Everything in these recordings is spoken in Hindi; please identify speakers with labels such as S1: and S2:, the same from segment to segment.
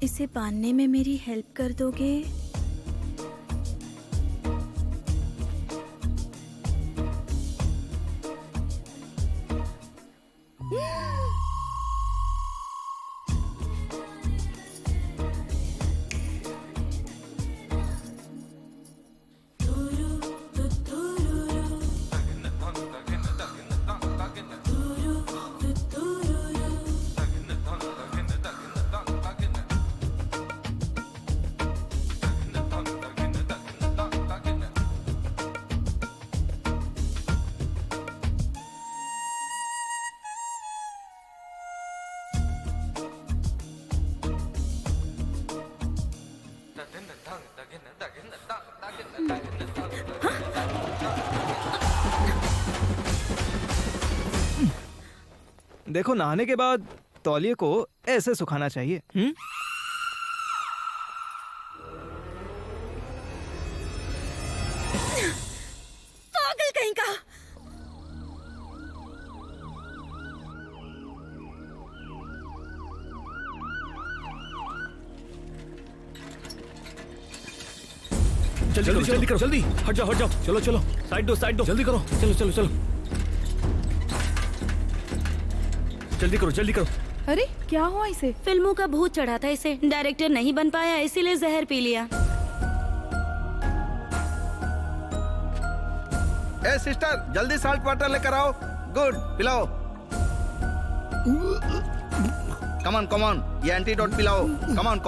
S1: इसे बांधने में मेरी हेल्प कर दोगे?
S2: देखो, नहाने के बाद तौलिए को ऐसे सुखाना चाहिए।
S1: पागल कहीं का।
S3: जल्दी करो, जल्दी हट जाओ। चलो साइड दो, जल्दी करो। चलो जल्दी करो।
S1: अरे क्या हुआ इसे?
S4: फिल्मों का भूत चढ़ा था इसे। डायरेक्टर नहीं बन पाया, इसीलिए जहर पी लिया।
S5: ए सिस्टर, जल्दी साल्ट वाटर लेकर आओ। गुड, पिलाओ। कम ऑन, ये एंटीडोट पिलाओ। Come on.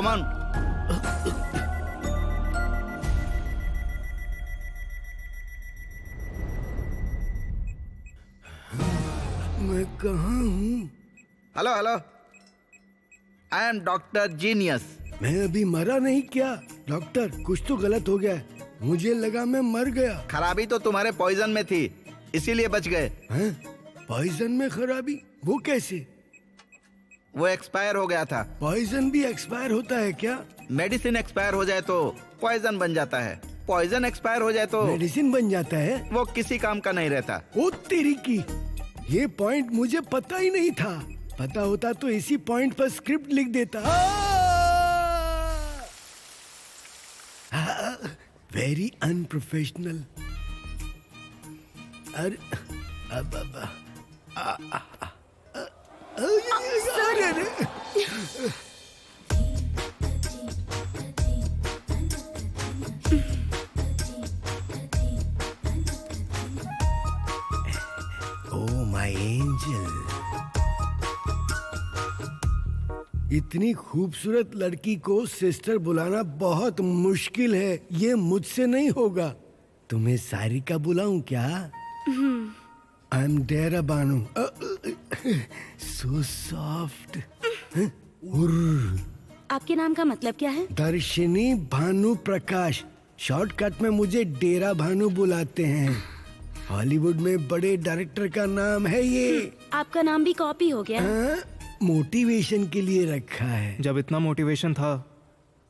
S3: मैं कहाँ हूँ?
S5: Hello, I am doctor genius.
S3: मैं अभी मरा नहीं क्या? डॉक्टर, कुछ तो गलत हो गया है। मुझे लगा मैं मर गया।
S5: खराबी तो तुम्हारे पॉइजन में थी, इसीलिए बच गए।
S3: हैं? पॉइजन में खराबी? वो कैसे?
S5: वो एक्सपायर हो गया था।
S3: पॉइजन भी एक्सपायर होता है क्या?
S5: मेडिसिन एक्सपायर हो जाए तो पॉइजन बन जाता है। पॉइजन एक्सपायर हो जाए तो
S3: मेडिसिन बन जाता है?
S5: वो किसी काम का नहीं रहता।
S3: ओ तेरी की, ये पॉइंट मुझे पता ही नहीं था। पता होता तो इसी पॉइंट पर स्क्रिप्ट लिख देता। Very unprofessional. अरे ओ माय एंजल, इतनी खूबसूरत लड़की को सिस्टर बुलाना बहुत मुश्किल है। ये मुझसे नहीं होगा। तुम्हें सारिका बुलाऊं क्या? I am Dera Banu. So soft.
S4: आपके नाम का मतलब क्या है?
S3: दर्शिनी भानु प्रकाश। शॉर्टकट में मुझे डेरा भानु बुलाते हैं। हॉलीवुड में बड़े डायरेक्टर का नाम है ये।
S4: आपका नाम भी कॉपी हो गया।
S3: मोटिवेशन के लिए रखा है।
S2: जब इतना मोटिवेशन था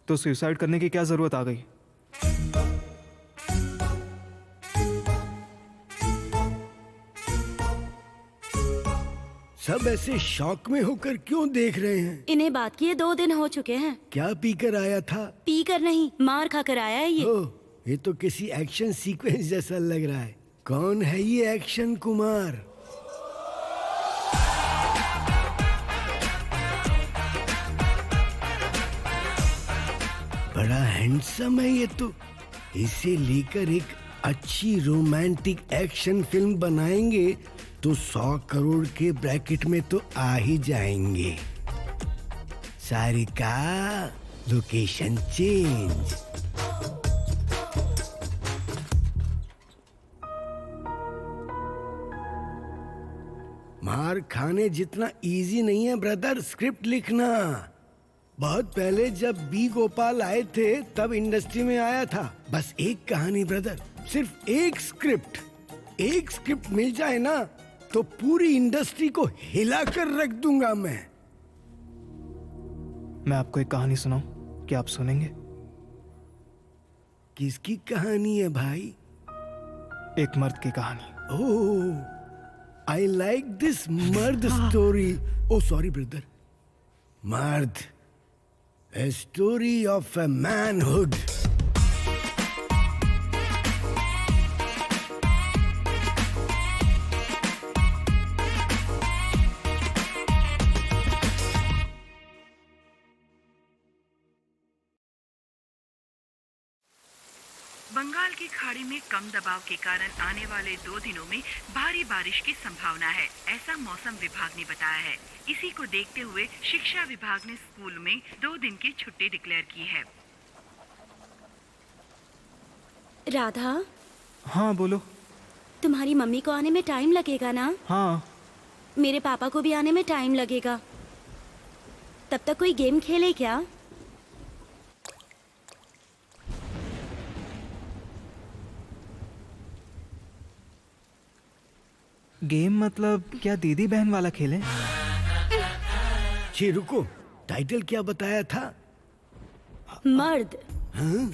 S2: तो सुसाइड करने की क्या जरूरत आ गई?
S3: सब ऐसे शॉक में होकर क्यों देख रहे हैं?
S4: इन्हें बात किए 2 दिन हो चुके हैं।
S3: क्या पीकर आया था?
S4: पी कर नहीं, मार खाकर आया है ये।
S3: ओह, ये तो किसी एक्शन सीक्वेंस जैसा लग रहा है। कौन है ये एक्शन कुमार? बड़ा हैंडसम है ये तो। इसे लेकर एक अच्छी रोमांटिक एक्शन फिल्म बनाएंगे तो 100 करोड़ के ब्रैकेट में तो आ ही जाएंगे। Sarika, location change. मार खाने जितना इजी नहीं है ब्रदर स्क्रिप्ट लिखना। बहुत पहले जब बी गोपाल आए थे तब इंडस्ट्री में आया था। बस एक कहानी ब्रदर, सिर्फ एक स्क्रिप्ट मिल जाए ना तो पूरी इंडस्ट्री को हिलाकर रख दूंगा मैं।
S2: मैं आपको एक कहानी सुनाऊं, क्या आप सुनेंगे?
S3: किसकी कहानी है भाई?
S2: एक मर्द की कहानी।
S3: ओह, आई लाइक दिस मर्द स्टोरी। ओ सॉरी ब्रदर, मर्द। A story of a manhood.
S6: Bengal की खाड़ी में कम दबाव के कारण आने वाले 2 दिनों में भारी बारिश की संभावना है, ऐसा मौसम विभाग ने बताया है। इसी को देखते हुए शिक्षा विभाग ने स्कूल में 2 दिन की छुट्टी डिक्लेयर की है।
S4: राधा,
S2: हाँ बोलो।
S4: तुम्हारी मम्मी को आने में टाइम लगेगा ना?
S2: हाँ।
S4: मेरे पापा को भी आने में टाइम लगेगा। तब तक कोई गेम खेले क्या?
S2: गेम मतलब क्या दीदी बहन वाला खेलें?
S3: जी रुको, टाइटल क्या बताया था?
S4: मर्द,
S3: हाँ?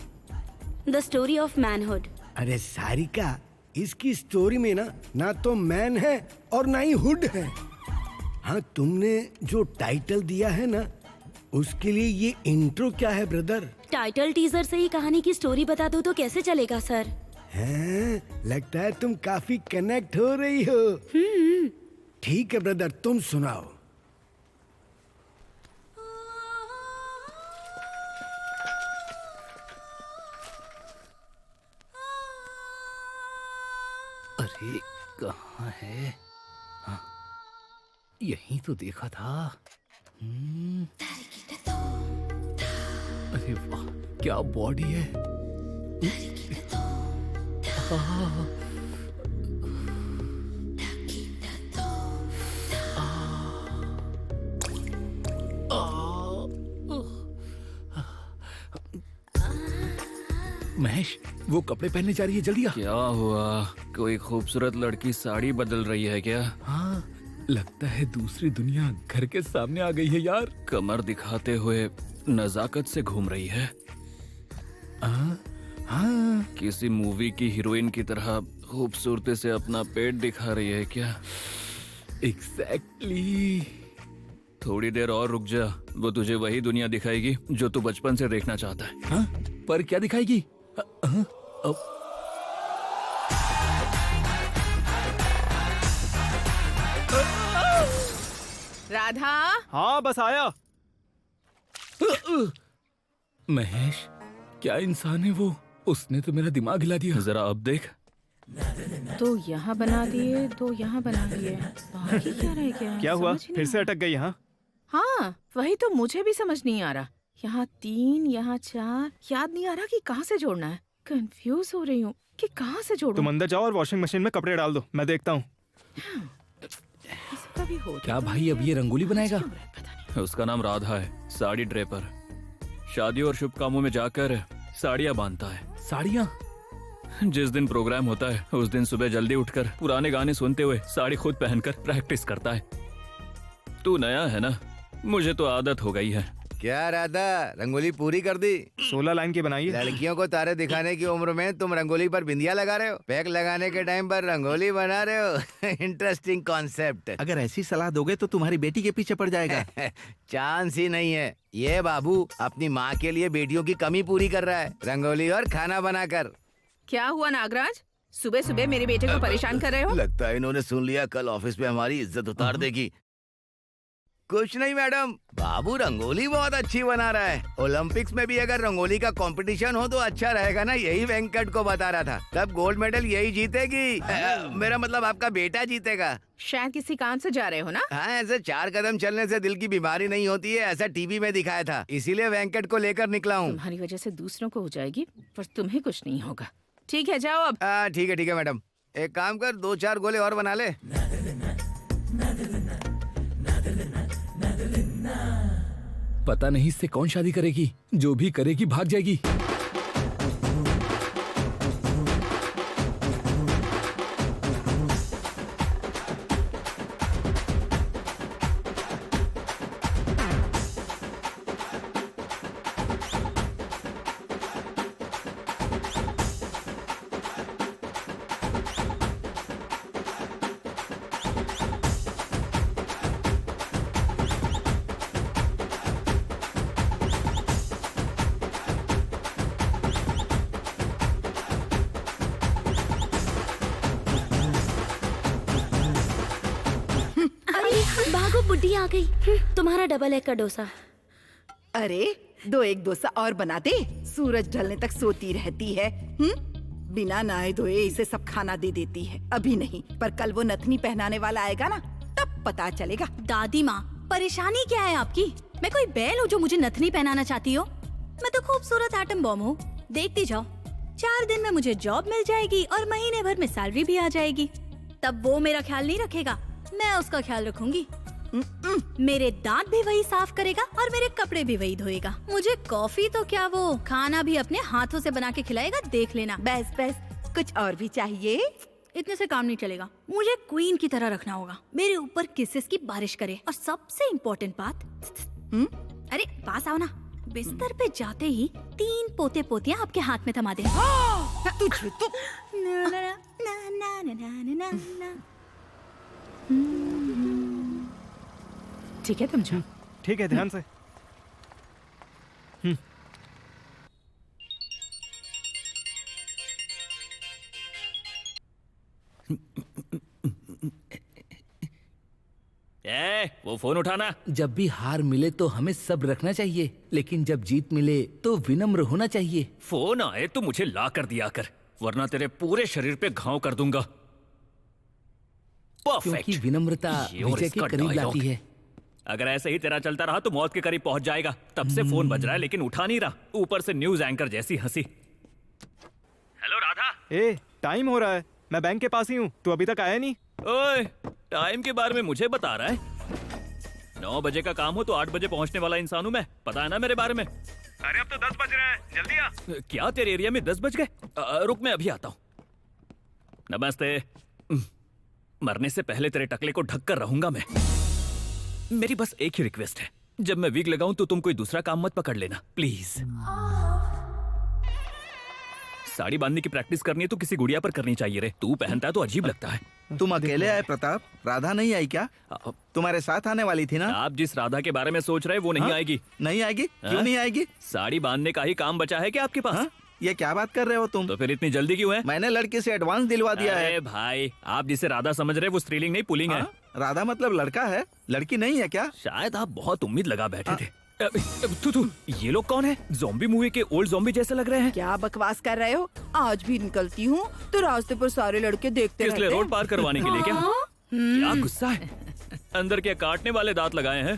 S4: The story of manhood.
S3: अरे सारिका, इसकी स्टोरी में ना तो मैन है और ना ही हुड है। हाँ, तुमने जो टाइटल दिया है ना, उसके लिए ये इंट्रो क्या है ब्रदर?
S4: टाइटल टीजर से ही कहानी की स्टोरी बता दो तो कैसे चलेगा सर?
S3: हैं? लगता है तुम काफी कनेक्ट हो रही हो। ठीक है ब्रदर, तुम सुनाओ।
S7: अरे कहाँ है? हाँ, यहीं तो देखा था। अरे वाह, क्या बॉडी है। महेश, वो कपड़े पहनने जा रही है, जल्दी आ।
S8: क्या हुआ? कोई खूबसूरत लड़की साड़ी बदल रही है क्या?
S7: हाँ, लगता है दूसरी दुनिया घर के सामने आ गई है यार।
S8: कमर दिखाते हुए नजाकत से घूम रही है।
S7: हाँ,
S8: किसी मूवी की हीरोइन की तरह खूबसूरती से अपना पेट दिखा रही है क्या?
S7: एग्जैक्टली।
S8: थोड़ी देर और रुक जा, वो तुझे वही दुनिया दिखाएगी जो तू बचपन से देखना चाहता है।
S7: हाँ, पर क्या दिखाएगी?
S9: राधा,
S2: हाँ बस आया।
S7: महेश, क्या इंसान है वो? उसने तो मेरा दिमाग हिला दिया।
S8: जरा अब देख।
S9: तो यहाँ बना दिए, तो यहाँ बना दिए, बाकी क्या रह गया?
S2: क्या हुआ?
S9: समझ ही
S2: फिर
S9: नहीं
S2: से अटक गई यहाँ?
S9: हाँ, वही तो मुझे भी समझ नहीं आ रहा। यहाँ 3, यहाँ 4, याद नहीं आ रहा कि कहाँ से जोड़ना है। कंफ्यूज हो रही हूँ कि कहाँ से जोड़ूं।
S2: तुम अंदर जाओ और वॉशिंग मशीन में कपड़े डाल दो, मैं देखता हूँ।
S9: इसका भी होता
S7: क्या
S9: तो
S7: भाई, अब ये रंगोली बनाएगा?
S9: क्यों है, पता नहीं।
S8: उसका नाम राधा है, साड़ी ड्रेपर। शादी और शुभ कामों में जाकर साड़ियाँ बांधता है।
S7: साड़ियाँ?
S8: जिस दिन प्रोग्राम होता है उस दिन सुबह जल्दी उठकर पुराने गाने सुनते हुए साड़ी खुद पहनकर प्रैक्टिस करता है। तू नया है ना, मुझे तो आदत हो गई है।
S5: क्या राधा, रंगोली पूरी कर दी?
S2: 16 लाइन की बनाई है।
S5: लड़कियों को तारे दिखाने की उम्र में तुम रंगोली पर बिंदिया लगा रहे हो, पैक लगाने के टाइम पर रंगोली बना रहे हो। Interesting concept.
S10: अगर ऐसी सलाह दोगे तो तुम्हारी बेटी के पीछे पड़ जाएगा।
S5: चांस ही नहीं है। ये बाबू अपनी माँ के लिए बेटियों की कमी पूरी कर रहा है, रंगोली और खाना बनाकर।
S9: क्या हुआ नागराज, सुबह सुबह मेरे बेटे को परेशान कर रहे हो?
S5: लगता है इन्होंने सुन लिया, कल ऑफिस में हमारी इज्जत उतार देगी। कुछ नहीं मैडम, बाबू रंगोली बहुत अच्छी बना रहा है। ओलंपिक्स में भी अगर रंगोली का कंपटीशन हो तो अच्छा रहेगा ना, यही वेंकट को बता रहा था। तब गोल्ड मेडल यही जीतेगी। मेरा मतलब आपका बेटा जीतेगा।
S9: शायद किसी काम से जा रहे हो ना?
S5: हाँ, ऐसे 4 कदम चलने से दिल की बीमारी नहीं होती है, ऐसा टीवी में दिखाया था, इसीलिए वेंकट को लेकर निकला हूँ।
S9: तुम्हारी वजह से दूसरों को हो जाएगी, पर तुम्हें कुछ नहीं होगा। ठीक है, जाओ अब।
S5: ठीक है मैडम, एक काम कर, 2-4 गोले और बना ले।
S7: पता नहीं इससे कौन शादी करेगी, जो भी करेगी भाग जाएगी।
S4: वो बुड्ढी आ गई। तुम्हारा डबल एग का डोसा।
S11: अरे 2 एग डोसा और बना दे। सूरज ढलने तक सोती रहती है। बिना नहाए धोए इसे सब खाना दे देती है। अभी नहीं, पर कल वो नथनी पहनाने वाला आएगा ना, तब पता चलेगा।
S1: दादी माँ, परेशानी क्या है आपकी? मैं कोई बैल हूँ जो मुझे नथनी पहनाना चाहती हो? मैं तो खूबसूरत एटम बॉम्ब हूँ। देखती जाओ, 4 दिन में मुझे जॉब मिल जाएगी और महीने भर में सैलरी भी आ जाएगी। तब वो मेरा ख्याल नहीं रखेगा, मैं उसका ख्याल रखूंगी। मेरे दांत भी वही साफ करेगा और मेरे कपड़े भी वही धोएगा। मुझे कॉफी तो क्या, वो खाना भी अपने हाथों से बना के खिलाएगा, देख लेना।
S11: बस बस, कुछ और भी चाहिए?
S1: इतने से काम नहीं चलेगा, मुझे क्वीन की तरह रखना होगा। मेरे ऊपर किसेस की बारिश करे। और सबसे इम्पोर्टेंट बात, अरे पास आओ ना। बिस्तर पे जाते ही 3 पोते पोतियां आपके हाथ में थमा दे।
S11: तुझे तो
S9: ठीक है तुम जाओ।
S2: ठीक है, ध्यान से।
S8: वो फोन उठाना।
S10: जब भी हार मिले तो हमें सब रखना चाहिए, लेकिन जब जीत मिले तो विनम्र होना चाहिए।
S8: फोन आए तो मुझे ला कर दिया कर, वरना तेरे पूरे शरीर पे घाव कर दूंगा। परफेक्ट।
S10: क्योंकि विनम्रता विजय के करीब लाती है।
S8: अगर ऐसे ही तेरा चलता रहा तो मौत के करीब पहुंच जाएगा। तब से फोन बज रहा है लेकिन उठा नहीं रहा, ऊपर से न्यूज एंकर जैसी हंसी। हेलो राधा।
S2: ए, टाइम हो रहा है, मैं बैंक के पास ही हूँ, तू अभी तक आया नहीं।
S8: ओए, टाइम के बारे में मुझे बता रहा है? 9 बजे का काम हो तो 8 बजे पहुंचने वाला इंसान हूँ मैं, पता है ना मेरे बारे में।
S2: अरे अब तो 10 बज रहे हैं, जल्दी आ।
S8: क्या तेरे एरिया में 10 बज गए? रुक, मैं अभी आता हूँ। नमस्ते। मरने से पहले तेरे टकले को ढक कर रहूंगा मैं। मेरी बस एक ही रिक्वेस्ट है, जब मैं विग लगाऊं तो तुम कोई दूसरा काम मत पकड़ लेना, प्लीज। साड़ी बांधने की प्रैक्टिस करनी है तो किसी गुड़िया पर करनी चाहिए रे। तू पहनता है तो अजीब लगता है।
S10: तुम अकेले आए प्रताप? राधा नहीं आई क्या? तुम्हारे साथ आने वाली थी ना?
S8: आप जिस राधा के बारे में सोच रहे हैं वो नहीं आएगी।
S10: नहीं आएगी? क्यों नहीं आएगी?
S8: साड़ी बांधने का ही काम बचा है क्या आपके पास?
S10: ये क्या बात कर रहे हो तुम?
S8: तो फिर इतनी जल्दी क्यों है?
S10: मैंने लड़के से एडवांस दिलवा दिया है।
S8: भाई, आप जिसे राधा समझ रहे हैं वो स्त्रीलिंग नहीं पुल्लिंग है।
S10: राधा मतलब लड़का है, लड़की नहीं है क्या?
S8: शायद आप बहुत उम्मीद लगा बैठे थे। तू ये लोग कौन है? ज़ॉम्बी मूवी के ओल्ड ज़ॉम्बी जैसे लग रहे हैं।
S11: क्या बकवास कर रहे हो? आज भी निकलती हूँ तो रास्ते पर सारे लड़के देखते रहते हैं।
S8: रोड पार करवाने के लिए क्या? क्या गुस्सा है? अंदर के काटने वाले दांत लगाए हैं,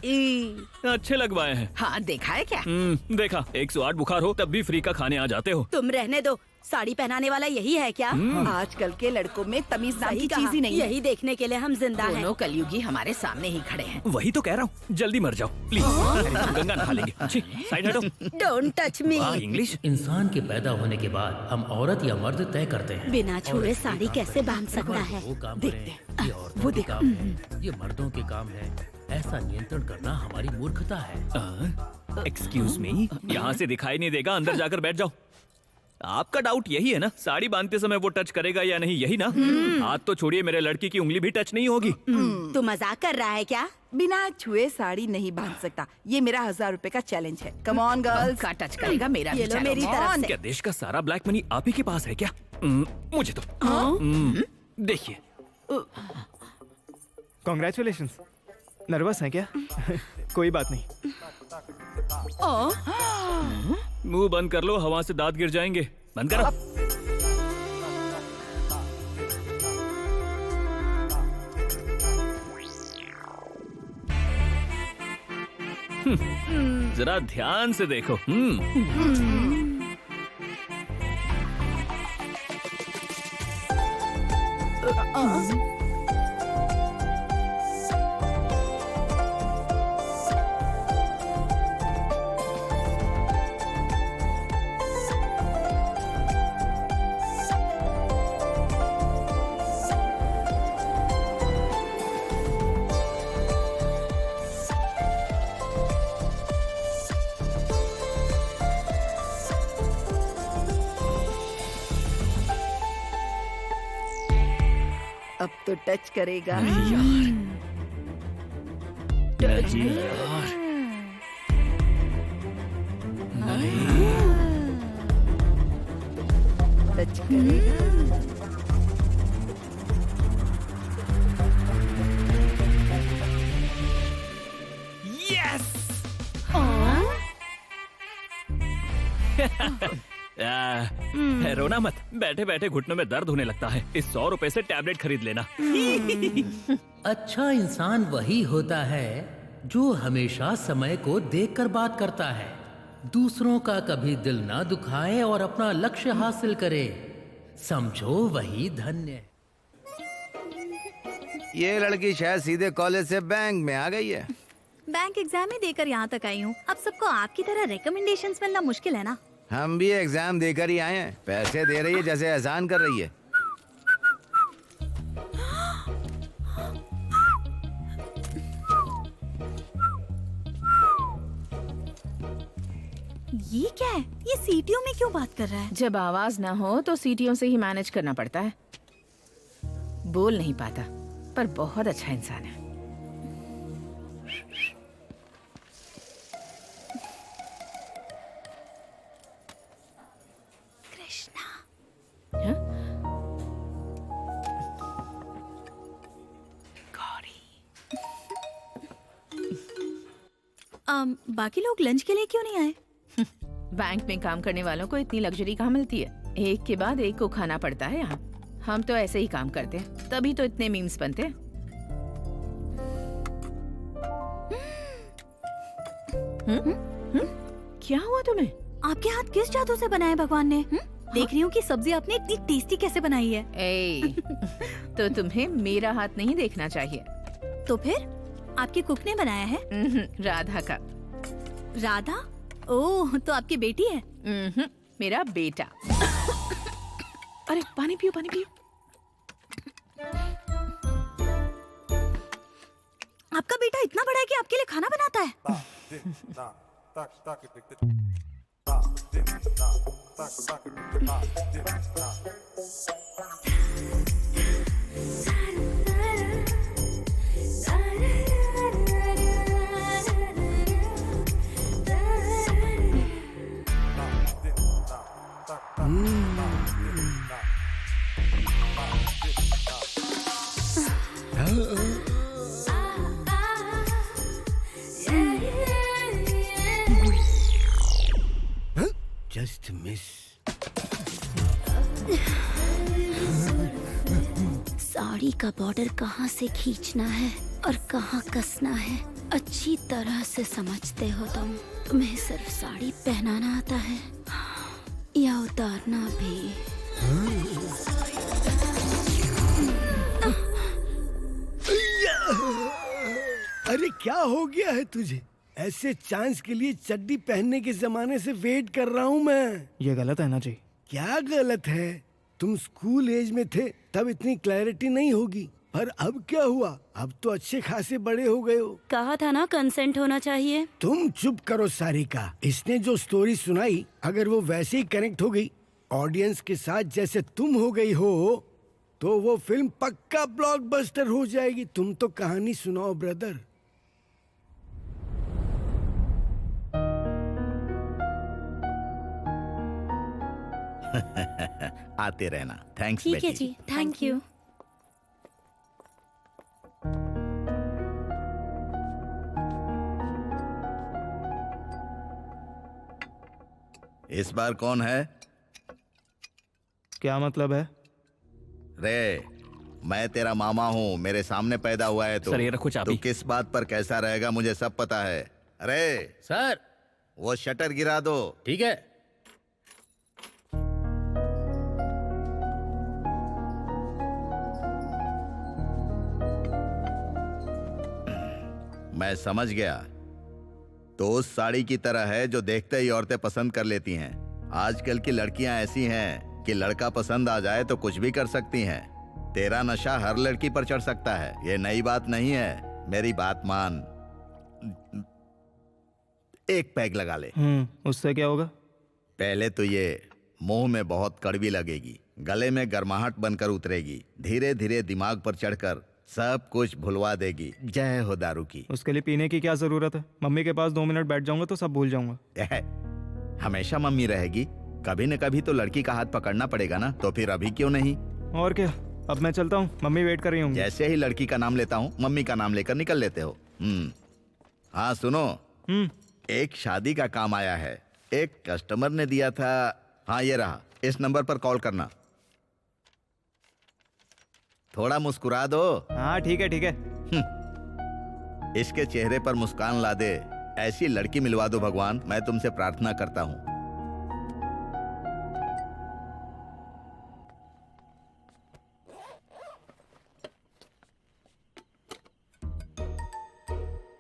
S8: अच्छे लगवाए हैं।
S11: हाँ, देखा है क्या?
S8: देखा। 108 बुखार हो तब भी फ्री का खाने आ जाते हो।
S4: तुम रहने दो, साड़ी पहनाने वाला यही है क्या?
S11: आजकल के लड़कों में तमीज नाम की चीज ही नहीं है।
S4: यही देखने के लिए हम जिंदा हैं।
S11: दोनों कलयुगी हमारे सामने ही खड़े हैं।
S8: वही तो कह रहा हूँ, जल्दी मर जाओ प्लीज। गंगा नहा लेंगे। साइड हटो।
S4: Don't touch me.
S8: इंग्लिश।
S12: इंसान के पैदा होने के बाद हम औरत या मर्द तय करते हैं।
S4: बिना छुए साड़ी कैसे बांध सकता है?
S12: वो काम
S11: देखते
S12: करें, ये औरतों के काम है, ये मर्दों के काम है। ऐसा नियंत्रण करना हमारी मूर्खता है।
S8: एक्सक्यूज मी, यहाँ से दिखाई नहीं देगा, अंदर जाकर बैठ जाओ। आपका डाउट यही है ना, साड़ी बांधते समय वो टच करेगा या नहीं, यही ना? हाथ तो छोड़िए, मेरे लड़की की उंगली भी टच नहीं होगी।
S4: तू मजाक कर रहा है क्या?
S11: बिना छुए साड़ी नहीं बांध सकता। ये मेरा 1000 रुपए का चैलेंज है। Come on girls. का टच करेगा मेरा
S4: ये लो मेरी तरफ से।
S8: क्या देश का सारा ब्लैक मनी आप ही के पास है क्या? मुझे तो देखिए।
S2: कॉन्ग्रेचुलेशंस। नर्वस हैं क्या? कोई बात नहीं।
S8: मुंह बंद कर लो, हवा से दांत गिर जाएंगे। बंद करो। जरा ध्यान से देखो।
S11: अब तो टच करेगा।
S8: यार, नहीं यार,
S11: टच करेगा।
S8: है। रोना मत, बैठे बैठे घुटनों में दर्द होने लगता है। इस 100 रुपए से टैबलेट खरीद लेना।
S12: अच्छा इंसान वही होता है जो हमेशा समय को देखकर बात करता है, दूसरों का कभी दिल ना दुखाए और अपना लक्ष्य हासिल करे। समझो वही धन्य है।
S5: ये लड़की शायद सीधे कॉलेज से बैंक में आ गई है।
S1: बैंक एग्जाम ही देकर यहाँ तक आई हूँ। अब सबको आपकी तरह रिकमेंडेशंस मिलना मुश्किल है ना।
S5: हम भी एग्जाम देकर ही आए हैं। पैसे दे रही है जैसे एहसान कर रही है।
S1: ये क्या है? ये सीटियों में क्यों बात कर रहा है?
S9: जब आवाज ना हो तो सीटियों से ही मैनेज करना पड़ता है। बोल नहीं पाता पर बहुत अच्छा इंसान है।
S1: कृष्णा।
S9: हाँ?
S1: बाकी लोग लंच के लिए क्यों नहीं आए?
S9: बैंक में काम करने वालों को इतनी लग्जरी कहाँ मिलती है। एक के बाद एक को खाना पड़ता है यहाँ। हम तो ऐसे ही काम करते हैं, तभी तो इतने मीम्स बनते हैं। क्या हुआ तुम्हें?
S1: आपके हाथ किस जादू से बनाए भगवान ने? देख रही हूँ कि सब्जी आपने इतनी टेस्टी कैसे बनाई है।
S9: तो तुम्हें मेरा हाथ नहीं देखना चाहिए।
S1: तो फिर आपके कुक ने बनाया है?
S9: राधा का।
S1: राधा? ओह, तो आपकी बेटी है?
S9: मेरा बेटा। अरे पानी पियो, पानी पियो।
S1: आपका बेटा इतना बड़ा है कि आपके लिए खाना बनाता है?
S3: Just miss.
S4: साड़ी का बॉर्डर कहाँ से खींचना है और कहाँ कसना है अच्छी तरह से समझते हो तुम। तुम्हें सिर्फ साड़ी पहनाना आता है या उतारना भी?
S3: अरे क्या हो गया है तुझे? ऐसे चांस के लिए चड्डी पहनने के जमाने से वेट कर रहा हूँ मैं।
S2: ये गलत है ना जी?
S3: क्या गलत है? तुम स्कूल एज में थे तब इतनी क्लैरिटी नहीं होगी, पर अब क्या हुआ? अब तो अच्छे खासे बड़े हो गए हो।
S4: कहा था ना कंसेंट होना चाहिए।
S3: तुम चुप करो सारिका। इसने जो स्टोरी सुनाई, अगर वो वैसे ही कनेक्ट हो गई ऑडियंस के साथ जैसे तुम हो गई हो, तो वो फिल्म पक्का ब्लॉकबस्टर हो जाएगी। तुम तो कहानी सुनाओ ब्रदर।
S5: आते रहना। थैंक्स
S4: ठीक
S5: बेटी।
S4: है जी, थैंक यू।
S5: इस बार कौन है?
S2: क्या मतलब है?
S5: रे, मैं तेरा मामा हूँ, मेरे सामने पैदा हुआ है
S8: सर, ये रखो चाबी।
S5: तो किस बात पर कैसा रहेगा मुझे सब पता है। अरे
S12: सर,
S5: वो शटर गिरा दो।
S12: ठीक है।
S5: मैं समझ गया। तो उस साड़ी की तरह है जो देखते ही औरतें पसंद कर लेती हैं। आजकल की लड़कियां ऐसी हैं कि लड़का पसंद आ जाए तो कुछ भी कर सकती हैं। तेरा नशा हर लड़की पर चढ़ सकता है, ये नई बात नहीं है। मेरी बात मान, एक पैग लगा ले।
S2: उससे क्या होगा?
S5: पहले तो ये मुंह में बहुत कड़वी लगेगी, गले में गर्माहट बनकर उतरेगी, धीरे धीरे दिमाग पर चढ़कर सब कुछ भुलवा देगी। जय हो दारू की।
S2: उसके लिए पीने की क्या जरूरत है? मम्मी के पास 2 मिनट बैठ जाऊंगा तो सब भूल जाऊंगा।
S5: हमेशा मम्मी रहेगी? कभी न कभी तो लड़की का हाथ पकड़ना पड़ेगा ना, तो फिर अभी क्यों नहीं?
S2: और क्या, अब मैं चलता हूँ, मम्मी वेट कर रही होंगी।
S5: जैसे ही लड़की का नाम लेता हूँ, मम्मी का नाम लेकर निकल लेते हो। हाँ सुनो, एक शादी का काम आया है। एक कस्टमर ने दिया था। हाँ ये रहा, इस नंबर पर कॉल करना। थोड़ा मुस्कुरा दो।
S2: हाँ ठीक है ठीक है।
S5: इसके चेहरे पर मुस्कान ला दे, ऐसी लड़की मिलवा दो भगवान, मैं तुमसे प्रार्थना करता हूँ।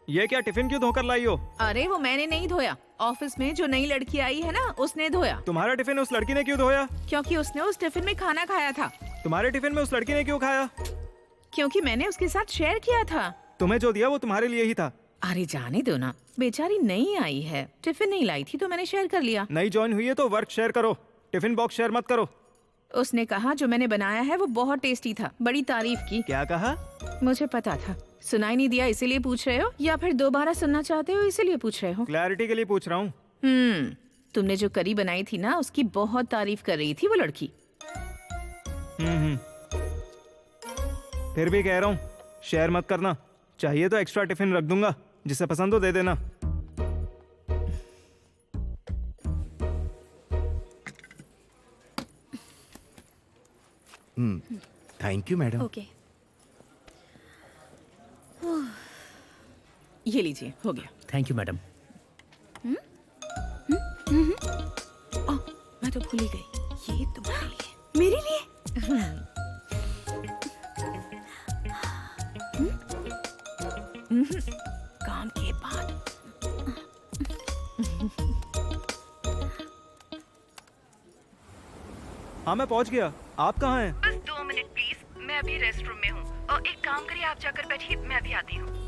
S2: ये क्या टिफिन क्यों धोकर लाई हो?
S9: अरे वो मैंने नहीं धोया, ऑफिस में जो नई लड़की आई है ना उसने धोया।
S2: तुम्हारा टिफिन उस लड़की ने क्यों धोया?
S9: क्योंकि उसने उस टिफिन में खाना खाया था।
S2: तुम्हारे टिफिन में उस लड़की ने क्यों खाया?
S9: क्योंकि मैंने उसके साथ शेयर किया था।
S2: तुम्हें जो दिया वो तुम्हारे लिए ही था।
S9: अरे जाने दो ना, बेचारी नई आई है, टिफिन नहीं लाई थी तो मैंने शेयर कर लिया।
S2: नई ज्वाइन हुई है तो वर्क शेयर करो, टिफिन बॉक्स शेयर मत करो।
S9: उसने कहा जो मैंने बनाया है वो बहुत टेस्टी था, बड़ी तारीफ की।
S2: क्या कहा?
S9: मुझे पता था। सुनाई नहीं दिया इसीलिए पूछ रहे हो या फिर दोबारा सुनना चाहते हो इसीलिए पूछ रहे हो?
S2: क्लैरिटी के लिए पूछ रहा हूँ।
S9: तुमने जो करी बनाई थी ना उसकी बहुत तारीफ कर रही थी वो लड़की।
S2: फिर भी कह रहा हूँ शेयर मत करना, चाहिए तो एक्स्ट्रा टिफिन रख दूंगा, जिसे पसंद हो दे देना।
S5: Thank you madam.
S1: ओके
S9: ये लीजिए, हो गया।
S12: Thank you madam.
S9: मैं तो भूल ही गई, ये तुम्हारे लिए।
S1: मेरे लिए?
S9: काम के बाद।
S2: हाँ मैं पहुँच गया, आप कहाँ हैं?
S6: बस 2 मिनट प्लीज, मैं अभी रेस्ट रूम में हूँ। और एक काम करिए, आप जाकर बैठिए, मैं अभी आती हूँ।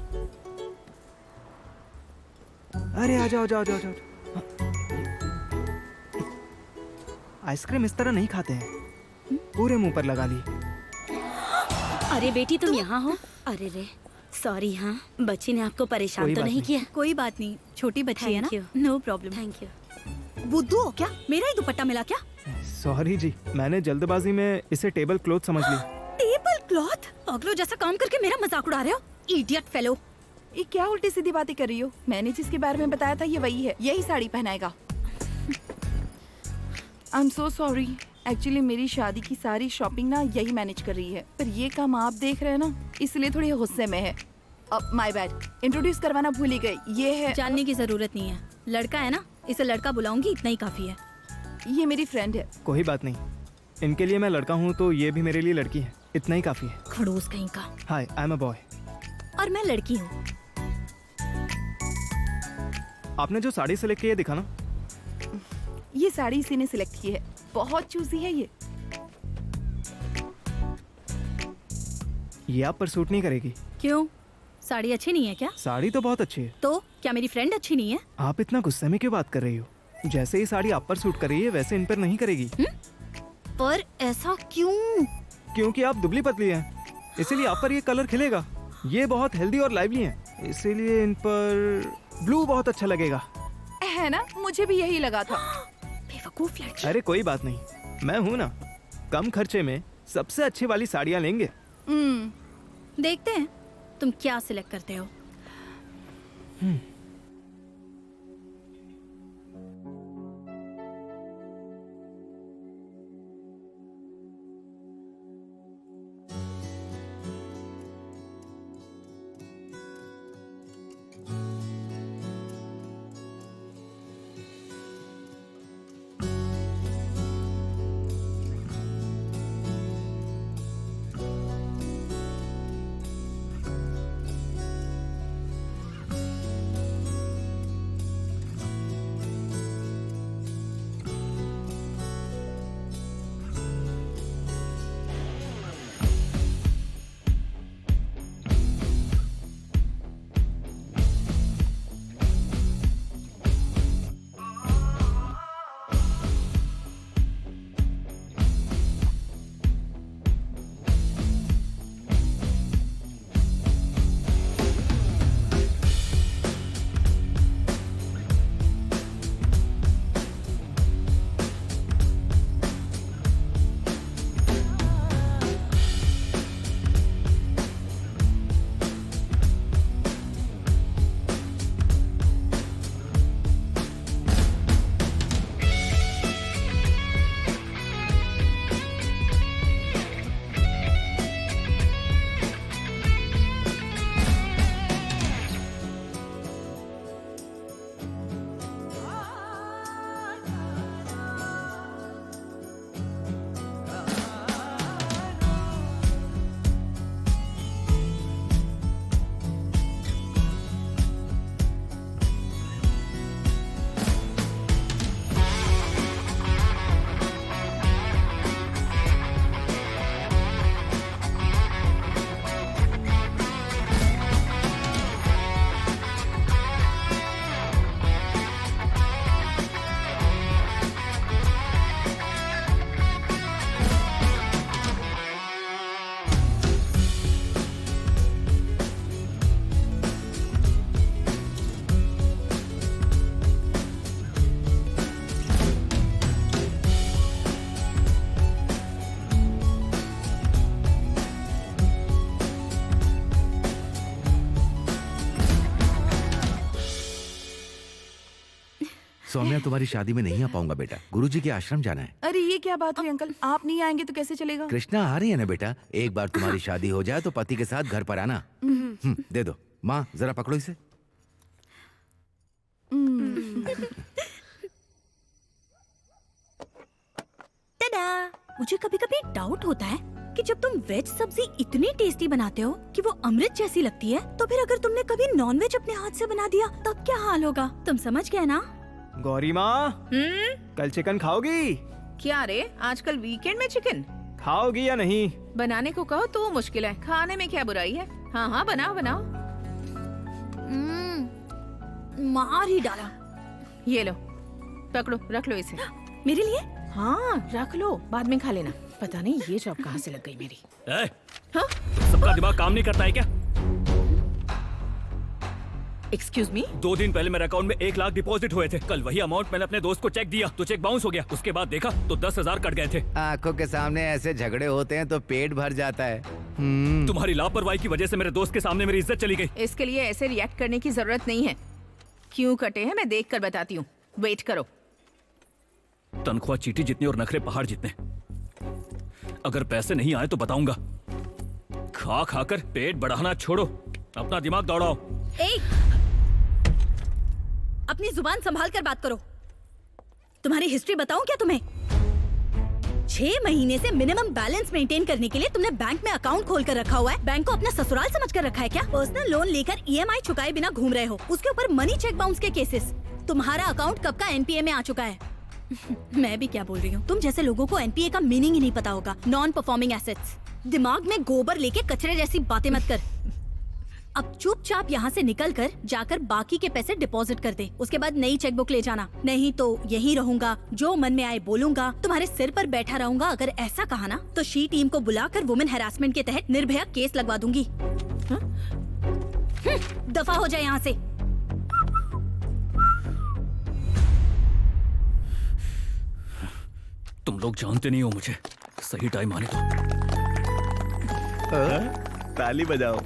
S2: अरे आ जाओ जाओ जाओ जाओ। आइसक्रीम इस तरह नहीं खाते हैं, पूरे मुंह पर लगा ली।
S4: अरे बेटी तुम यहाँ हो? अरे रे सॉरी। हाँ बच्ची ने आपको परेशान
S2: कोई
S4: तो
S2: बात
S4: नहीं
S2: नहीं।
S4: किया?
S1: कोई बात नहीं, छोटी बच्ची है ना।
S4: Thank
S1: no problem.
S4: Thank you.
S1: बुद्धू हो क्या? मेरा ही दुपट्टा मिला क्या?
S2: सॉरी जी, मैंने जल्दबाजी में इसे टेबल क्लॉथ समझ ली।
S1: Table cloth? अगलो जैसा काम करके मेरा मजाक उड़ा रहे हो, इडियट फेलो।
S11: ये क्या उल्टी सीधी बातें कर रही हो? मैंने जिसके बारे में बताया था ये वही है, यही साड़ी पहनाएगा। I am so sorry, actually मेरी शादी की सारी शॉपिंग ना यही मैनेज कर रही है, पर ये काम आप देख रहे हैं ना इसलिए थोड़ी गुस्से में है। अब माय बैड, इंट्रोड्यूस करवाना भूल ही गई। ये है,
S1: जानने की जरूरत नहीं है, लड़का है ना, इसे लड़का बुलाऊंगी, इतना ही काफी है।
S11: ये मेरी फ्रेंड है।
S2: कोई बात नहीं, इनके लिए मैं लड़का हूँ तो ये भी मेरे लिए लड़की है, इतना ही काफी है।
S1: खड़ूस कहीं का।
S2: हाय, आई एम अ बॉय।
S1: और मैं लड़की हूँ।
S2: आपने जो साड़ी सिलेक्ट की है दिखा ना।
S11: ये साड़ी इसी ने सिलेक्ट की है, बहुत चूजी है
S2: ये आप पर सूट नहीं करेगी।
S1: क्यों? साड़ी अच्छी नहीं है क्या?
S2: साड़ी तो बहुत अच्छी है।
S1: तो क्या मेरी फ्रेंड अच्छी नहीं है?
S2: आप इतना गुस्से में क्यों बात कर रही हो? जैसे ही साड़ी आप पर सूट कर रही है वैसे इन पर नहीं करेगी।
S1: पर ऐसा क्यों?
S2: क्योंकि आप दुबली पतली हैं, इसीलिए आप पर ये कलर खिलेगा। ये बहुत हेल्दी और लाइवली हैं, इसीलिए इन पर ब्लू बहुत अच्छा लगेगा।
S11: है ना, मुझे भी यही लगा था।
S1: बेवकूफ लड़की।
S2: अरे कोई बात नहीं, मैं हूँ ना, कम खर्चे में सबसे अच्छी वाली साड़ियाँ लेंगे।
S1: देखते हैं तुम क्या सिलेक्ट करते हो।
S5: सौम्या तुम्हारी शादी में नहीं आ पाऊंगा बेटा, गुरुजी के आश्रम जाना है।
S9: अरे ये क्या बात हुई अंकल, आप नहीं आएंगे तो कैसे चलेगा?
S5: कृष्णा आ रही है ना बेटा, एक बार तुम्हारी शादी हो जाए तो पति के साथ घर पर आना। दे दो माँ, जरा पकड़ो इसे।
S1: टडा! मुझे कभी कभी डाउट होता है कि जब तुम वेज सब्जी इतनी टेस्टी बनाते हो कि वो अमृत जैसी लगती है, तो फिर अगर तुमने कभी नॉन वेज अपने हाथ से बना दिया तब क्या हाल होगा? तुम समझ गए ना?
S2: गौरी माँ, कल चिकन खाओगी?
S9: क्या रे, आजकल वीकेंड में चिकन
S2: खाओगी या नहीं?
S9: बनाने को कहो तो मुश्किल है, खाने में क्या बुराई है? हाँ हाँ बनाओ बनाओ।
S1: मार ही डाला।
S9: ये लो, पकड़ो, रख लो इसे।
S1: मेरे लिए?
S9: हाँ रख लो, बाद में खा लेना। पता नहीं ये जॉब कहाँ से लग गई मेरी।
S8: हाँ? सबका दिमाग काम नहीं करता है क्या?
S9: Excuse me?
S8: 2 दिन पहले मेरे अकाउंट में 1 लाख डिपॉजिट हुए थे। कल वही अमाउंट मैंने अपने दोस्त को चेक दिया तो चेक बाउंस हो गया। उसके बाद देखा तो 10,000 कट गए थे।
S5: आंखों के सामने ऐसे झगड़े होते हैं तो पेट भर जाता है।
S8: तुम्हारी लापरवाही की वजह से मेरे दोस्त के सामने मेरी इज्जत चली गई।
S9: इसके लिए ऐसे रिएक्ट करने की जरूरत नहीं है। क्यों कटे हैं मैं देख कर बताती हूँ, वेट करो।
S8: तनख्वाह चीटी जितनी और नखरे पहाड़ जितने। अगर पैसे नहीं आए तो बताऊंगा। खा खाकर पेट बढ़ाना छोड़ो, अपना दिमाग दौड़ाओ।
S1: अपनी जुबान संभाल कर बात करो। तुम्हारी हिस्ट्री बताऊं क्या तुम्हें? 6 महीने से मिनिमम बैलेंस मेंटेन करने के लिए तुमने बैंक में अकाउंट खोल कर रखा हुआ है। बैंक को अपना ससुराल समझ कर रखा है क्या? पर्सनल लोन लेकर EMI चुकाए बिना घूम रहे हो, उसके ऊपर मनी चेक बाउंस के केसेस। तुम्हारा अकाउंट कब का NPA में आ चुका है। मैं भी क्या बोल रही हूँ, तुम जैसे लोगों को NPA का मीनिंग ही नहीं पता होगा। Non performing assets. दिमाग में गोबर लेके कचरे जैसी बातें मत कर। अब चुपचाप यहाँ से निकल कर जाकर बाकी के पैसे डिपॉजिट कर दे। उसके बाद नई चेकबुक ले जाना, नहीं तो यहीं रहूंगा, जो मन में आए बोलूंगा, तुम्हारे सिर पर बैठा रहूंगा। अगर ऐसा कहा ना तो शी टीम को बुलाकर वुमेन हैरासमेंट के तहत निर्भया केस लगवा दूंगी। दफा हो जाए यहाँ से।
S8: तुम लोग जानते नहीं हो मुझे, सही टाइम आने दो।
S2: ताली बजाओ।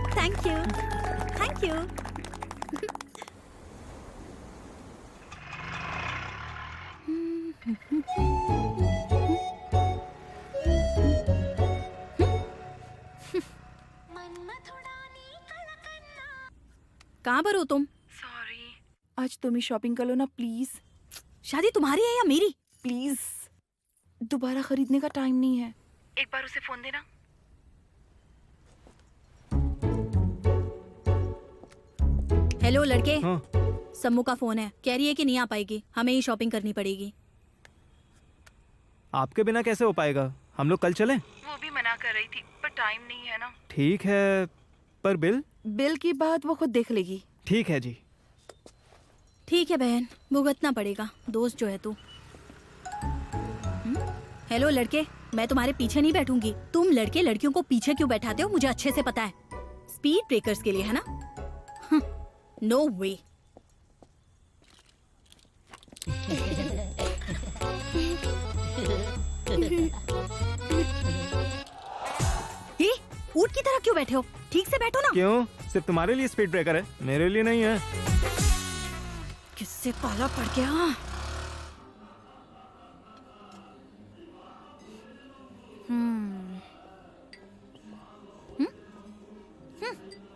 S1: Thank you, thank you. कहाँ पर हो तुम?
S11: सॉरी, आज तुम ही शॉपिंग कर लो ना प्लीज।
S1: शादी तुम्हारी है या मेरी?
S11: प्लीज, दोबारा खरीदने का टाइम नहीं है। एक बार उसे फोन देना।
S1: हेलो लड़के।
S2: हाँ।
S1: सम्मू का फोन है, कह रही है कि नहीं आ पाएगी, हमें ही शॉपिंग करनी पड़ेगी।
S2: आपके बिना कैसे हो पाएगा? हम लोग कल चलें?
S11: वो भी मना कर रही थी पर टाइम नहीं है ना।
S2: ठीक है, पर बिल?
S11: बिल की बात वो खुद देख लेगी।
S2: ठीक है जी।
S1: ठीक है बहन, भुगतना पड़ेगा, दोस्त जो है तू। हेलो लड़के, मैं तुम्हारे पीछे नहीं बैठूंगी। तुम लड़के लड़कियों को पीछे क्यों बैठाते हो मुझे अच्छे से पता है। स्पीड ब्रेकर्स के लिए है ना? नो वे। ये ऊंट की तरह क्यों बैठे हो? ठीक से बैठो ना।
S2: क्यों? सिर्फ तुम्हारे लिए स्पीड ब्रेकर है, मेरे लिए नहीं है।
S1: किससे पाला पड़ गया?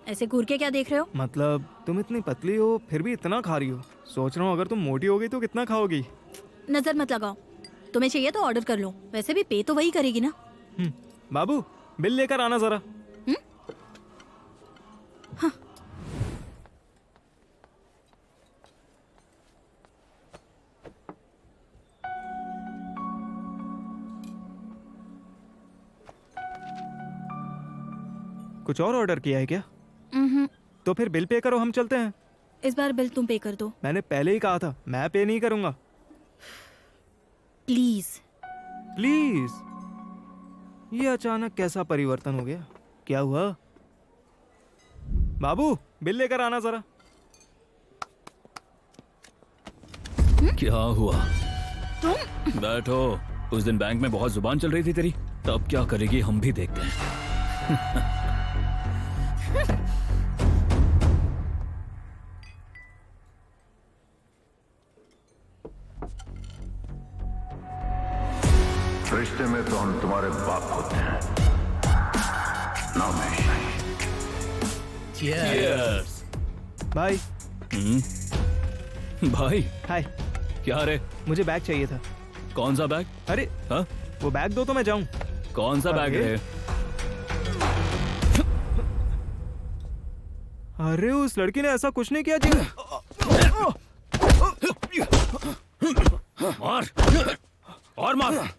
S1: ऐसे घूर के क्या देख रहे हो?
S2: मतलब तुम इतनी पतली हो फिर भी इतना खा रही हो। सोच रहा हूँ अगर तुम मोटी हो गई तो कितना खाओगी।
S1: नजर मत लगाओ, तुम्हें चाहिए तो ऑर्डर कर लो, वैसे भी पे तो वही करेगी ना।
S2: बाबू बिल लेकर आना जरा।
S1: हाँ।
S2: कुछ और ऑर्डर किया है क्या? तो फिर बिल पे करो, हम चलते हैं।
S1: इस बार बिल तुम पे कर दो।
S2: मैंने पहले ही कहा था मैं पे नहीं करूंगा।
S1: प्लीज।
S2: प्लीज? ये अचानक कैसा परिवर्तन हो गया? क्या हुआ? बाबू बिल लेकर आना जरा।
S8: क्या हुआ?
S1: तुम
S8: बैठो। उस दिन बैंक में बहुत जुबान चल रही थी तेरी, तब क्या करेगी हम भी देखते हैं।
S13: हम तुम्हारे बाप होते हैं, ना महेश नहीं।
S8: Cheers.
S2: भाई।
S8: भाई
S2: हाय।
S8: क्या रे?
S2: मुझे बैग चाहिए था।
S8: कौन सा बैग?
S2: अरे
S8: हाँ?
S2: वो बैग दो तो मैं जाऊं।
S8: कौन सा बैग रे?
S2: अरे उस लड़की ने ऐसा कुछ नहीं किया जी।
S8: मार और मार।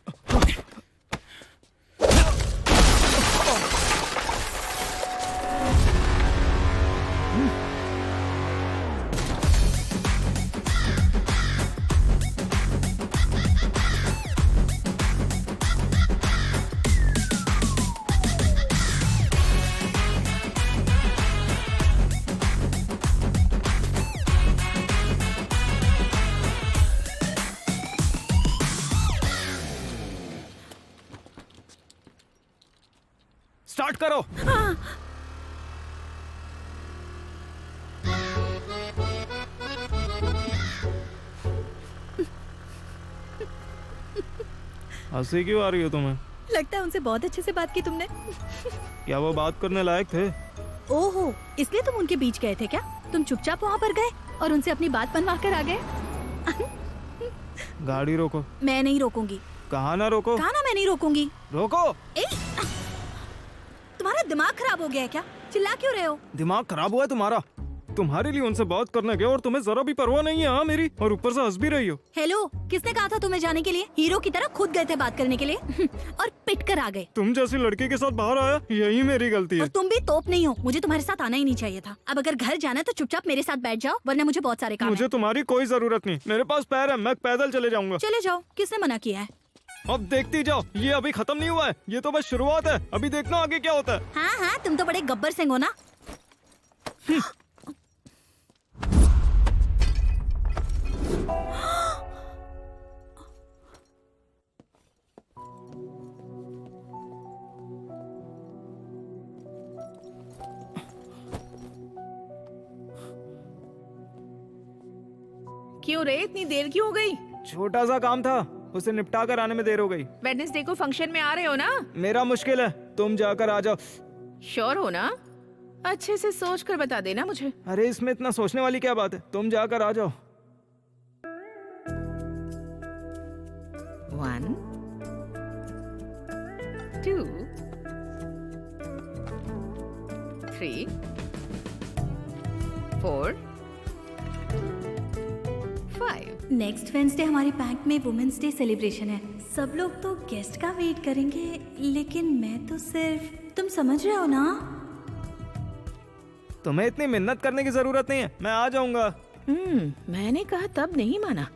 S2: स्टार्ट करो। हंसी क्यों आ रही हो तुम्हें?
S1: लगता है उनसे बहुत अच्छे से बात की तुमने।
S2: क्या वो बात करने लायक थे?
S1: ओहो, इसलिए तुम उनके बीच गए थे क्या? तुम चुपचाप वहाँ पर गए और उनसे अपनी बात बनवा कर आ गए।
S2: गाड़ी रोको।
S1: मैं नहीं रोकूंगी।
S2: कहाँ ना रोको?
S1: कहाँ ना मैं नहीं रोकूंगी।
S2: रोको।
S1: तुम्हारा दिमाग खराब हो गया है क्या? चिल्ला क्यों रहे हो?
S2: दिमाग खराब हुआ है तुम्हारा? तुम्हारे लिए उनसे बात करने गया और तुम्हें जरा भी परवाह नहीं है। हाँ मेरी, और ऊपर से हंस भी रही हो।
S1: हेलो, किसने कहा था तुम्हें जाने के लिए? हीरो की तरह खुद गए थे बात करने के लिए और पिट कर आ गए।
S2: तुम जैसी लड़की के साथ बाहर आया, यही मेरी गलती है।
S1: और तुम भी तोप नहीं हो, मुझे तुम्हारे साथ आना ही नहीं चाहिए था। अब अगर घर जाना है तो चुपचाप मेरे साथ बैठ जाओ, वरना मुझे बहुत सारे काम
S2: मुझे तुम्हारी कोई जरूरत नहीं। मेरे पास पैर है, मैं पैदल चले जाऊंगा।
S1: चले जाओ, किसने मना किया है?
S2: अब देखती जाओ, ये अभी खत्म नहीं हुआ है, ये तो बस शुरुआत है। अभी देखना आगे क्या होता है।
S1: हाँ हाँ, तुम तो बड़े गब्बर सिंह हो ना।
S9: क्यों रे, इतनी देर क्यों हो गई?
S2: छोटा सा काम था, उसे निपटा कर आने में देर हो गई।
S9: वेडनेसडे को फंक्शन में आ रहे हो ना?
S2: मेरा मुश्किल है, तुम जाकर आ जाओ।
S9: श्योर हो ना? अच्छे से सोच कर बता देना मुझे।
S2: अरे इसमें इतना सोचने वाली क्या बात है, तुम जाकर आ जाओ।
S9: 1 2 3 4 5।
S1: नेक्स्ट वेडनेसडे हमारे बैंक में वुमेन्स डे सेलिब्रेशन है। सब लोग तो गेस्ट का वेट करेंगे, लेकिन मैं तो सिर्फ, तुम समझ रहे हो ना?
S2: तुम्हें इतनी मेहनत करने की जरूरत नहीं है, मैं आ जाऊंगा।
S9: मैंने कहा तब नहीं माना।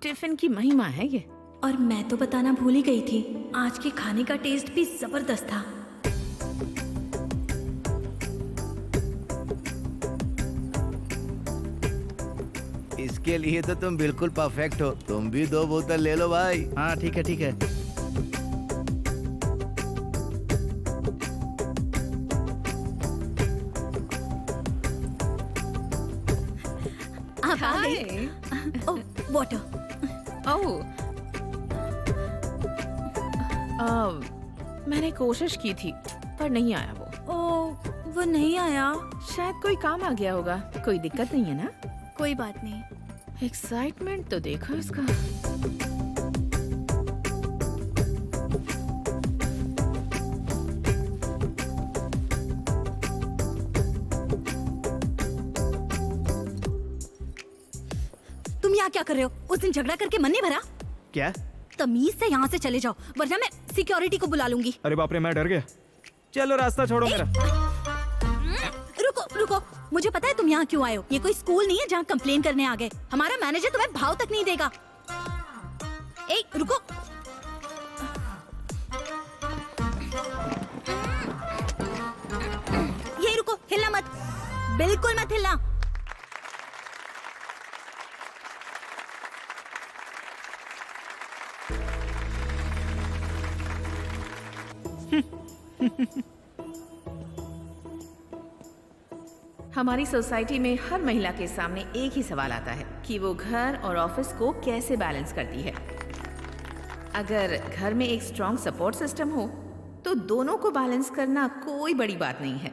S9: टिफिन की महिमा है ये।
S1: और मैं तो बताना भूल ही गई थी, आज के खाने का टेस्ट भी जबरदस्त था।
S5: इसके लिए तो तुम बिल्कुल परफेक्ट हो। तुम भी 2 बोतल ले लो भाई।
S10: हाँ ठीक है ठीक है।
S1: आप आ गई? ओह, वाटर।
S9: मैंने कोशिश की थी पर नहीं आया वो।
S1: ओह, वो नहीं आया।
S9: शायद कोई काम आ गया होगा। कोई दिक्कत नहीं है ना?
S1: कोई बात नहीं।
S9: एक्साइटमेंट तो देखो इसका।
S1: तुम यहाँ क्या कर रहे हो? उस दिन झगड़ा करके मन नहीं भरा?
S2: क्या?
S1: तमीज से यहाँ से चले जाओ, वरना मैं सिक्योरिटी को बुला लूंगी।
S2: अरे बाप रे, मैं डर गया। चलो रास्ता छोड़ो मेरा।
S1: रुको रुको, मुझे पता है तुम यहाँ क्यों आए हो। ये कोई स्कूल नहीं है जहाँ कंप्लेन करने आ गए। हमारा मैनेजर तुम्हें भाव तक नहीं देगा। ए, रुको। यही रुको, हिलना मत, बिल्कुल मत हिलना।
S9: हमारी सोसाइटी में हर महिला के सामने एक ही सवाल आता है कि वो घर और ऑफिस को कैसे बैलेंस करती है। अगर घर में एक स्ट्रॉन्ग सपोर्ट सिस्टम हो तो दोनों को बैलेंस करना कोई बड़ी बात नहीं है।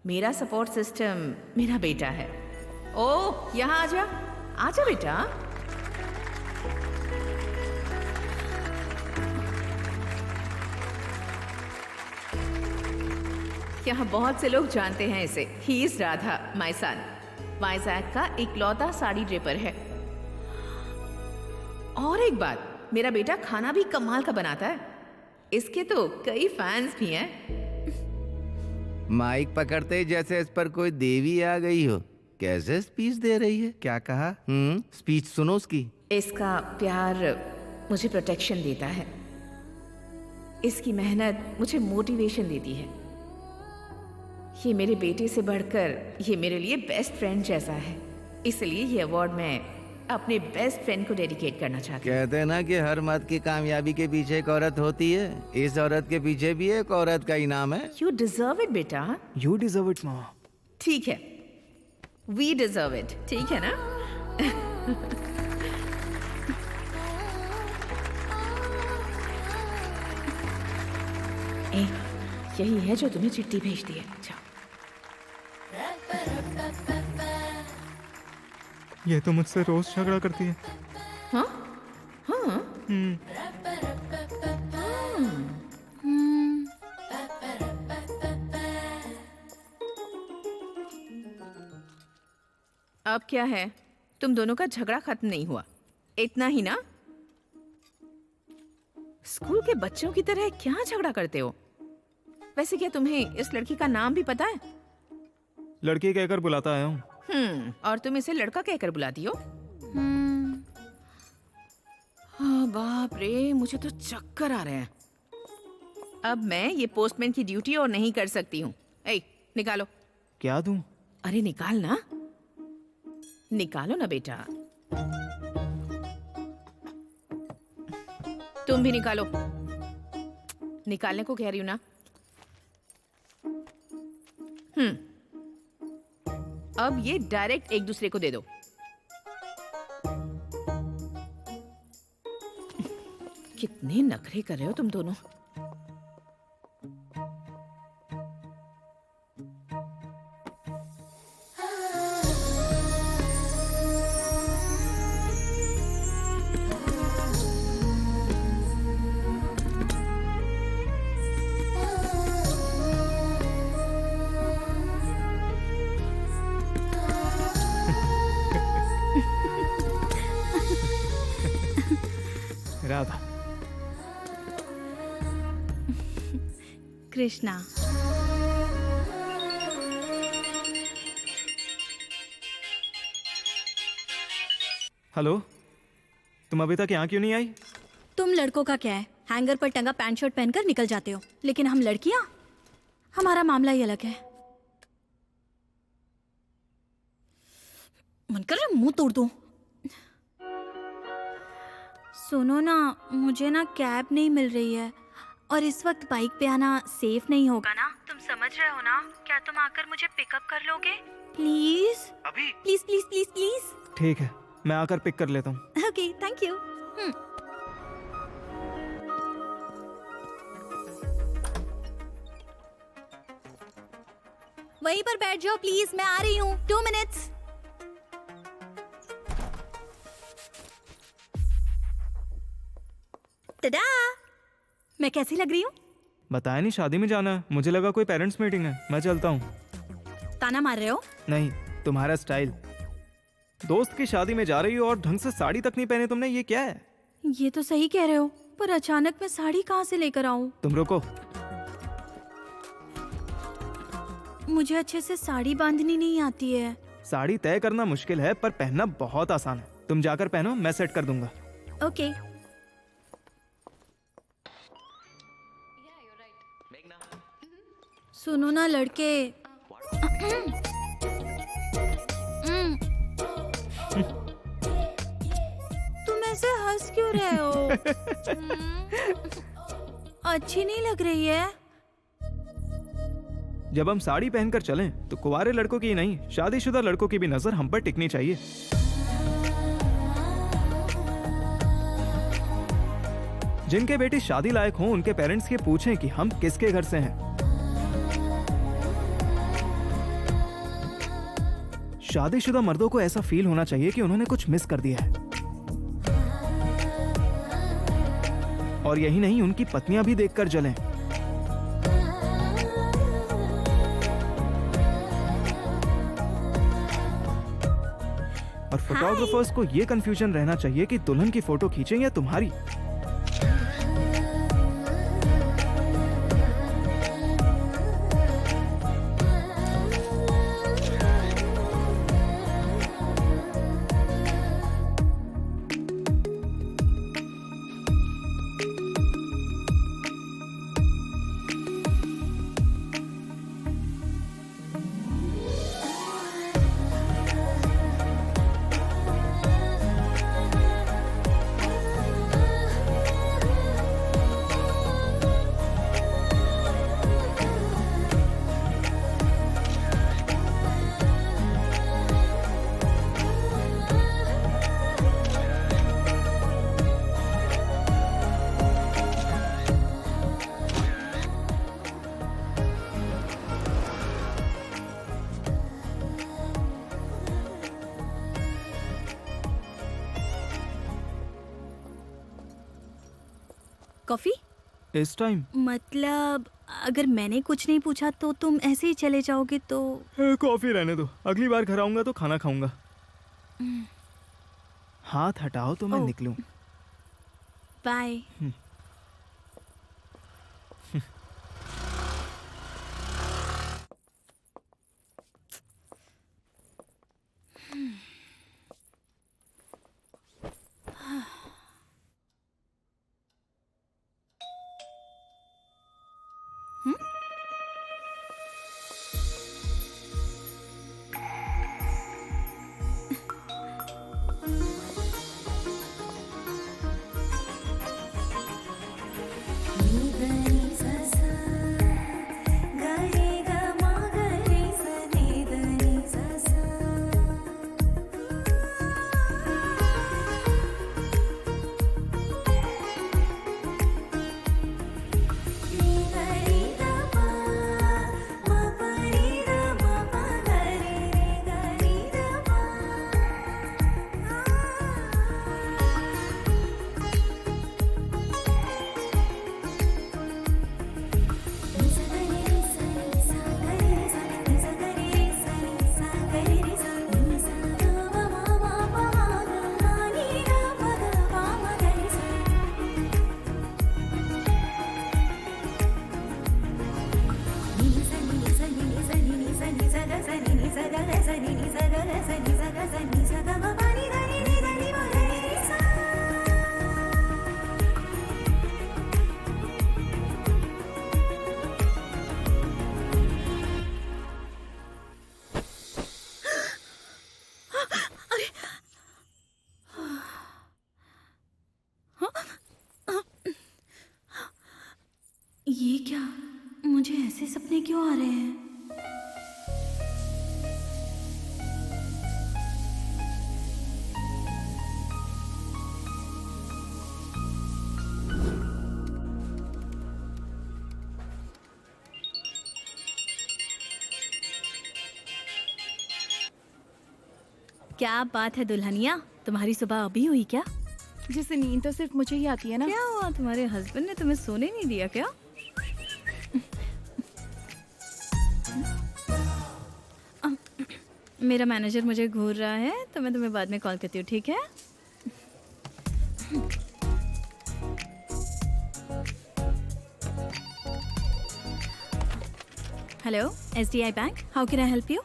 S9: मेरा सपोर्ट सिस्टम मेरा बेटा है। ओ, यहाँ आजा, आजा बेटा। यहाँ बहुत से लोग जानते हैं इसे। He is Radha, my son. Vizag का इकलौता साड़ी ड्रेपर है। और एक बात, मेरा बेटा खाना भी कमाल का बनाता है। इसके तो कई फैंस भी हैं।
S5: माइक पकड़ते जैसे इस पर कोई देवी आ गई हो। कैसे स्पीच दे रही है? क्या कहा? स्पीच सुनो उसकी।
S9: इसका प्यार मुझे प्रोटेक्शन देता है। इसकी मेहनत मुझे मोटिवेशन देती है। ये मेरे बेटे से बढ़कर ये मेरे लिए बेस्ट फ्रेंड जैसा है। इसलिए ये अवार्ड मैं अपने बेस्ट फ्रेंड को डेडिकेट करना चाहती हूँ।
S5: कहते हैं ना कि हर मर्द की कामयाबी के पीछे एक औरत होती है। इस औरत के पीछे भी एक औरत का इनाम है।
S9: You deserve it, बेटा।
S2: You deserve it, माँ।
S9: ठीक है, we deserve it। ठीक है ना? ए, यही है जो तुम्हें चिट्ठी भेज दी है। जाओ।
S2: ये तो मुझसे रोज झगड़ा करती है।
S9: हाँ? हाँ? अब क्या है? तुम दोनों का झगड़ा खत्म नहीं हुआ, इतना ही ना? स्कूल के बच्चों की तरह क्या झगड़ा करते हो? वैसे क्या तुम्हें इस लड़की का नाम भी पता है?
S2: लड़की कहकर बुलाता आया हूँ।
S9: और तुम इसे लड़का कहकर बुलाती हो? हाँ, बाप रे, मुझे तो चक्कर आ रहे हैं। अब मैं ये पोस्टमैन की ड्यूटी और नहीं कर सकती हूँ। ए, निकालो।
S2: क्या दूं?
S9: अरे निकाल ना, निकालो ना बेटा। तुम भी निकालो। निकालने को कह रही हूँ ना। अब ये डायरेक्ट एक दूसरे को दे दो। कितने नखरे कर रहे हो तुम दोनों।
S2: राधा।
S1: कृष्णा।
S2: हेलो, तुम अभी तक यहाँ क्यों नहीं आई?
S1: तुम लड़कों का क्या है, हैंगर पर टंगा पैंट शर्ट पहनकर निकल जाते हो, लेकिन हम लड़कियां, हमारा मामला ही अलग है। मन कर रहा मुंह तोड़ दूं। सुनो ना, मुझे ना कैब नहीं मिल रही है और इस वक्त बाइक पे आना सेफ नहीं होगा ना। तुम समझ रहे हो ना? क्या तुम आकर मुझे पिकअप कर लोगे प्लीज?
S2: अभी?
S1: Please please please please.
S2: ठीक है, मैं आकर पिक कर लेता हूँ।
S1: Okay, thank you. वहीं पर बैठ जाओ प्लीज, मैं आ रही हूँ। 2 मिनट्स। टडा! मैं कैसी लग रही हूँ?
S2: बताया नहीं, शादी में जाना है। मुझे लगा कोई पेरेंट्स मीटिंग है। मैं चलता हूँ।
S1: ताना मार रहे हो?
S2: नहीं, तुम्हारा स्टाइल। दोस्त की शादी में जा रही हो और ढंग से साड़ी तक नहीं पहने तुमने, ये क्या है?
S1: ये तो सही कह रहे हो, पर अचानक मैं साड़ी कहाँ से लेकर आऊँ?
S2: तुम रुको।
S1: मुझे अच्छे से साड़ी बांधनी नहीं आती है।
S2: साड़ी तय करना मुश्किल है पर पहनना बहुत आसान है। तुम जाकर पहनो, मैं सेट कर दूंगा।
S1: ओके। सुनो ना लड़के, तुम ऐसे हंस क्यों रहे हो? अच्छी नहीं लग रही है।
S2: जब हम साड़ी पहनकर चलें तो कुंवारे लड़कों की नहीं, शादीशुदा लड़कों की भी नजर हम पर टिकनी चाहिए। जिनके बेटी शादी लायक हो उनके पेरेंट्स के पूछें कि हम किसके घर से हैं। शादीशुदा मर्दों को ऐसा फील होना चाहिए कि उन्होंने कुछ मिस कर दिया है। और यही नहीं, उनकी पत्नियां भी देखकर जलें। और फोटोग्राफर्स को ये कंफ्यूजन रहना चाहिए कि दुल्हन की फोटो खींचें या तुम्हारी।
S1: कॉफी?
S2: इस टाइम?
S1: मतलब अगर मैंने कुछ नहीं पूछा तो तुम ऐसे ही चले जाओगे तो?
S2: कॉफी रहने दो, अगली बार घर आऊंगा तो खाना खाऊंगा। हाथ हटाओ तो मैं निकलूं।
S1: बाय। ये क्या? मुझे ऐसे सपने क्यों आ रहे हैं? क्या बात है दुल्हनिया, तुम्हारी सुबह अभी हुई क्या?
S9: जैसे नींद तो सिर्फ मुझे ही आती है ना।
S1: क्या हुआ, तुम्हारे हस्बैंड ने तुम्हें सोने नहीं दिया क्या? मेरा मैनेजर मुझे घूर रहा है तो मैं तुम्हें बाद में कॉल करती हूँ, ठीक है? Hello, SDI bank, how can I help you?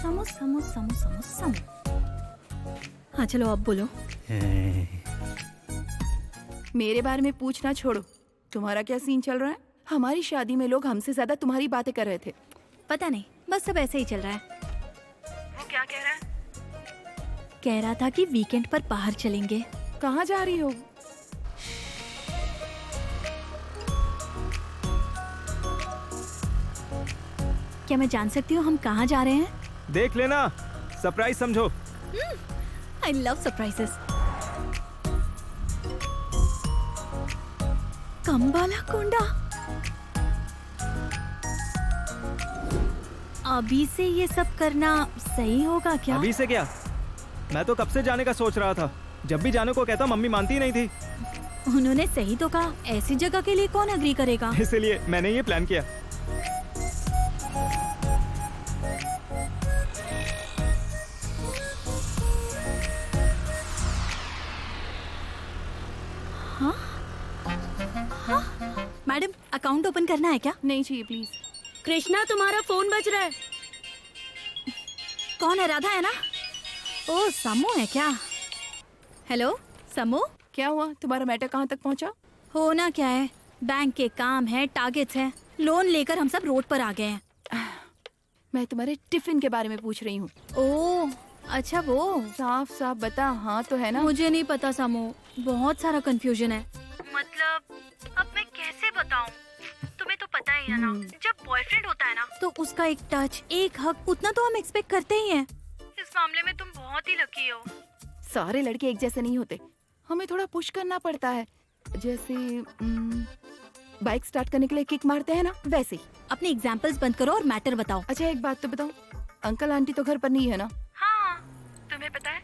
S1: समो समो समो समो समो। हाँ चलो अब बोलो।
S9: मेरे बारे में पूछना छोड़ो, तुम्हारा क्या सीन चल रहा है? हमारी शादी में लोग हमसे ज्यादा तुम्हारी बातें कर रहे थे।
S1: पता नहीं, बस सब ऐसे ही चल रहा है।
S6: वो क्या कह रहा है?
S1: कह रहा था कि वीकेंड पर बाहर चलेंगे।
S9: कहाँ जा रही हो?
S1: क्या मैं जान सकती हूँ हम कहाँ जा रहे हैं?
S2: देख लेना, सरप्राइज समझो।
S1: I love surprises. कंबाला कोंडा। अभी से ये सब करना सही होगा क्या?
S2: अभी से क्या? मैं तो कब से जाने का सोच रहा था। जब भी जाने को कहता मम्मी मानती ही नहीं थी।
S1: उन्होंने सही तो कहा, ऐसी जगह के लिए कौन अग्री करेगा?
S2: इसलिए मैंने ये प्लान किया।
S1: मैडम, अकाउंट ओपन करना है क्या?
S9: नहीं चाहिए प्लीज।
S4: कृष्णा, तुम्हारा फोन बज रहा है।
S1: कौन है? राधा है ना? ओ, समू है क्या? हेलो समू,
S9: क्या हुआ? तुम्हारा मैटर कहाँ तक पहुँचा?
S1: होना क्या है, बैंक के काम है, टारगेट्स है, लोन लेकर हम सब रोड पर आ गए हैं।
S9: मैं तुम्हारे टिफिन के बारे में पूछ रही हूँ।
S1: ओ अच्छा, वो
S9: साफ साफ बता, हाँ तो है ना?
S1: मुझे नहीं पता समू, बहुत सारा कंफ्यूजन है। मतलब अब मैं कैसे बताऊं? तुम्हें तो पता ही है ना, जब बॉयफ्रेंड होता है ना तो उसका एक टच, एक हक, उतना तो हम एक्सपेक्ट करते ही हैं। इस मामले में तुम बहुत ही लकी हो।
S9: सारे लड़के एक जैसे नहीं होते, हमें थोड़ा पुश करना पड़ता है। जैसे बाइक स्टार्ट करने के लिए किक मारते हैं ना, वैसे ही।
S1: अपने एग्जाम्पल्स बंद करो और मैटर बताओ।
S9: अच्छा एक बात तो बताओ, अंकल आंटी तो घर पर नहीं है ना?
S6: हाँ, तुम्हें पता है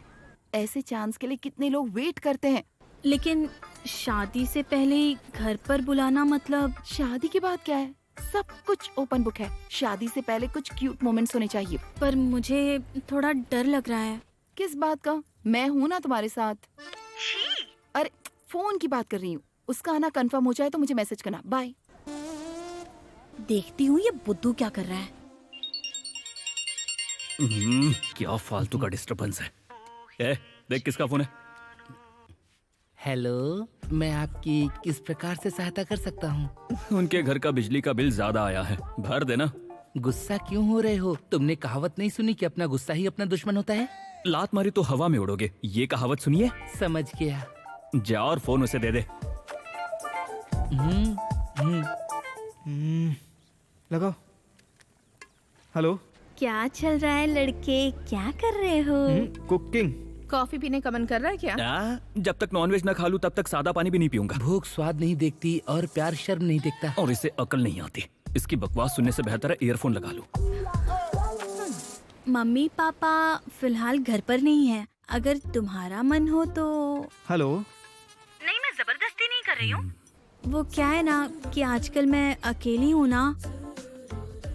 S9: ऐसे चांस के लिए कितने लोग वेट करते हैं।
S1: लेकिन शादी से पहले ही घर पर बुलाना, मतलब
S9: शादी की बात क्या है, सब कुछ ओपन बुक है। शादी से पहले कुछ क्यूट मोमेंट्स होने चाहिए।
S1: पर मुझे थोड़ा डर लग रहा है।
S9: किस बात का? मैं हूँ ना तुम्हारे साथ। अरे फोन की बात कर रही हूँ। उसका आना कंफर्म हो जाए तो मुझे मैसेज करना। बाय।
S1: देखती हूँ ये बुद्धू क्या कर रहा है।
S8: क्या फालतू का डिस्टरबेंस है। ए, देख किसका फोन है।
S10: हेलो, मैं आपकी किस प्रकार से सहायता कर सकता हूँ?
S8: उनके घर का बिजली का बिल ज्यादा आया है, भर देना।
S10: गुस्सा क्यों हो रहे हो? तुमने कहावत नहीं सुनी कि अपना गुस्सा ही अपना दुश्मन होता है?
S8: लात मारी तो हवा में उड़ोगे, ये कहावत सुनिए।
S10: समझ गया।
S8: जा और फोन उसे दे दे।
S2: लगाओ। हेलो,
S1: क्या चल रहा है लड़के, क्या कर रहे हो?
S2: कुकिंग।
S9: कॉफी पीने का मन कर रहा है क्या?
S8: जब तक नॉनवेज न खा लूं तब तक सादा पानी भी नहीं पीऊंगा।
S10: भूख स्वाद नहीं देखती और प्यार शर्म नहीं देखता।
S8: और इसे अकल नहीं आती। इसकी बकवास सुनने से बेहतर है ईयरफोन लगा लूं।
S1: मम्मी पापा फिलहाल घर पर नहीं है, अगर तुम्हारा मन हो तो।
S2: हेलो।
S6: नहीं, मैं जबरदस्ती नहीं कर रही हूँ।
S1: वो क्या है ना कि आजकल मैं अकेली हूँ ना,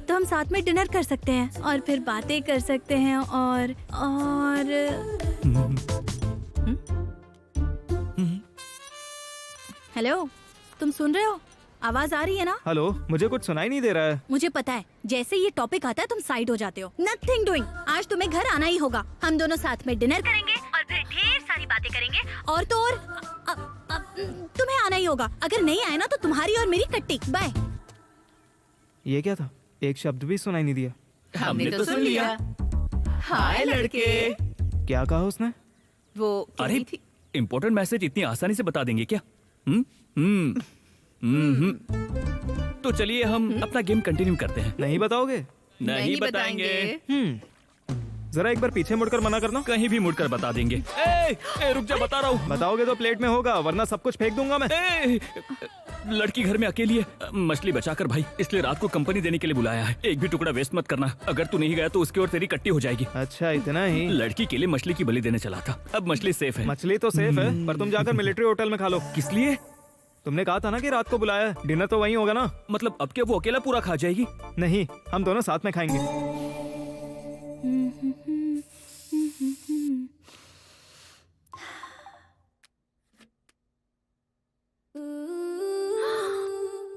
S1: तो हम साथ में डिनर कर सकते हैं और फिर बातें कर सकते हैं और हेलो, तुम सुन रहे हो? आवाज आ रही है ना?
S2: हेलो, मुझे कुछ सुनाई नहीं दे रहा है।
S1: मुझे पता है, जैसे ये टॉपिक आता है तुम साइड हो जाते हो। Nothing doing. आज तुम्हें घर आना ही होगा, हम दोनों साथ में डिनर करेंगे और फिर ढेर सारी बातें करेंगे। और तो और तुम्हें आना ही होगा, अगर नहीं आए ना तो तुम्हारी और मेरी कट्टी। बाय।
S2: ये क्या था? एक शब्द भी सुनाई नहीं दिया।
S9: हमने तो सुन लिया। हाय लड़के।
S2: क्या कहा उसने?
S9: वो
S8: अरे इम्पोर्टेंट मैसेज इतनी आसानी से बता देंगे क्या? तो चलिए हम अपना गेम कंटिन्यू करते हैं।
S2: नहीं बताओगे?
S8: नहीं बताएंगे।
S2: जरा एक बार पीछे मुड़कर मना करना।
S8: कहीं भी मुड़कर बता देंगे। ए, रुक जा, बता रहा हूँ।
S2: बताओगे तो प्लेट में होगा, वरना सब कुछ फेंक दूंगा मैं।
S8: लड़की घर में अकेली है, मछली बचाकर भाई, इसलिए रात को कंपनी देने के लिए बुलाया है। एक भी टुकड़ा वेस्ट मत करना, अगर तू नहीं गया तो उसकी और तेरी कट्टी हो जाएगी।
S2: अच्छा, इतना ही?
S8: लड़की के लिए मछली की बलि देने चला था, अब मछली सेफ है।
S2: मछली तो सेफ है, पर तुम जाकर मिलिट्री होटल में खा लो।
S8: किस लिए?
S2: तुमने कहा था ना कि रात को बुलाया है, डिनर तो वहीं होगा ना।
S8: मतलब अब क्या वो अकेला पूरा खा जाएगी?
S2: नहीं, हम दोनों साथ में खाएंगे।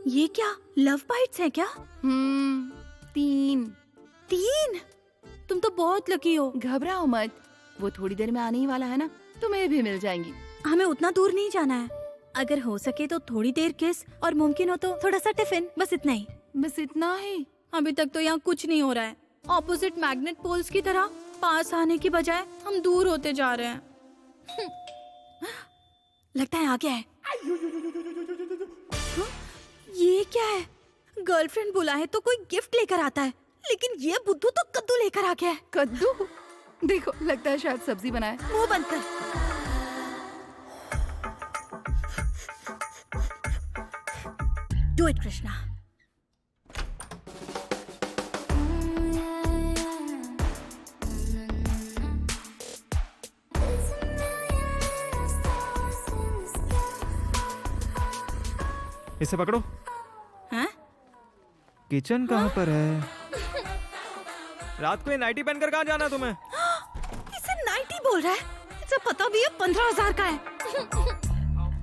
S1: ये क्या लव बाइट्स है क्या?
S9: 3।
S1: तुम तो बहुत लकी हो।
S9: घबराओ मत, वो थोड़ी देर में आने ही वाला है ना, तुम्हें भी मिल जाएंगी।
S1: हमें उतना दूर नहीं जाना है, अगर हो सके तो थोड़ी देर किस और मुमकिन हो तो थोड़ा सा टिफिन, बस इतना ही।
S9: बस इतना ही?
S1: अभी तक तो यहाँ कुछ नहीं हो रहा है। ऑपोजिट मैग्नेट पोल्स की तरह पास आने की बजाय हम दूर होते जा रहे हैं। लगता है आ गया है। ये क्या है? गर्लफ्रेंड बुलाए तो कोई गिफ्ट लेकर आता है, लेकिन ये बुद्धू तो कद्दू लेकर आ गया है।
S9: कद्दू? देखो, लगता है शायद सब्जी बनाए।
S1: मुंह बंद कर। Do it Krishna.
S2: इसे पकड़ो।
S1: हैं?
S2: किचन कहाँ पर है? रात को ये नाइटी पहनकर कहाँ जाना है तुम्हें?
S1: इसे नाइटी बोल रहा है? इसे पता भी है 15,000 का है।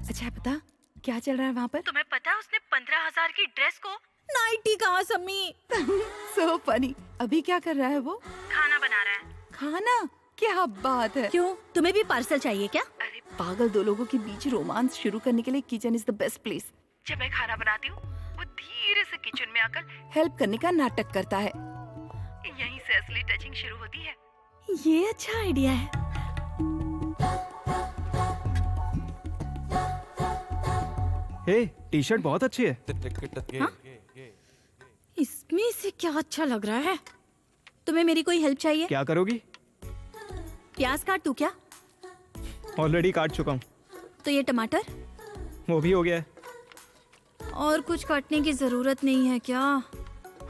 S11: अच्छा बता क्या चल रहा है वहाँ पर?
S6: तुम्हें पता है उसने 15,000 की ड्रेस को
S1: नाइटी कहाँ सम्मी?
S11: So funny. अभी क्या कर रहा है वो?
S6: खाना बना रहा है।
S11: खाना? क्या बात है।
S1: क्यों, तुम्हें भी पार्सल चाहिए क्या?
S11: अरे पागल, दो लोगों के बीच रोमांस शुरू करने के लिए kitchen is the best place.
S6: जब मैं खाना बनाती हूँ वो धीरे से किचन में आकर
S11: हेल्प करने का नाटक करता है।
S6: यहीं से असली टचिंग शुरू होती है।
S1: ये अच्छा आइडिया है।
S2: हे, टी शर्ट बहुत अच्छी है।
S1: हाँ? इसमें से क्या अच्छा लग रहा है? तुम्हें मेरी कोई हेल्प चाहिए?
S2: क्या करोगी?
S1: प्याज काट दूं क्या?
S2: ऑलरेडी काट चुका हूँ।
S1: तो ये टमाटर?
S2: वो भी हो गया है।
S1: और कुछ काटने की जरूरत नहीं है क्या?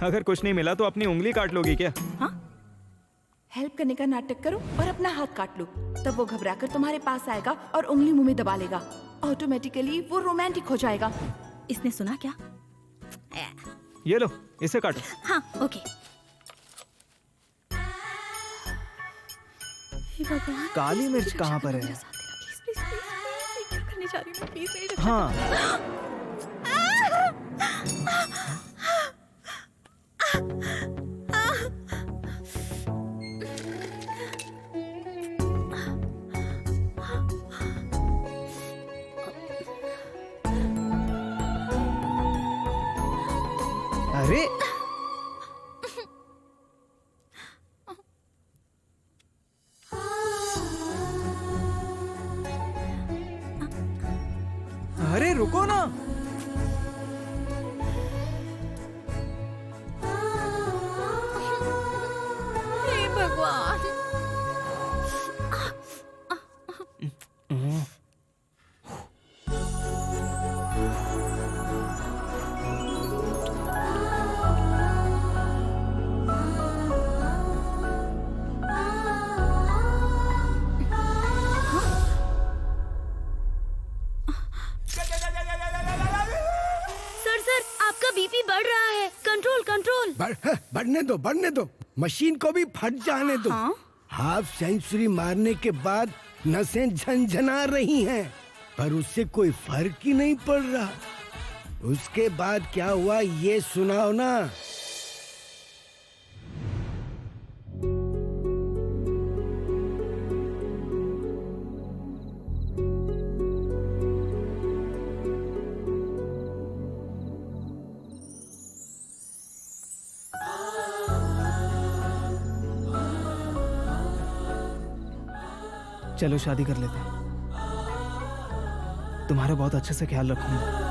S2: अगर कुछ नहीं मिला तो अपनी उंगली काट लोगी क्या?
S1: हाँ?
S11: हेल्प करने का नाटक करो और अपना हाथ काट लो, तब वो घबराकर तुम्हारे पास आएगा और उंगली मुंह में दबा लेगा। ऑटोमेटिकली वो रोमांटिक हो जाएगा।
S1: इसने सुना क्या?
S2: ये लो, इसे काटो।
S1: हाँ, ओके। हे भगवान,
S2: काली मिर्च कहाँ पर है?
S1: प्लीज, प्लीज, प्लीज, क्या करने जा रही हूँ? प्लीज मेरी रक्षा
S2: हाँ। अरे अरे रुको ना।
S1: हे भगवान। सर, आपका बीपी बढ़ रहा है। Control control.
S3: बढ़ने दो, मशीन को भी फट जाने दो।
S1: हाँ?
S3: हाफ सेंचुरी मारने के बाद नसें झनझना रही हैं, पर उससे कोई फर्क ही नहीं पड़ रहा। उसके बाद क्या हुआ ये सुनाओ ना।
S2: चलो शादी कर लेते हैं। तुम्हारा बहुत अच्छे से ख्याल रखूंगा।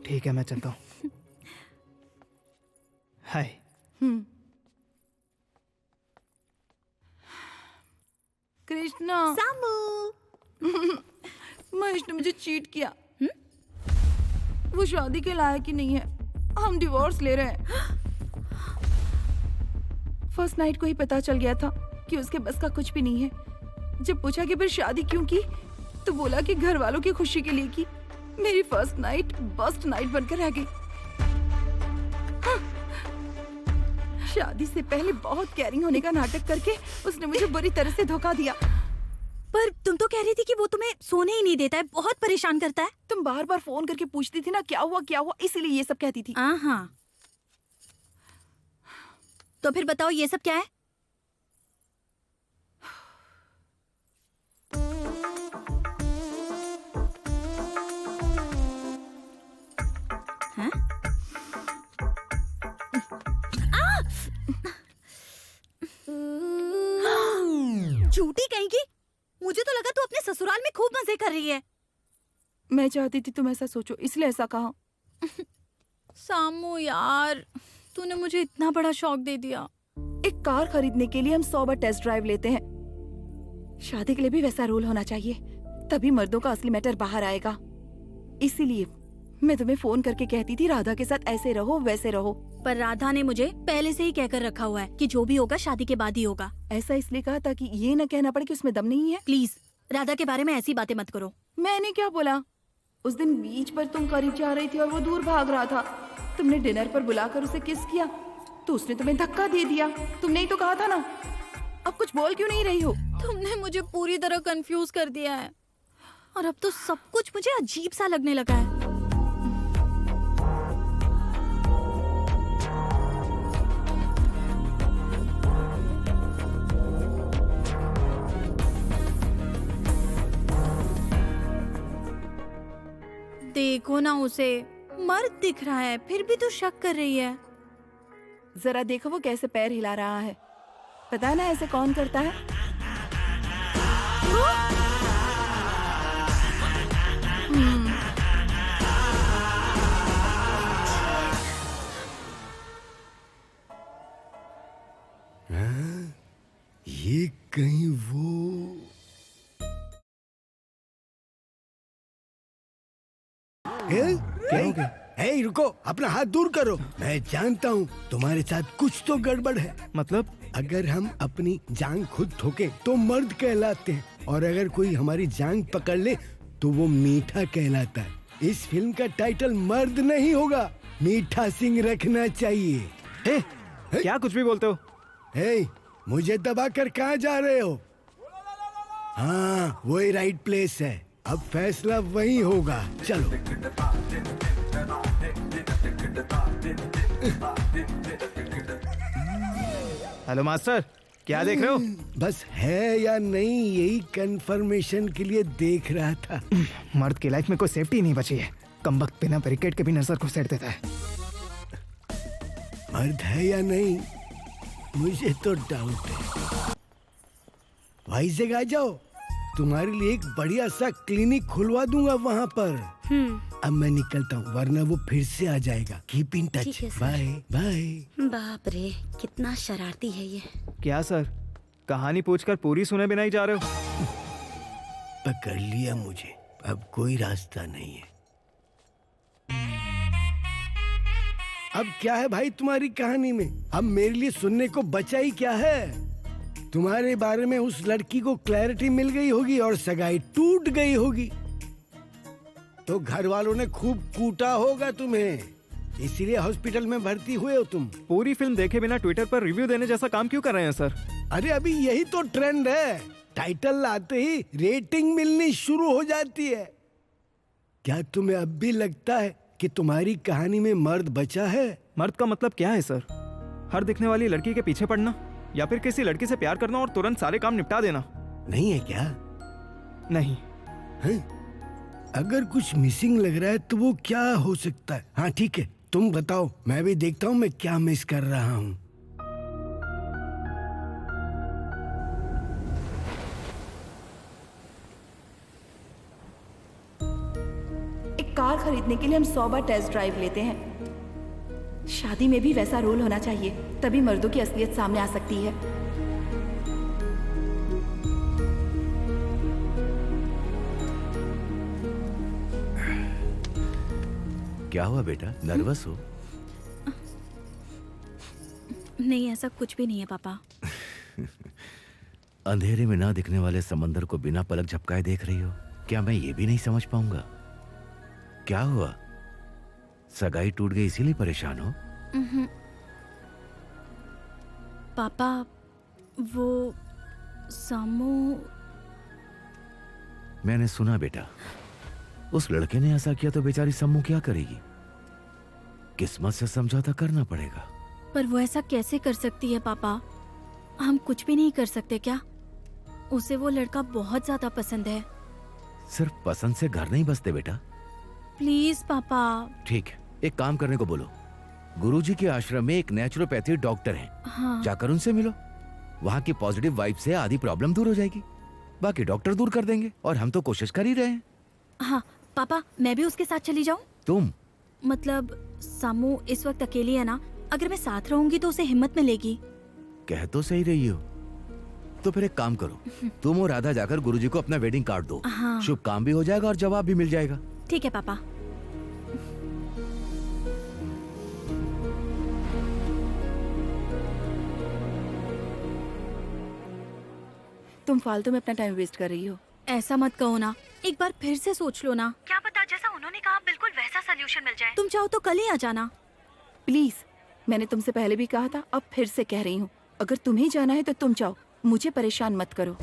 S2: ठीक है, मैं चलता हूँ। हाय।
S11: कृष्णा,
S1: सामू।
S11: महेश ने मुझे चीट किया। वो शादी के लायक ही नहीं है। हम डिवोर्स ले रहे हैं। फर्स्ट नाइट को ही पता चल गया था कि उसके बस का कुछ भी नहीं है। जब पूछा कि फिर शादी क्यों की, तो बोला कि घर वालों की खुशी के लिए की। मेरी फर्स्ट नाइट बस्ट नाइट बनकर रह गई। शादी से पहले बहुत केयरिंग होने का नाटक करके उसने मुझे बुरी तरह से धोखा दिया।
S1: पर तुम तो कह रही थी कि वो तुम्हें सोने ही नहीं देता है, बहुत परेशान करता है।
S11: तुम बार बार फोन करके पूछती थी ना क्या हुआ, इसीलिए ये सब कहती थी।
S1: हाँ। तो फिर बताओ ये सब क्या है? झूठी कहीं की। मुझे तो लगा तू अपने ससुराल में खूब मजे कर रही है।
S11: मैं चाहती थी तुम ऐसा सोचो, इसलिए ऐसा कहा।
S1: सामू यार, तूने मुझे इतना बड़ा शौक दे दिया।
S11: एक कार खरीदने के लिए हम 100 बार टेस्ट ड्राइव लेते हैं। शादी के लिए भी वैसा रूल होना चाहिए, तभी मर्दों का असली मैटर बाहर आएगा। इसीलिए मैं तुम्हें फोन करके कहती थी राधा के साथ ऐसे रहो वैसे रहो।
S1: पर राधा ने मुझे पहले से ही कहकर रखा हुआ है कि जो भी होगा शादी के बाद ही होगा।
S11: ऐसा इसलिए कहा ताकि ये न कहना पड़े कि उसमें दम नहीं है।
S1: प्लीज राधा के बारे में ऐसी बातें मत करो।
S11: मैंने क्या बोला? उस दिन बीच पर तुम करीब जा रही थी और वो दूर भाग रहा था। तुमने डिनर पर बुलाकर उसे किस किया तो उसने तुम्हें धक्का दे दिया। तुमने ही तो कहा था ना। अब कुछ बोल क्यों नहीं रही हो?
S1: तुमने मुझे पूरी तरह कंफ्यूज कर दिया है और अब तो सब कुछ मुझे अजीब सा लगने लगा है। देखो ना, उसे मर्द दिख रहा है फिर भी तो शक कर रही है।
S11: जरा देखो वो कैसे पैर हिला रहा है। पता ना ऐसे कौन करता है?
S3: ये कहीं वो
S2: क्या हो गया?
S3: हे रुको, अपना हाथ दूर करो। मैं जानता हूँ तुम्हारे साथ कुछ तो गड़बड़ है।
S2: मतलब?
S3: अगर हम अपनी जांग खुद ठोके तो मर्द कहलाते हैं, और अगर कोई हमारी जांग पकड़ ले तो वो मीठा कहलाता है। इस फिल्म का टाइटल मर्द नहीं होगा, मीठा सिंह रखना चाहिए।
S2: क्या कुछ भी बोलते हो?
S3: हे, मुझे दबा कर कहाँ जा रहे हो? हाँ, वही राइट प्लेस है। अब फैसला वही होगा। चलो।
S2: हेलो मास्टर, क्या देख रहे हो?
S3: बस है या नहीं यही कंफर्मेशन के लिए देख रहा था।
S2: मर्द की लाइफ में कोई सेफ्टी नहीं बची है। कमबख्त बिना बैरिकेड के भी नजर घुसेड़ देता है।
S3: मर्द है या नहीं मुझे तो डाउट है। भाई से आ जाओ, तुम्हारे लिए एक बढ़िया सा क्लिनिक खुलवा दूंगा वहाँ पर। अब मैं निकलता हूँ वरना वो फिर से आ जाएगा। Keep in touch. Bye bye.
S4: बाप रे, कितना शरारती है ये।
S2: क्या सर, कहानी पूछकर पूरी सुने बिना ही जा रहे हो?
S3: पकड़ लिया मुझे, अब कोई रास्ता नहीं है। अब क्या है भाई तुम्हारी कहानी में? अब मेरे लिए सुनने को बचा ही क्या है? तुम्हारे बारे में उस लड़की को क्लैरिटी मिल गई होगी और सगाई टूट गई होगी, तो घर वालों ने खूब कूटा होगा तुम्हें, इसीलिए हॉस्पिटल में भर्ती हुए हो तुम।
S2: पूरी फिल्म देखे बिना ट्विटर पर रिव्यू देने जैसा काम क्यों कर रहे हैं सर?
S3: अरे अभी यही तो ट्रेंड है। टाइटल लाते ही रेटिंग मिलनी शुरू हो जाती है। क्या तुम्हें अब भी लगता है कि तुम्हारी कहानी में मर्द बचा है?
S2: मर्द का मतलब क्या है सर? हर दिखने वाली लड़की के पीछे पड़ना? या फिर किसी लड़की से प्यार करना और तुरंत सारे काम निपटा देना।
S3: नहीं है क्या?
S2: नहीं।
S3: है? अगर कुछ मिसिंग लग रहा है तो वो क्या हो सकता है? हाँ ठीक है, तुम बताओ, मैं भी देखता हूँ मैं क्या मिस कर रहा हूँ।
S11: एक कार खरीदने के लिए हम 100 बार टेस्ट ड्राइव लेते हैं। शादी में भी वैसा रोल होना चाहिए, तभी मर्दों की असलियत सामने आ सकती है।
S5: क्या हुआ बेटा, नर्वस हो?
S1: नहीं, ऐसा कुछ भी नहीं है पापा।
S5: अंधेरे में ना दिखने वाले समंदर को बिना पलक झपकाए देख रही हो। क्या मैं ये भी नहीं समझ पाऊंगा? क्या हुआ? सगाई टूट गई इसीलिए परेशान हो?
S1: पापा, वो सामू।
S5: मैंने सुना बेटा, उस लड़के ने ऐसा किया तो बेचारी सम्मू क्या करेगी? किस्मत से समझौता करना पड़ेगा।
S1: पर वो ऐसा कैसे कर सकती है पापा? हम कुछ भी नहीं कर सकते क्या? उसे वो लड़का बहुत ज्यादा पसंद है।
S5: सिर्फ पसंद से घर नहीं बसते बेटा।
S1: प्लीज पापा।
S5: ठीक है, एक काम करने को बोलो। गुरुजी के आश्रम में एक नेचुरोपैथी डॉक्टर हैं।
S1: हाँ।
S5: जाकर उनसे मिलो। वहाँ की पॉजिटिव वाइब से आधी प्रॉब्लम दूर हो जाएगी। बाकी डॉक्टर दूर कर देंगे और हम तो कोशिश कर ही रहे हैं।
S1: हाँ पापा, मैं भी उसके साथ चली जाऊँ?
S5: तुम?
S1: मतलब सामू इस वक्त अकेली है ना, अगर मैं साथ रहूंगी तो उसे हिम्मत मिलेगी।
S5: कह तो सही रही हो। तो फिर एक काम करो, तुम और राधा जाकर गुरुजी को अपना वेडिंग कार्ड दो।
S1: हाँ।
S5: शुभ काम भी हो जाएगा और जवाब भी मिल जाएगा।
S1: ठीक है पापा।
S11: तुम फालतू में अपना टाइम वेस्ट कर रही हो।
S1: ऐसा मत कहो ना, एक बार फिर से सोच लो ना। क्या पता जैसा उन्होंने कहा बिल्कुल वैसा सलूशन मिल जाए। तुम चाहो तो कल ही आ जाना।
S11: प्लीज, मैंने तुमसे पहले भी कहा था, अब फिर से कह रही हूँ, अगर तुम्हें जाना है तो तुम जाओ, मुझे परेशान मत करो।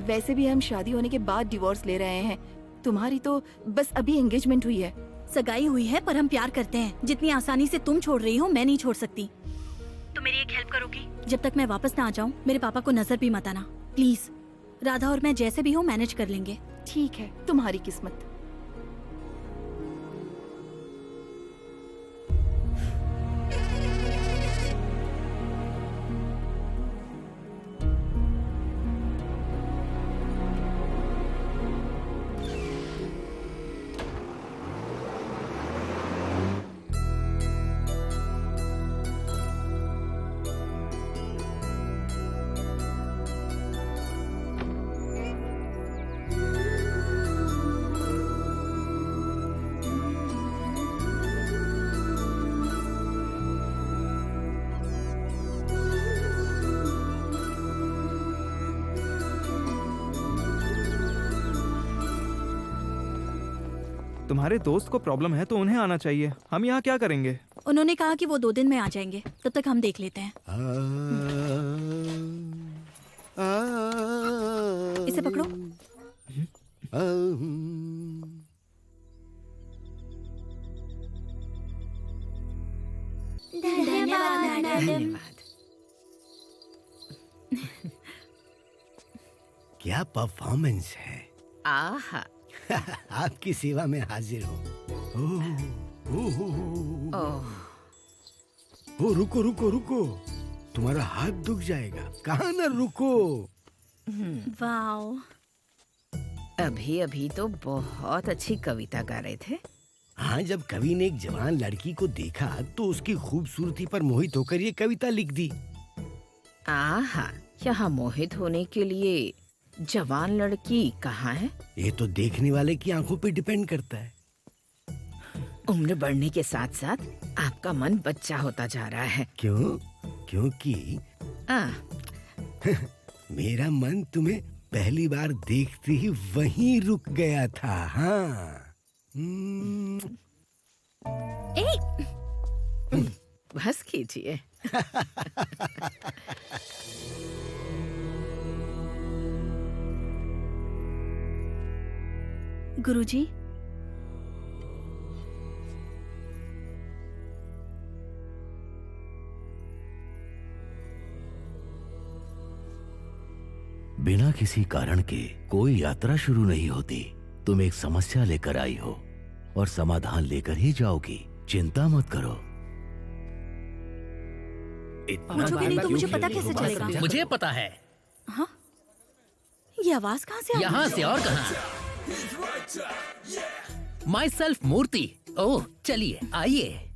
S11: वैसे भी हम शादी होने के बाद डिवोर्स ले रहे हैं। तुम्हारी तो बस अभी एंगेजमेंट हुई है।
S1: सगाई हुई है पर हम प्यार करते हैं। जितनी आसानी से तुम छोड़ रही हो, मैं नहीं छोड़ सकती। तो मेरी एक हेल्प करोगी? जब तक मैं वापस ना आ जाऊँ, मेरे पापा को नजर भी मत आना प्लीज। राधा और मैं जैसे भी हो मैनेज कर लेंगे।
S11: ठीक है, तुम्हारी किस्मत।
S2: तुम्हारे दोस्त को प्रॉब्लम है तो उन्हें आना चाहिए, हम यहाँ क्या करेंगे?
S1: उन्होंने कहा कि वो 2 दिन में आ जाएंगे, तब तक हम देख लेते हैं। इसे पकड़ो।
S9: धन्यवाद।
S3: क्या परफॉर्मेंस है।
S9: आहा।
S3: आपकी सेवा में हाजिर हूँ। ओ रुको रुको रुको, तुम्हारा हाथ दुख जाएगा। कहाँ ना रुको।
S1: वाओ,
S9: अभी अभी तो बहुत अच्छी कविता गा रहे थे।
S3: हाँ, जब कवि ने एक जवान लड़की को देखा तो उसकी खूबसूरती पर मोहित होकर ये कविता लिख दी।
S9: आहा, यहाँ मोहित होने के लिए जवान लड़की कहाँ है?
S3: ये तो देखने वाले की आंखों पे डिपेंड करता है।
S9: उम्र बढ़ने के साथ साथ आपका मन बच्चा होता जा रहा है।
S3: क्यों? क्योंकि मेरा मन तुम्हें पहली बार देखते ही वहीं रुक गया था। हाँ।
S9: बस कीजिए।
S1: गुरुजी,
S5: बिना किसी कारण के कोई यात्रा शुरू नहीं होती। तुम एक समस्या लेकर आई हो और समाधान लेकर ही जाओगी। चिंता मत करो।
S1: पूछोगे नहीं तो मुझे पता कैसे चलेगा?
S12: मुझे पता है।
S1: हाँ? ये आवाज कहाँ से आ रही है?
S12: यहाँ से और कहाँ? माई सेल्फ मूर्ति। ओह चलिए आइए।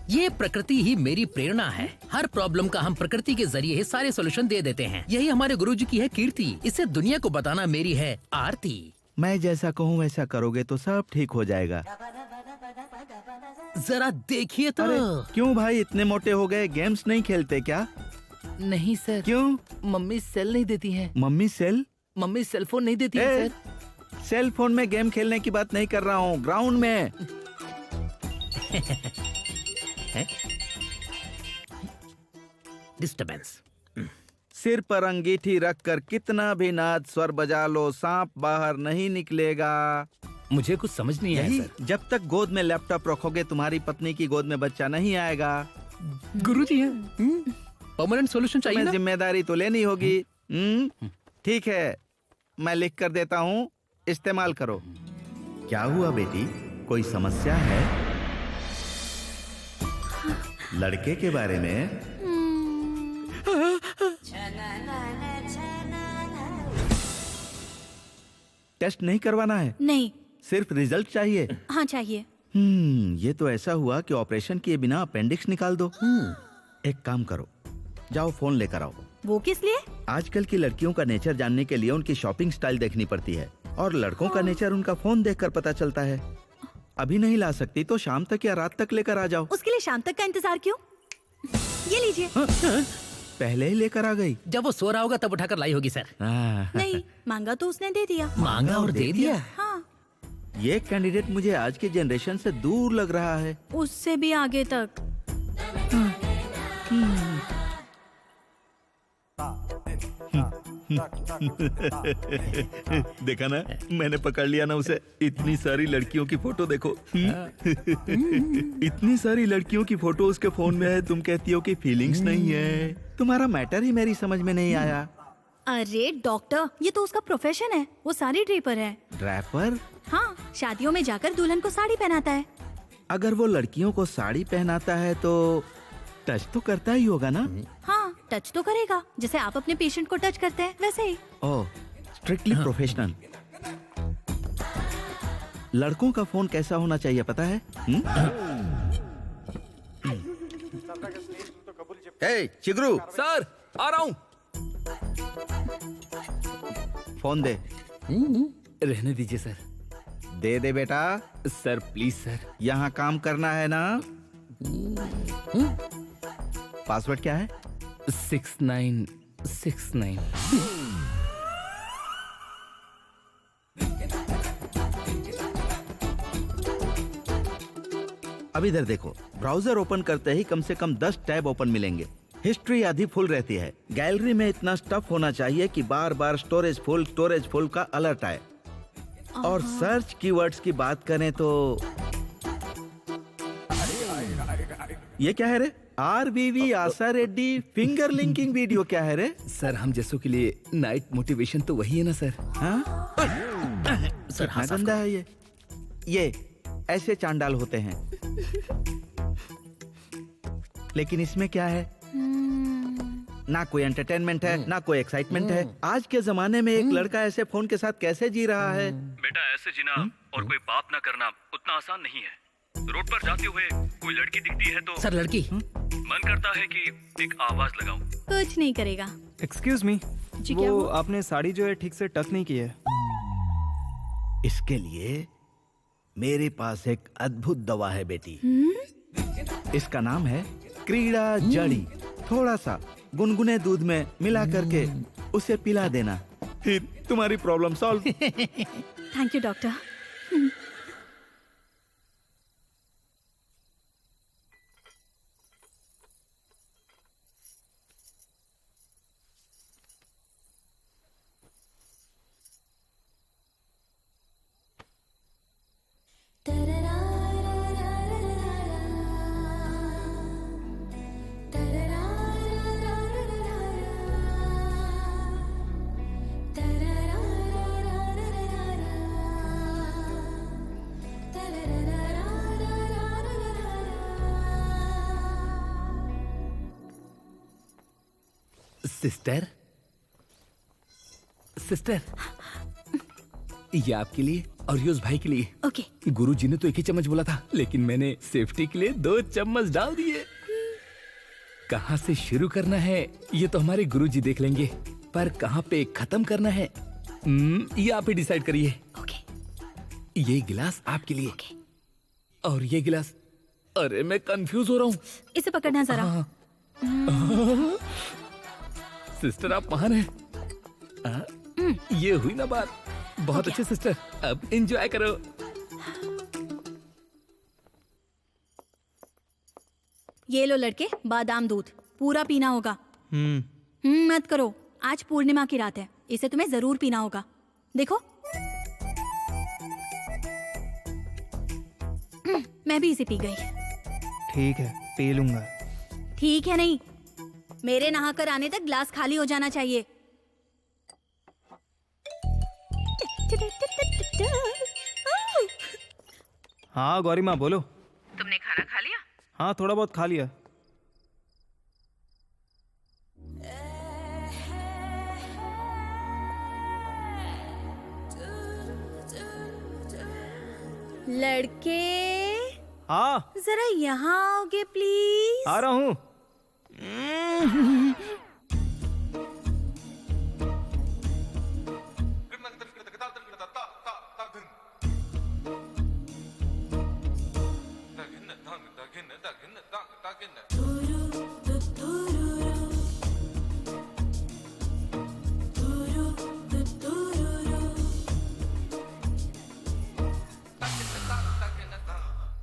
S12: ये प्रकृति ही मेरी प्रेरणा है। हर प्रॉब्लम का हम प्रकृति के जरिए ही सारे सॉल्यूशन दे देते हैं। यही हमारे गुरुजी की है कीर्ति। इसे दुनिया को बताना मेरी है आरती।
S5: मैं जैसा कहूँ वैसा करोगे तो सब ठीक हो जाएगा।
S12: जरा देखिए तो।
S5: क्यों भाई इतने मोटे हो गए? गेम्स नहीं खेलते क्या?
S10: नहीं सर।
S5: क्यों?
S10: मम्मी सेल नहीं देती है।
S5: Mummy cell?
S10: Mummy cell phone नहीं देती है सर।
S5: सेल फोन में गेम खेलने की बात नहीं कर रहा हूँ, ग्राउंड में।
S12: डिस्टर्बेंस।
S5: सिर पर अंगीठी रखकर कितना भी नाद स्वर बजा लो, सांप बाहर नहीं निकलेगा।
S12: मुझे कुछ समझ नहीं आया सर।
S5: जब तक गोद में लैपटॉप रखोगे तुम्हारी पत्नी की गोद में बच्चा नहीं आएगा।
S12: गुरुजी है परमानेंट सॉल्यूशन चाहिए
S5: तुम्हें
S12: ना?
S5: जिम्मेदारी तो लेनी होगी। ठीक है, मैं लिख कर देता हूँ, इस्तेमाल करो। क्या हुआ बेटी, कोई समस्या है? लड़के के बारे में? टेस्ट नहीं करवाना है?
S1: नहीं।
S5: सिर्फ रिजल्ट चाहिए?
S1: हाँ चाहिए।
S5: ये तो ऐसा हुआ कि ऑपरेशन किए बिना अपेंडिक्स निकाल दो। एक काम करो, जाओ फोन लेकर आओ।
S1: वो किस लिए?
S5: आजकल की लड़कियों का नेचर जानने के लिए उनकी शॉपिंग स्टाइल देखनी पड़ती है, और लड़कों का नेचर उनका फोन देखकर पता चलता है। अभी नहीं ला सकती तो शाम तक या रात तक लेकर आ जाओ।
S1: उसके लिए शाम तक का इंतजार क्यों? ये लीजिए।
S5: पहले ही लेकर आ गई।
S12: जब वो सो रहा होगा तब उठाकर लाई होगी सर।
S1: नहीं, मांगा तो उसने दे दिया।
S12: मांगा और दे दिया?
S1: हाँ।
S5: ये कैंडिडेट मुझे आज की जनरेशन से दूर लग रहा है।
S1: उससे भी आगे तक।
S5: देखा ना, मैंने पकड़ लिया ना उसे। इतनी सारी लड़कियों की फोटो देखो। इतनी सारी लड़कियों की फोटो उसके फोन में है, तुम कहती हो कि फीलिंग्स नहीं है। तुम्हारा मैटर ही मेरी समझ में नहीं आया।
S1: अरे डॉक्टर, ये तो उसका प्रोफेशन है। वो साड़ी ड्रेपर है।
S5: ड्रैपर?
S1: हाँ, शादियों में जाकर दुल्हन को साड़ी पहनाता है।
S5: अगर वो लड़कियों को साड़ी पहनाता है तो टच तो करता ही होगा ना?
S1: हाँ, टच तो करेगा, जैसे आप अपने पेशेंट को टच करते हैं वैसे ही।
S5: ओह, स्ट्रिक्टली प्रोफेशनल। लड़कों का फोन कैसा होना चाहिए पता है? हे चिगरू।
S8: सर आ रहा हूँ।
S5: फोन दे।
S10: रहने दीजिए सर।
S5: दे दे बेटा।
S10: Sir please sir.
S5: यहाँ काम करना है ना? पासवर्ड क्या है?
S10: 6969।
S5: अब इधर देखो, ब्राउजर ओपन करते ही कम से कम 10 टैब ओपन मिलेंगे। हिस्ट्री आधी फुल रहती है। गैलरी में इतना स्टफ होना चाहिए कि बार बार स्टोरेज फुल का अलर्ट आए। और सर्च कीवर्ड्स की बात करें तो ये क्या है रे? RVV आशा रेड्डी फिंगर लिंकिंग वीडियो क्या है रे?
S10: सर हम जैसों के लिए नाइट मोटिवेशन तो वही है ना सर?
S5: हाँ?
S12: सर
S5: हाँ, गंदा है ये ऐसे चांडाल होते हैं। लेकिन इसमें क्या है? ना कोई एंटरटेनमेंट है, ना कोई एक्साइटमेंट है। आज के जमाने में एक लड़का ऐसे फोन के साथ कैसे जी रहा है?
S8: बेटा ऐसे जीना और कोई पाप ना करना उतना आसान नहीं है। रोड पर जाते हुए कोई लड़की दिखती है तो
S12: सर लड़की
S8: मन करता है कि एक आवाज लगाऊं।
S1: कुछ नहीं करेगा।
S2: एक्सक्यूज मी,
S1: जी, क्या
S2: वो
S1: हुआ?
S2: आपने साड़ी जो है ठीक से टक नहीं की है।
S5: इसके लिए मेरे पास एक अद्भुत दवा है बेटी। इसका नाम है क्रीड़ा जड़ी। थोड़ा सा गुनगुने दूध में मिला करके उसे पिला देना, फिर तुम्हारी problem solve.
S1: Thank you doctor.
S10: Sister, sister, ये आपके लिए और ये उस भाई के लिए।
S1: ओके।
S10: गुरुजी ने तो एक ही चम्मच बोला था, लेकिन मैंने सेफ्टी के लिए 2 चम्मच डाल दिए। कहाँ से शुरू करना है ये तो हमारे गुरुजी देख लेंगे, पर कहाँ पे खत्म करना है ये आप ही डिसाइड करिए।
S1: ओके।
S10: ये गिलास आपके लिए और ये गिलास, अरे मैं कंफ्यूज हो रहा हूँ।
S1: इसे पकड़ना जरा।
S10: सिस्टर आप महान हैं। ये हुई ना बात। बहुत अच्छे सिस्टर, अब एंजॉय करो।
S1: ये लो लड़के, बादाम दूध पूरा पीना होगा। मत करो, आज पूर्णिमा की रात है, इसे तुम्हें जरूर पीना होगा। देखो मैं भी इसे पी गई।
S2: ठीक है, पी लूंगा।
S1: ठीक है नहीं, मेरे नहाकर आने तक ग्लास खाली हो जाना चाहिए।
S2: हाँ गौरी माँ बोलो।
S6: तुमने खाना खा लिया?
S2: हाँ थोड़ा बहुत खा लिया।
S1: लड़के
S2: हाँ
S1: जरा यहाँ आओगे प्लीज?
S2: आ रहा हूँ।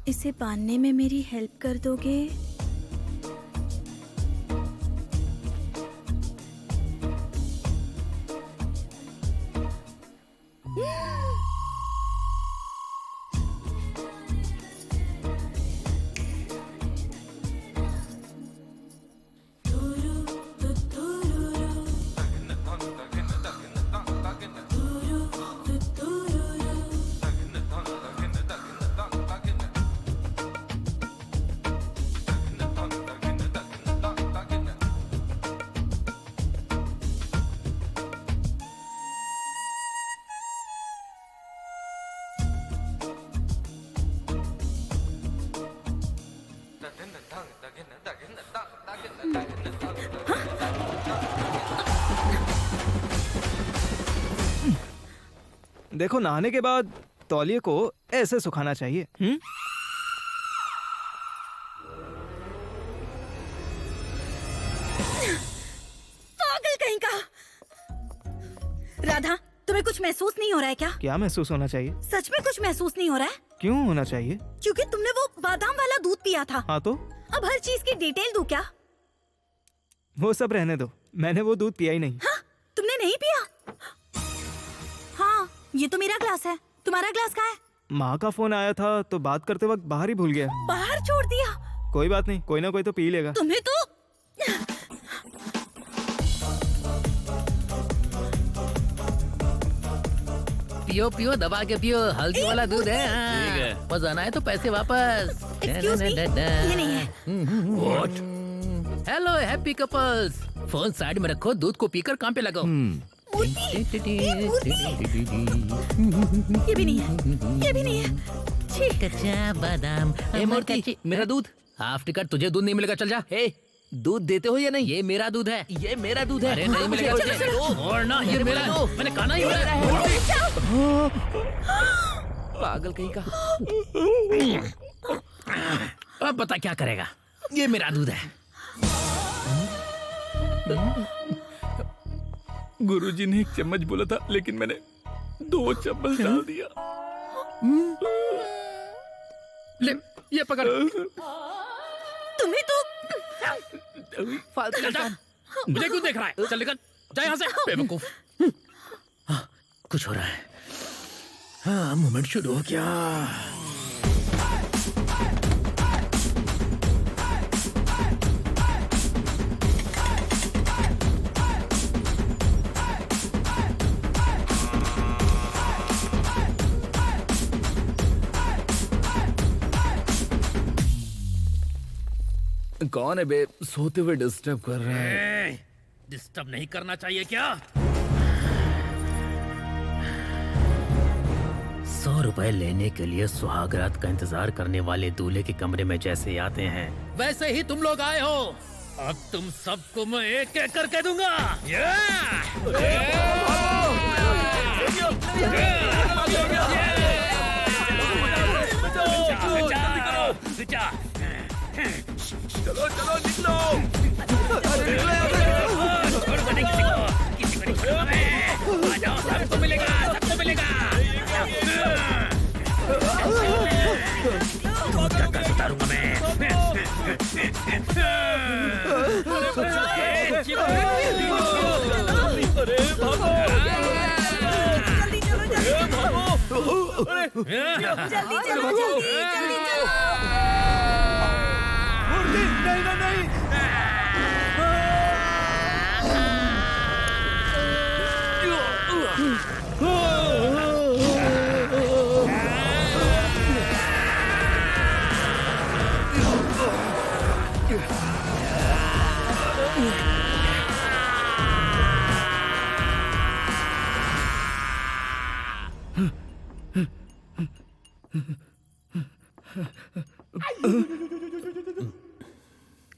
S1: इसे बांधने में मेरी हेल्प कर दोगे?
S2: देखो नहाने के बाद तौलिए को ऐसे सुखाना चाहिए।
S1: पागल कहीं का। राधा, तुम्हें कुछ महसूस नहीं हो रहा है क्या?
S2: क्या महसूस होना चाहिए?
S1: सच में कुछ महसूस नहीं हो रहा है?
S2: क्यों होना चाहिए?
S1: क्योंकि तुमने वो बादाम वाला दूध पिया था।
S2: हाँ तो
S1: अब हर चीज की डिटेल दूं क्या?
S2: वो सब रहने दो, मैंने वो दूध पिया ही नहीं।
S1: हाँ? तुमने नहीं पिया? हाँ, ये तो मेरा ग्लास है, तुम्हारा ग्लास कहाँ है?
S2: माँ का फोन आया था तो बात करते वक्त बाहर ही भूल गया।
S1: बाहर छोड़ दिया?
S2: कोई बात नहीं, कोई ना कोई तो पी लेगा।
S1: तुम्हें तो
S12: पियो पियो, दबा के पियो, हल्दी वाला दूध है।
S8: ठीक है।
S12: बस आना है तो पैसे वापस।
S1: Excuse me, ये नहीं है।
S12: Hello happy couples, phone side में रखो, दूध को पीकर काम पे लगाओ।
S1: ये भी नहीं है, ये भी नहीं है। छी।
S12: कच्चा बादाम। ए मूर्ति, मेरा दूध। हाफ टिकट, तुझे दूध नहीं मिलेगा, चल जा। ए, दूध देते हो या नहीं? ये मेरा दूध है, ये मेरा दूध है। अरे नहीं मिलेगा तुझे, और ना ये मेरा है। मैंने कहा ना ये मेरा है। पागल कहीं का। अब बता क्या करेगा? ये मेरा दूध है।
S7: गुरुजी ने 1 चम्मच बोला था, लेकिन मैंने 2 चम्मच डाल दिया।
S12: ले, ये पकड़।
S1: तुम्हें तो
S12: फालतू इंसान। मुझे क्यों देख रहा है? चल निकल, जा यहाँ से, बेवकूफ। कुछ हो रहा है। हाँ, मूवमेंट शुरू हो गया।
S7: कौन है बे? सोते हुए डिस्टर्ब कर रहा है।
S12: डिस्टर्ब नहीं करना चाहिए क्या? 100 रुपए लेने के लिए सुहागरात का इंतजार करने वाले दूल्हे के कमरे में जैसे आते हैं, वैसे ही तुम लोग आए हो। अब तुम सबको मैं एक एक करके दूंगा।
S5: चलो चलो निकलो।
S12: किसी को नहीं छोड़ूंगा मैं। आ जाओ, सबको मिलेगा, सबको मिलेगा। दूध का कर्ज उतारूंगा मैं।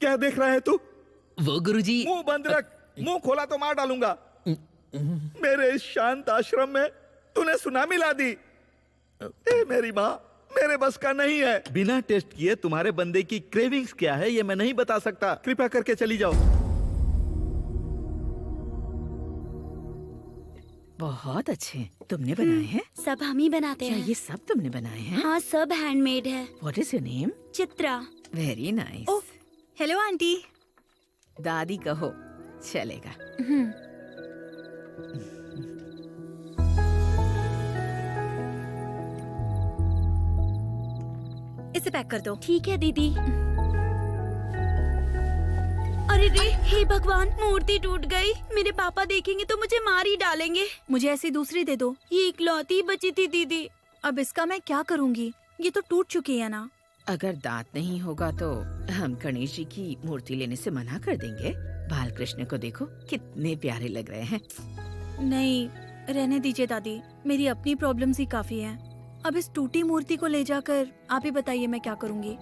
S2: क्या देख रहा है तू?
S12: वो गुरुजी।
S2: मुंह बंद रख, मुंह खोला तो मार डालूंगा। मेरे इस शांत आश्रम में तूने सुनामी ला दी। ए मेरी माँ, मेरे बस का नहीं है। बिना टेस्ट किए तुम्हारे बंदे की क्रेविंग्स क्या है ये मैं नहीं बता सकता। कृपया करके चली जाओ।
S9: बहुत अच्छे। तुमने बनाए हैं?
S4: सब हम ही बनाते
S9: क्या
S4: हैं।
S9: ये सब तुमने बनाए हैं?
S4: हाँ, सब हैंडमेड है।
S9: What is your name?
S4: Chitra.
S9: Very nice.
S1: Oh, hello aunty.
S9: दादी कहो चलेगा।
S1: इसे पैक कर दो।
S4: ठीक है दीदी। अरे रे, हे भगवान, मूर्ति टूट गई। मेरे पापा देखेंगे तो मुझे मार ही डालेंगे।
S1: मुझे ऐसी दूसरी दे दो।
S4: ये इकलौती बची थी दीदी।
S1: अब इसका मैं क्या करूँगी? ये तो टूट चुकी है ना।
S9: अगर दांत नहीं होगा तो हम गणेश जी की मूर्ति लेने से मना कर देंगे। बालकृष्ण को देखो कितने प्यारे लग रहे हैं।
S1: नहीं, रहने दीजिए दादी, मेरी अपनी प्रॉब्लम्स ही काफी हैं। अब इस टूटी मूर्ति को ले जाकर आप ही बताइए मैं क्या करूँगी।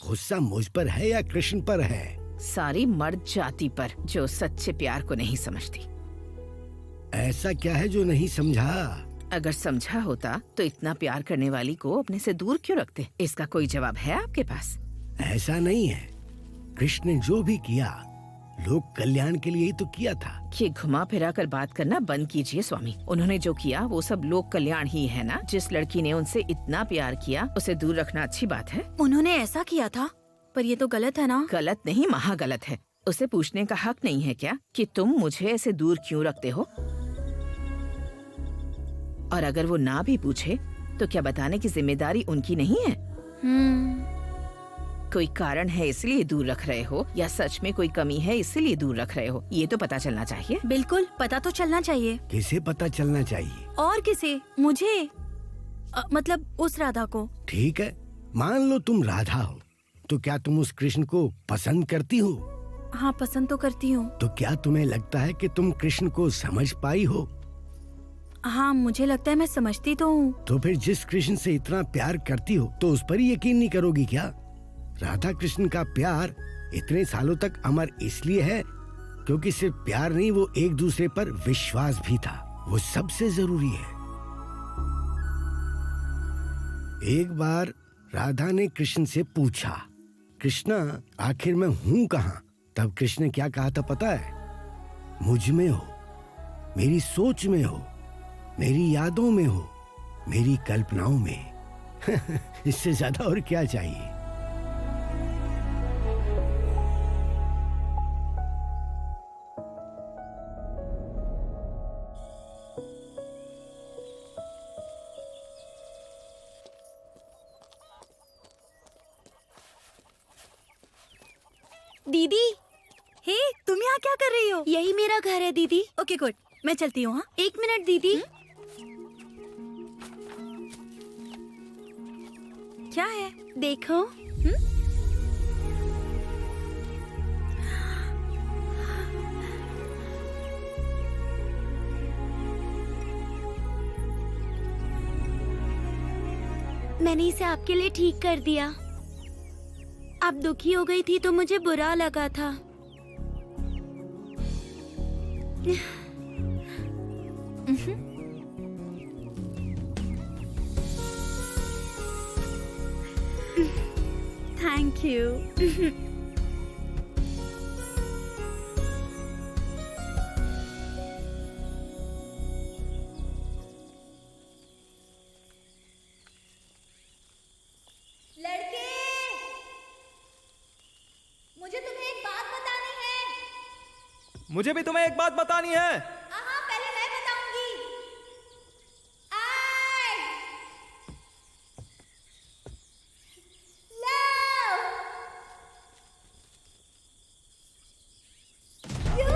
S3: गुस्सा मुझ पर है या कृष्ण पर है?
S9: सारी मर्द जाति पर जो सच्चे प्यार को नहीं समझती।
S3: ऐसा क्या है जो नहीं समझा?
S9: अगर समझा होता तो इतना प्यार करने वाली को अपने से दूर क्यों रखते? इसका कोई जवाब है आपके पास?
S3: ऐसा नहीं है। कृष्ण ने जो भी किया लोक कल्याण के लिए ही तो किया था।
S9: ये घुमा फिरा कर बात करना बंद कीजिए स्वामी। उन्होंने जो किया वो सब लोक कल्याण ही है ना। जिस लड़की ने उनसे इतना प्यार किया उसे दूर रखना अच्छी बात है।
S1: उन्होंने ऐसा किया था, पर ये तो गलत है ना।
S9: गलत नहीं, महा गलत है। उसे पूछने का हक नहीं है क्या कि तुम मुझे ऐसे दूर क्यों रखते हो? और अगर वो ना भी पूछे तो क्या बताने की जिम्मेदारी उनकी नहीं है? कोई कारण है इसलिए दूर रख रहे हो या सच में कोई कमी है इसलिए दूर रख रहे हो? ये तो पता चलना चाहिए।
S1: बिल्कुल पता तो चलना चाहिए।
S3: किसे पता चलना चाहिए?
S1: और किसे? मुझे मतलब उस राधा को।
S3: ठीक है, मान लो तुम राधा हो, तो क्या तुम उस कृष्ण को पसंद करती हो?
S1: हाँ, पसंद तो करती हूँ।
S3: तो क्या तुम्हें लगता है कि तुम कृष्ण को समझ पाई हो?
S1: हाँ, मुझे लगता है मैं समझती तो हूँ।
S3: तो फिर जिस कृष्ण से इतना प्यार करती हो तो उस पर ही यकीन नहीं करोगी क्या? राधा कृष्ण का प्यार इतने सालों तक अमर इसलिए है क्योंकि सिर्फ प्यार नहीं, वो एक दूसरे पर विश्वास भी था। वो सबसे जरूरी है। एक बार राधा ने कृष्ण से पूछा, कृष्णा आखिर मैं हूँ कहाँ? तब कृष्ण ने क्या कहा था पता है? मुझ में हो, मेरी सोच में हो, मेरी यादों में हो, मेरी कल्पनाओं में। इससे ज्यादा और क्या चाहिए?
S4: दीदी,
S1: हे, तुम यहाँ क्या कर रही हो?
S4: यही मेरा घर है दीदी।
S1: ओके गुड, मैं चलती हूँ। हाँ,
S4: 1 मिनट दीदी।
S1: क्या है?
S4: देखो। मैंने इसे आपके लिए ठीक कर दिया। आप दुखी हो गई थी तो मुझे बुरा लगा था।
S1: Thank you.
S4: लड़के, मुझे तुम्हें एक बात बतानी है।
S14: मुझे भी तुम्हें एक बात बतानी है।
S4: हाँ, पहले मैं बताऊंगी। I love you.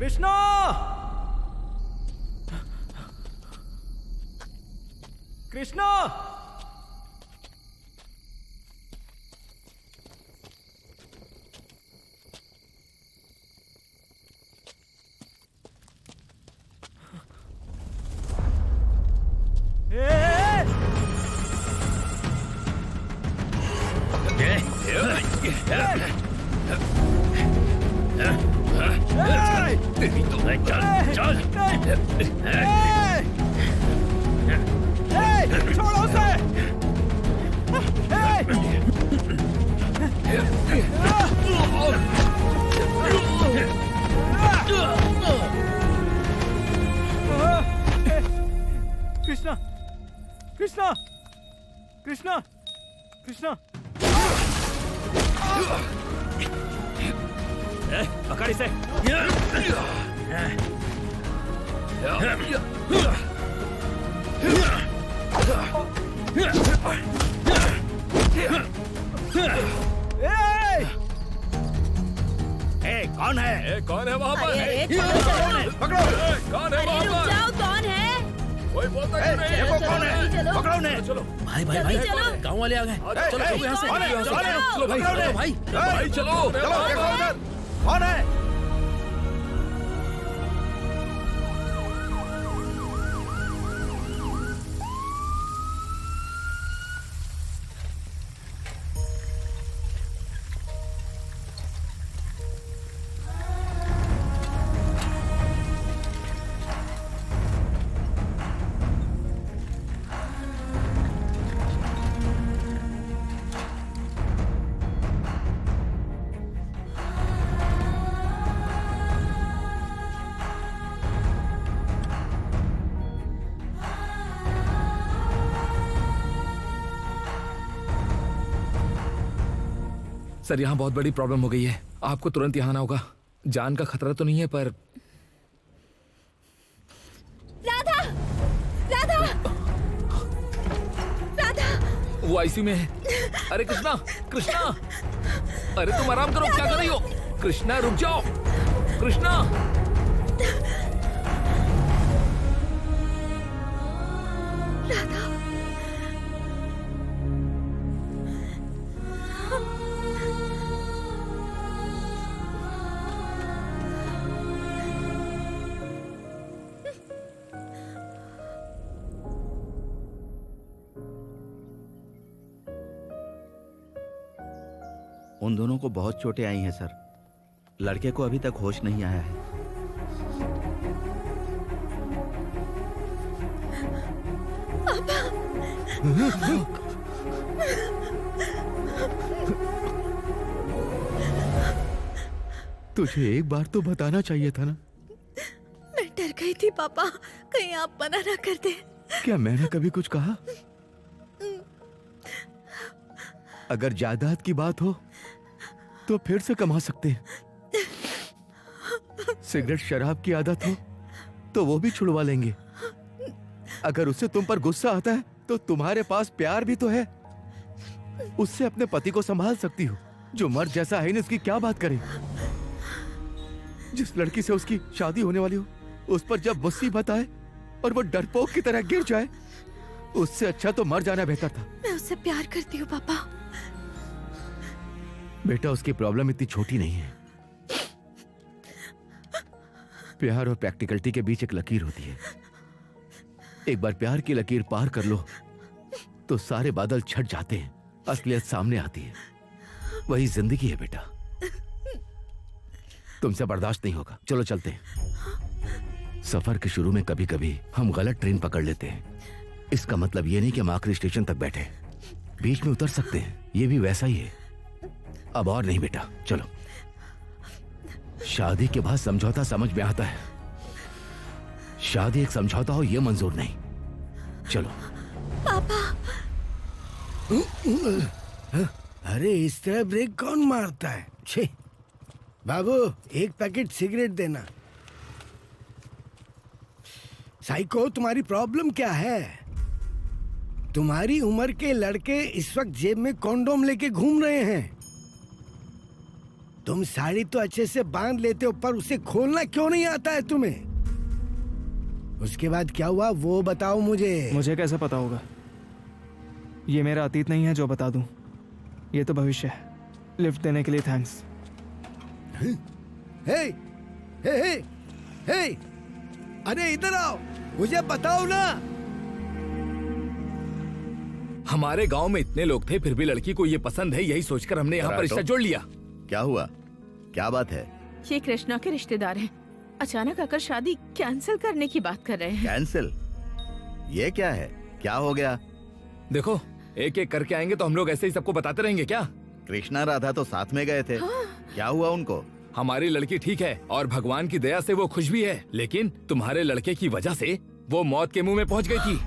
S14: Krishna, Krishna, Krishna, Krishna.
S13: तेरी तो चल
S14: छोड़ो उसे। कृष्णा, कृष्णा, कृष्णा, कृष्णा।
S8: पकड़ इसे।
S5: कौन है?
S7: कौन है वहाँ पर?
S1: अरे, चलो,
S5: पकड़ो।
S7: कौन है
S1: अरे
S7: वहाँ
S1: रुक
S7: पर?
S1: जाओ, कौन है?
S7: कोई बोलता क्यों नहीं?
S5: देखो कौन है?
S1: चलो।
S5: पकड़ो उन्हें।
S7: चलो
S12: भाई भाई
S1: जल्दी
S12: भाई,
S1: चलो।
S12: गांव वाले आ गए। चलो
S5: ए,
S12: चलो यहाँ से।
S5: कौन है?
S12: यहाँ से।
S5: कौन है?
S12: चलो भाई,
S5: पकड़ो
S12: चलो
S5: उन्हें।
S12: भाई।
S7: भाई चलो
S5: चलो देखो उधर कौन है?
S10: सर, यहाँ बहुत बड़ी प्रॉब्लम हो गई है। आपको तुरंत यहाँ आना होगा। जान का खतरा तो नहीं है, पर
S4: राधा, राधा, राधा।
S10: वो आईसीयू में है। अरे कृष्णा, कृष्णा, अरे तुम आराम करो, क्या कर रही हो? कृष्णा रुक जाओ, कृष्णा।
S4: राधा,
S2: उन दोनों को बहुत चोटें आई हैं सर। लड़के को अभी तक होश नहीं आया है।
S4: पापा,
S2: तुझे एक बार तो बताना चाहिए था ना।
S1: मैं डर गई थी पापा, कहीं आप मना ना कर दे।
S2: क्या मैंने कभी कुछ कहा? अगर जायदाद की बात हो तो फिर से कमा सकते हैं। सिगरेट शराब की आदत हो तो वो भी छुड़वा लेंगे। अगर उससे तुम पर गुस्सा आता है तो तुम्हारे पास प्यार भी तो है। उससे अपने पति को संभाल सकती हो। जो मर्द जैसा है ना, इसकी क्या बात करें। जिस लड़की से उसकी शादी होने वाली हो, उस पर जब मुसीबत आए और वो डरपोक की तरह गिर जाए, उससे अच्छा तो मर जाना बेहतर था।
S1: मैं उससे प्यार करती हूँ पापा।
S2: बेटा, उसकी प्रॉब्लम इतनी छोटी नहीं है। प्यार और प्रैक्टिकलिटी के बीच एक लकीर होती है। एक बार प्यार की लकीर पार कर लो तो सारे बादल छट जाते हैं, असलियत सामने आती है। वही जिंदगी है बेटा। तुमसे बर्दाश्त नहीं होगा, चलो चलते हैं। सफर के शुरू में कभी कभी हम गलत ट्रेन पकड़ लेते हैं। इसका मतलब ये नहीं कि हम आखिरी स्टेशन तक बैठे, बीच में उतर सकते हैं। ये भी वैसा ही है। अब और नहीं बेटा, चलो। शादी के बाद समझौता समझ में आता है। शादी एक समझौता हो, ये मंजूर नहीं। चलो
S1: पापा।
S3: अरे इस तरह ब्रेक कौन मारता है? छे बाबू, एक पैकेट सिगरेट देना। साइको, तुम्हारी प्रॉब्लम क्या है? तुम्हारी उम्र के लड़के इस वक्त जेब में कॉन्डोम लेके घूम रहे हैं। तुम साड़ी तो अच्छे से बांध लेते हो, पर उसे खोलना क्यों नहीं आता है तुम्हें? उसके बाद क्या हुआ वो बताओ मुझे।
S14: मुझे कैसे पता होगा? ये मेरा अतीत नहीं है जो बता दूं, ये तो भविष्य है। लिफ्ट देने के लिए थैंक्स।
S3: हे, हे, हे, हे, अरे इधर आओ, मुझे बताओ ना।
S10: हमारे गांव में इतने लोग थे, फिर भी लड़की को ये पसंद है। यही सोचकर हमने यहाँ पर रिश्ता जोड़ लिया।
S5: क्या हुआ? क्या बात है?
S9: ये कृष्णा के रिश्तेदार हैं। अचानक आकर शादी कैंसिल करने की बात कर रहे हैं।
S5: कैंसिल? ये क्या है? क्या हो गया?
S10: देखो, एक एक करके आएंगे तो हम लोग ऐसे ही सबको बताते रहेंगे क्या?
S5: कृष्णा राधा तो साथ में गए थे। क्या हुआ उनको?
S10: हमारी लड़की ठीक है और भगवान की दया से वो खुश भी है, लेकिन तुम्हारे लड़के की वजह से वो मौत के मुंह में पहुंच गई थी।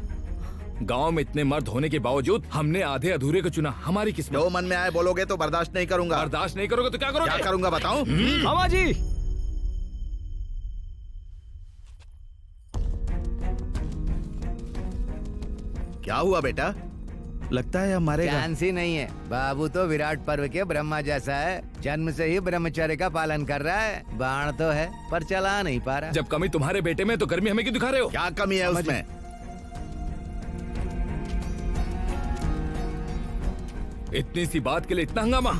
S10: गांव में इतने मर्द होने के बावजूद हमने आधे अधूरे को चुना। हमारी किस्मत।
S5: जो मन में आए बोलोगे तो बर्दाश्त नहीं करूंगा।
S10: बर्दाश्त नहीं करोगे तो क्या करोगे?
S5: क्या करूंगा बताऊं?
S14: मामा जी,
S5: क्या हुआ बेटा? लगता है हमारे
S15: चांस ही नहीं है। बाबू तो विराट पर्व के ब्रह्मा जैसा है। जन्म से ही ब्रह्मचर्य का पालन कर रहा है। बाण तो है पर चला नहीं पा रहा।
S10: जब कमी तुम्हारे बेटे में तो गर्मी हमें क्यों दिखा रहे हो?
S5: क्या कमी है उसमें?
S10: इतनी सी बात के लिए इतना हंगामा?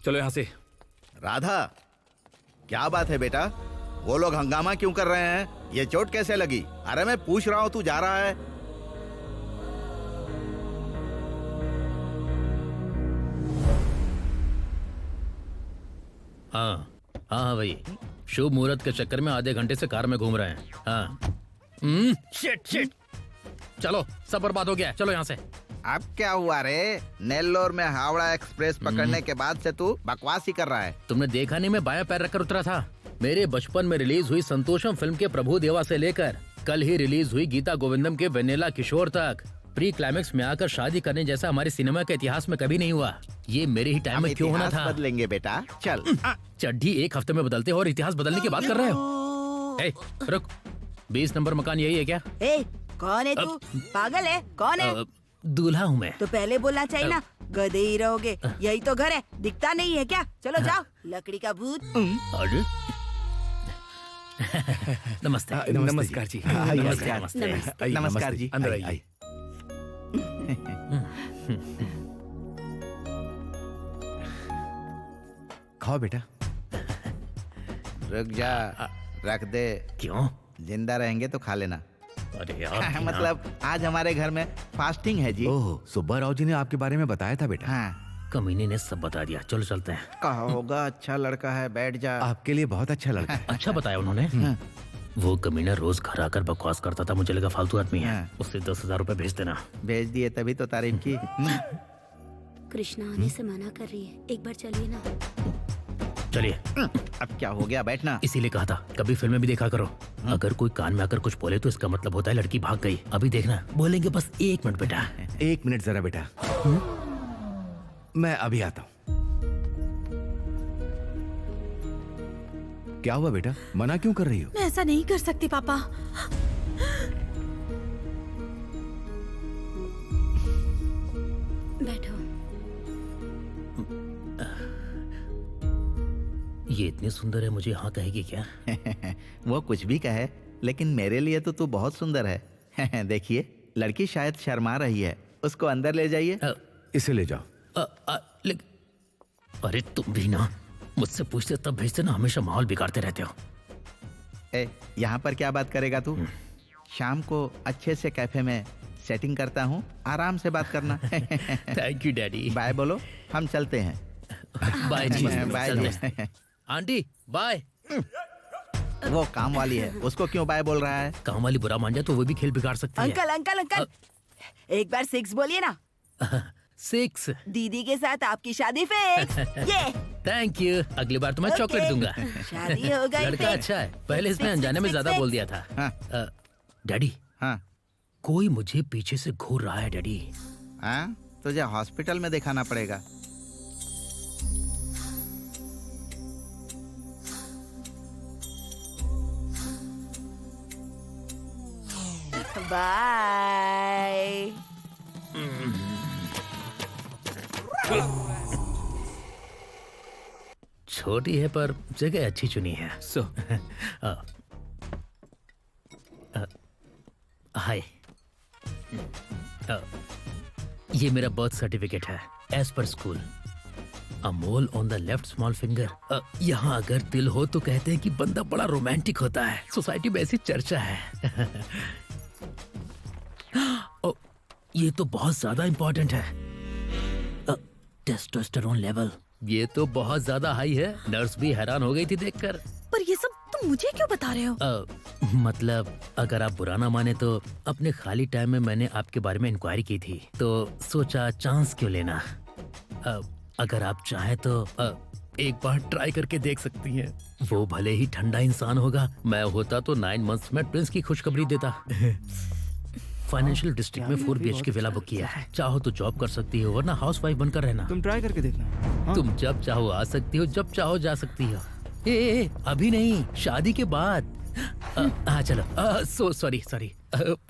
S10: चलो यहाँ से।
S5: राधा, क्या बात है बेटा? वो लोग हंगामा क्यों कर रहे हैं? ये चोट कैसे लगी? अरे मैं पूछ रहा हूँ, तू जा रहा है।
S12: हाँ हाँ भाई, शुभ मुहूर्त के चक्कर में आधे घंटे से कार में घूम रहे हैं। हाँ शिट शिट, चलो सब बर्बाद हो गया, चलो यहाँ से।
S5: अब क्या हुआ रे? नेल्लोर में हावड़ा एक्सप्रेस पकड़ने के बाद से तू बकवास ही कर रहा है।
S12: तुमने देखा नहीं मैं बायां पैर रखकर उतरा था। मेरे बचपन में रिलीज हुई संतोषम फिल्म के प्रभु देवा से लेकर कल ही रिलीज हुई गीता गोविंदम के वेनिला किशोर तक प्री क्लाइमेक्स में आकर शादी करने जैसा हमारे सिनेमा के इतिहास में कभी नहीं हुआ। ये मेरे ही टाइम में क्यों होना था?
S5: बदलेंगे बेटा, चल।
S12: चड्ढी एक हफ्ते में बदलते हो और इतिहास बदलने की बात कर रहे हो? ए, रुक, 20 नंबर मकान यही है क्या?
S11: ए, कौन है तू? पागल है? कौन है?
S12: दूल्हा हूँ मैं।
S11: तो पहले बोलना चाहिए ना, गधे ही रहोगे। यही तो घर है, दिखता नहीं है क्या? चलो जाओ, लकड़ी का भूत।
S12: अरे नमस्ते।
S10: नमस्कार जी।
S5: नमस्कार जी।
S10: अंदर आइए।
S5: खाओ बेटा। रुक जा, रख दे।
S12: क्यों?
S5: जिंदा रहेंगे तो खा लेना।
S12: अरे यार
S5: मतलब आज हमारे घर में फास्टिंग है जी।
S2: ओह, सुब्बा राव जी ने आपके बारे में बताया था बेटा।
S5: हाँ,
S12: कमीने ने सब बता दिया। चलो चलते हैं।
S5: कहा होगा अच्छा लड़का है, बैठ जा।
S2: आपके लिए बहुत अच्छा लड़का है।
S12: अच्छा बताया उन्होंने। वो कमीना रोज घर आकर बकवास करता था, मुझे लगा फालतू आदमी है। उससे 10,000 रुपए भेज देना।
S2: भेज दिए तभी तो तारीफ की।
S4: कृष्णा आने से मना कर रही है, एक बार चलिए ना।
S12: चलिए।
S2: अब क्या हो गया, बैठना।
S12: इसीलिए कहा था कभी फिल्में भी देखा करो। अगर कोई कान में आकर कुछ बोले तो इसका मतलब होता है लड़की भाग गई। अभी देखना, बोलेंगे बस 1 मिनट बेटा।
S2: 1 मिनट जरा बेटा, मैं अभी आता हूँ। क्या हुआ बेटा, मना क्यों कर रही हो?
S1: मैं ऐसा नहीं कर सकती पापा।
S4: बैठो।
S12: ये इतनी सुंदर है, मुझे हाँ कहेगी क्या?
S2: वो कुछ भी कहे, लेकिन मेरे लिए तो तू बहुत सुंदर है। देखिए, लड़की शायद शर्मा रही है, उसको अंदर ले जाइए। इसे ले जाओ।
S12: अरे तुम भी ना मुझसे पूछते तब भेजते ना, हमेशा माहौल बिगाड़ते रहते हो।
S2: यहाँ पर क्या बात करेगा तू? शाम को अच्छे से कैफे में सेटिंग करता हूँ, आराम से बात करना।
S12: Thank you daddy.
S2: बाय बोलो, हम चलते हैं।
S12: बाय जी।
S2: बाय जी।
S12: Aunty bye.
S2: वो काम वाली है, उसको क्यों बाय बोल रहा है?
S12: काम वाली बुरा मान जाए तो वो भी खेल बिगाड़ सकती है।
S11: अंकल अंकल अंकल, एक बार 6 बोलिए ना।
S12: 6।
S11: दीदी के साथ आपकी शादी फिक्स। ये
S12: थैंक यू, अगली बार तो मैं चॉकलेट दूंगा।
S11: शादी हो गई।
S12: लड़का अच्छा है, पहले इसने अनजाने में ज्यादा बोल दिया था। डैडी।
S2: हाँ।
S12: कोई मुझे पीछे से घूर रहा है डैडी।
S2: हाँ, तुझे हॉस्पिटल में दिखाना पड़ेगा।
S11: बाय।
S12: छोटी है पर जगह अच्छी चुनी है। सो हाय, ये मेरा बर्थ सर्टिफिकेट है एज पर school. A mole on the left small finger. यहाँ अगर दिल हो तो कहते हैं कि बंदा बड़ा रोमांटिक होता है। सोसाइटी में ऐसी चर्चा है। ये तो बहुत ज्यादा इंपॉर्टेंट है। टेस्टोस्टेरोन लेवल, ये तो बहुत ज्यादा हाई है। नर्स भी हैरान हो गई थी देखकर।
S1: पर ये सब तुम मुझे क्यों बता रहे हो?
S12: मतलब अगर आप बुरा ना माने तो अपने खाली टाइम में मैंने आपके बारे में इंक्वायरी की थी, तो सोचा चांस क्यों लेना। अगर आप चाहें तो एक बार ट्राई करके देख सकती हैं। वो भले ही ठंडा इंसान होगा, मैं होता तो 9 मंथ्स में ट्विंस की खुशखबरी देता। फाइनेंशियल डिस्ट्रिक्ट में 4 BHK विला बुक किया है। चाहो तो जॉब कर सकती हो, वरना हाउसवाइफ बनकर रहना।
S14: तुम ट्राई करके देखना। हाँ?
S12: तुम जब चाहो आ सकती हो, जब चाहो जा सकती हो। ए, अभी नहीं, शादी के बाद। हाँ चलो। सॉरी।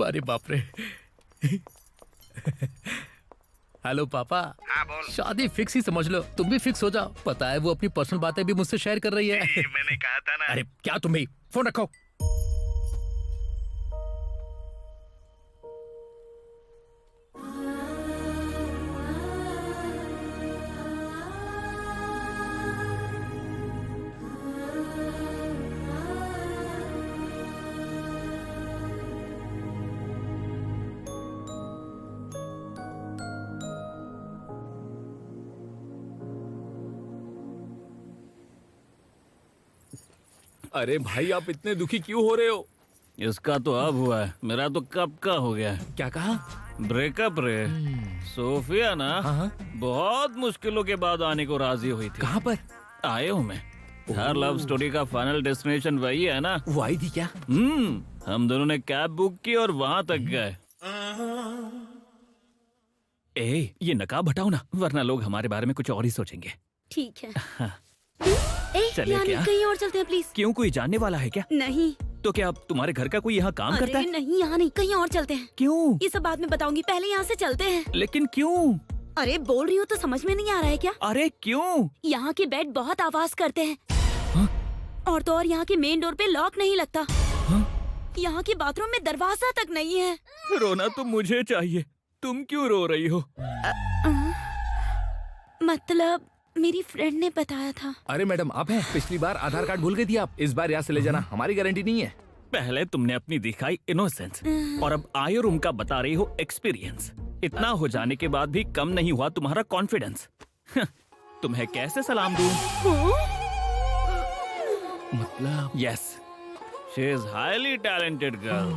S12: अरे बाप रे। हेलो पापा।
S5: हाँ बोल।
S12: शादी फिक्स ही समझ लो, तुम भी फिक्स हो जाओ। पता है वो अपनी पर्सनल बातें भी मुझसे शेयर कर रही है।
S5: मैंने कहा था ना।
S12: अरे क्या तुम भी, फोन रखो।
S7: अरे भाई, आप इतने दुखी क्यों हो रहे हो?
S8: इसका तो अब हुआ है, मेरा तो कब का हो गया है।
S7: क्या कहा?
S8: ब्रेकअप रे। सोफिया ना बहुत मुश्किलों के बाद आने को राजी हुई थी।
S7: कहाँ पर?
S8: आए हूँ मैं। हर लव स्टोरी का फाइनल डेस्टिनेशन वही है ना।
S7: वो आई थी क्या?
S8: हम दोनों ने कैब बुक की और वहाँ तक गए। ये नकाब हटाओ ना, वरना लोग हमारे बारे में कुछ और ही सोचेंगे।
S4: ठीक है।
S8: हाँ।
S4: चलिए क्या? कहीं और चलते हैं प्लीज।
S8: क्यों, कोई जानने वाला है क्या?
S4: नहीं।
S8: तो क्या तुम्हारे घर का कोई यहाँ काम करता है?
S4: नहीं, यहाँ नहीं, कहीं और चलते हैं।
S8: क्यों?
S4: ये सब बाद में बताऊंगी, पहले यहाँ से चलते हैं।
S8: लेकिन क्यों?
S4: अरे बोल रही हूँ तो समझ में नहीं आ रहा है क्या?
S8: अरे क्यों?
S4: यहाँ के बेड बहुत आवाज करते हैं। और तो और यहाँ के मेन डोर पे लॉक नहीं लगता। यहाँ के बाथरूम में दरवाजा तक नहीं है।
S8: रोना तो मुझे चाहिए, तुम क्यों रो रही हो?
S4: मतलब मेरी फ्रेंड ने बताया था।
S10: अरे मैडम आप हैं, पिछली बार आधार कार्ड भूल गई थी आप, इस बार यहाँ से ले जाना, हमारी गारंटी नहीं है।
S8: पहले तुमने अपनी दिखाई इनोसेंस और अब आए रूम का बता रही हो एक्सपीरियंस। इतना हो जाने के बाद भी कम नहीं हुआ तुम्हारा कॉन्फिडेंस। तुम्हें कैसे सलाम दूं?
S10: मतलब
S8: yes, she is highly talented girl.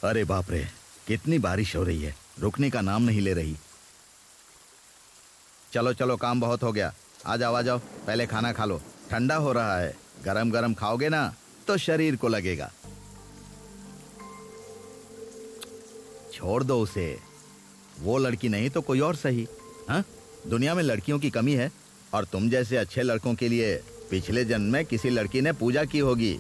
S2: अरे बाप रे, कितनी बारिश हो रही है, रुकने का नाम नहीं ले रही। चलो चलो, काम बहुत हो गया, आ जाओ, पहले खाना खा लो, ठंडा हो रहा है। गरम गरम खाओगे ना तो शरीर को लगेगा। छोड़ दो उसे, वो लड़की नहीं तो कोई और सही। हाँ, दुनिया में लड़कियों की कमी है, और तुम जैसे अच्छे लड़कों के लिए पिछले जन्म में किसी लड़की ने पूजा की होगी।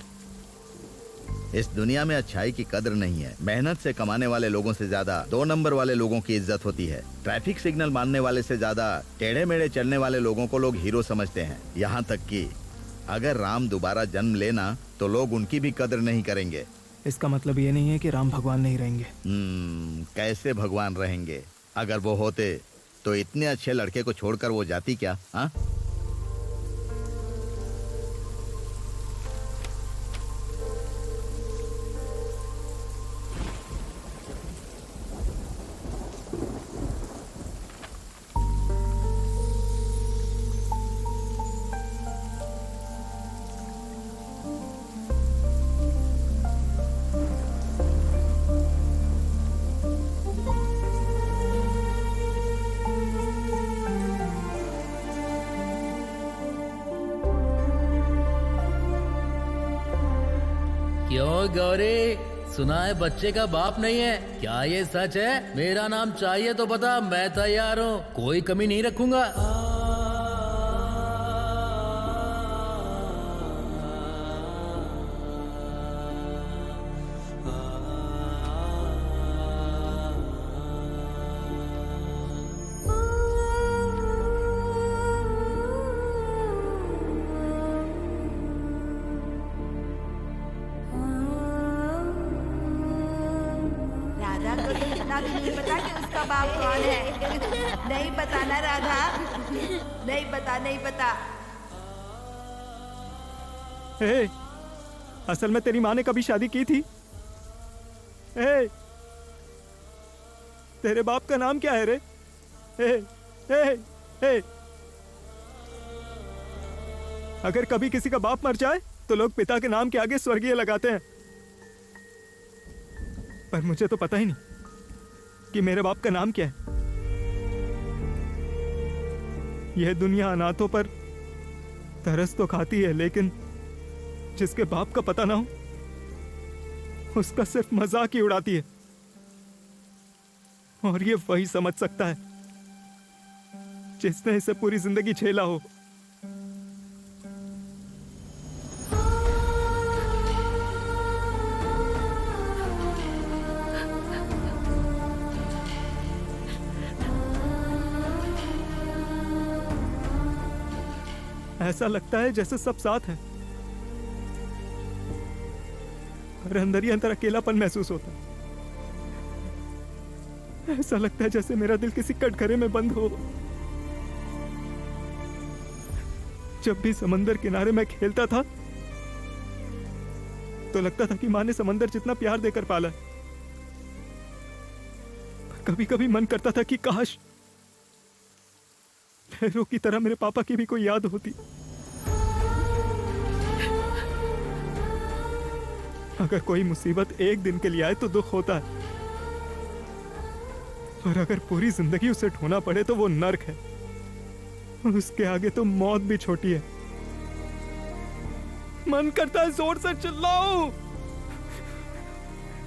S2: इस दुनिया में अच्छाई की कदर नहीं है। मेहनत से कमाने वाले लोगों से ज्यादा 2 नंबर वाले लोगों की इज्जत होती है। ट्रैफिक सिग्नल मानने वाले से ज्यादा टेढ़े मेढ़े चलने वाले लोगों को लोग हीरो समझते हैं। यहाँ तक कि अगर राम दोबारा जन्म लेना तो लोग उनकी भी कदर नहीं करेंगे।
S14: इसका मतलब ये नहीं है कि राम भगवान नहीं रहेंगे।
S2: कैसे भगवान रहेंगे? अगर वो होते तो इतने अच्छे लड़के को छोड़कर वो जाती क्या? हाँ,
S12: क्यों गौरी, सुना है बच्चे का बाप नहीं है? क्या ये सच है? मेरा नाम चाहिए तो बता, मैं तैयार हूँ, कोई कमी नहीं रखूंगा।
S11: राधा को तो इतना भी नहीं पता कि उसका बाप कौन है। नहीं पता ना राधा, नहीं पता।
S14: हे, असल में तेरी माँ ने कभी शादी की थी? हे, तेरे बाप का नाम क्या है रे? हे, हे, हे। अगर कभी किसी का बाप मर जाए तो लोग पिता के नाम के आगे स्वर्गीय लगाते हैं, पर मुझे तो पता ही नहीं कि मेरे बाप का नाम क्या है। यह दुनिया अनाथों पर तरस तो खाती है, लेकिन जिसके बाप का पता ना हो उसका सिर्फ मजाक ही उड़ाती है। और ये वही समझ सकता है जिसने इसे पूरी जिंदगी झेला हो। ऐसा लगता है जैसे सब साथ हैं, पर अंदर ही अंदर अकेलापन महसूस होता है। ऐसा लगता है जैसे मेरा दिल किसी कटघरे में बंद हो। जब भी समंदर किनारे में खेलता था तो लगता था कि माँ ने समंदर जितना प्यार देकर पाला है। कभी कभी मन करता था कि काश लहरों की तरह मेरे पापा की भी कोई याद होती। अगर कोई मुसीबत एक दिन के लिए आए तो दुख होता है, और अगर पूरी जिंदगी उसे ढोना पड़े तो वो नर्क है। उसके आगे तो मौत भी छोटी है। मन करता है जोर से चिल्लाऊं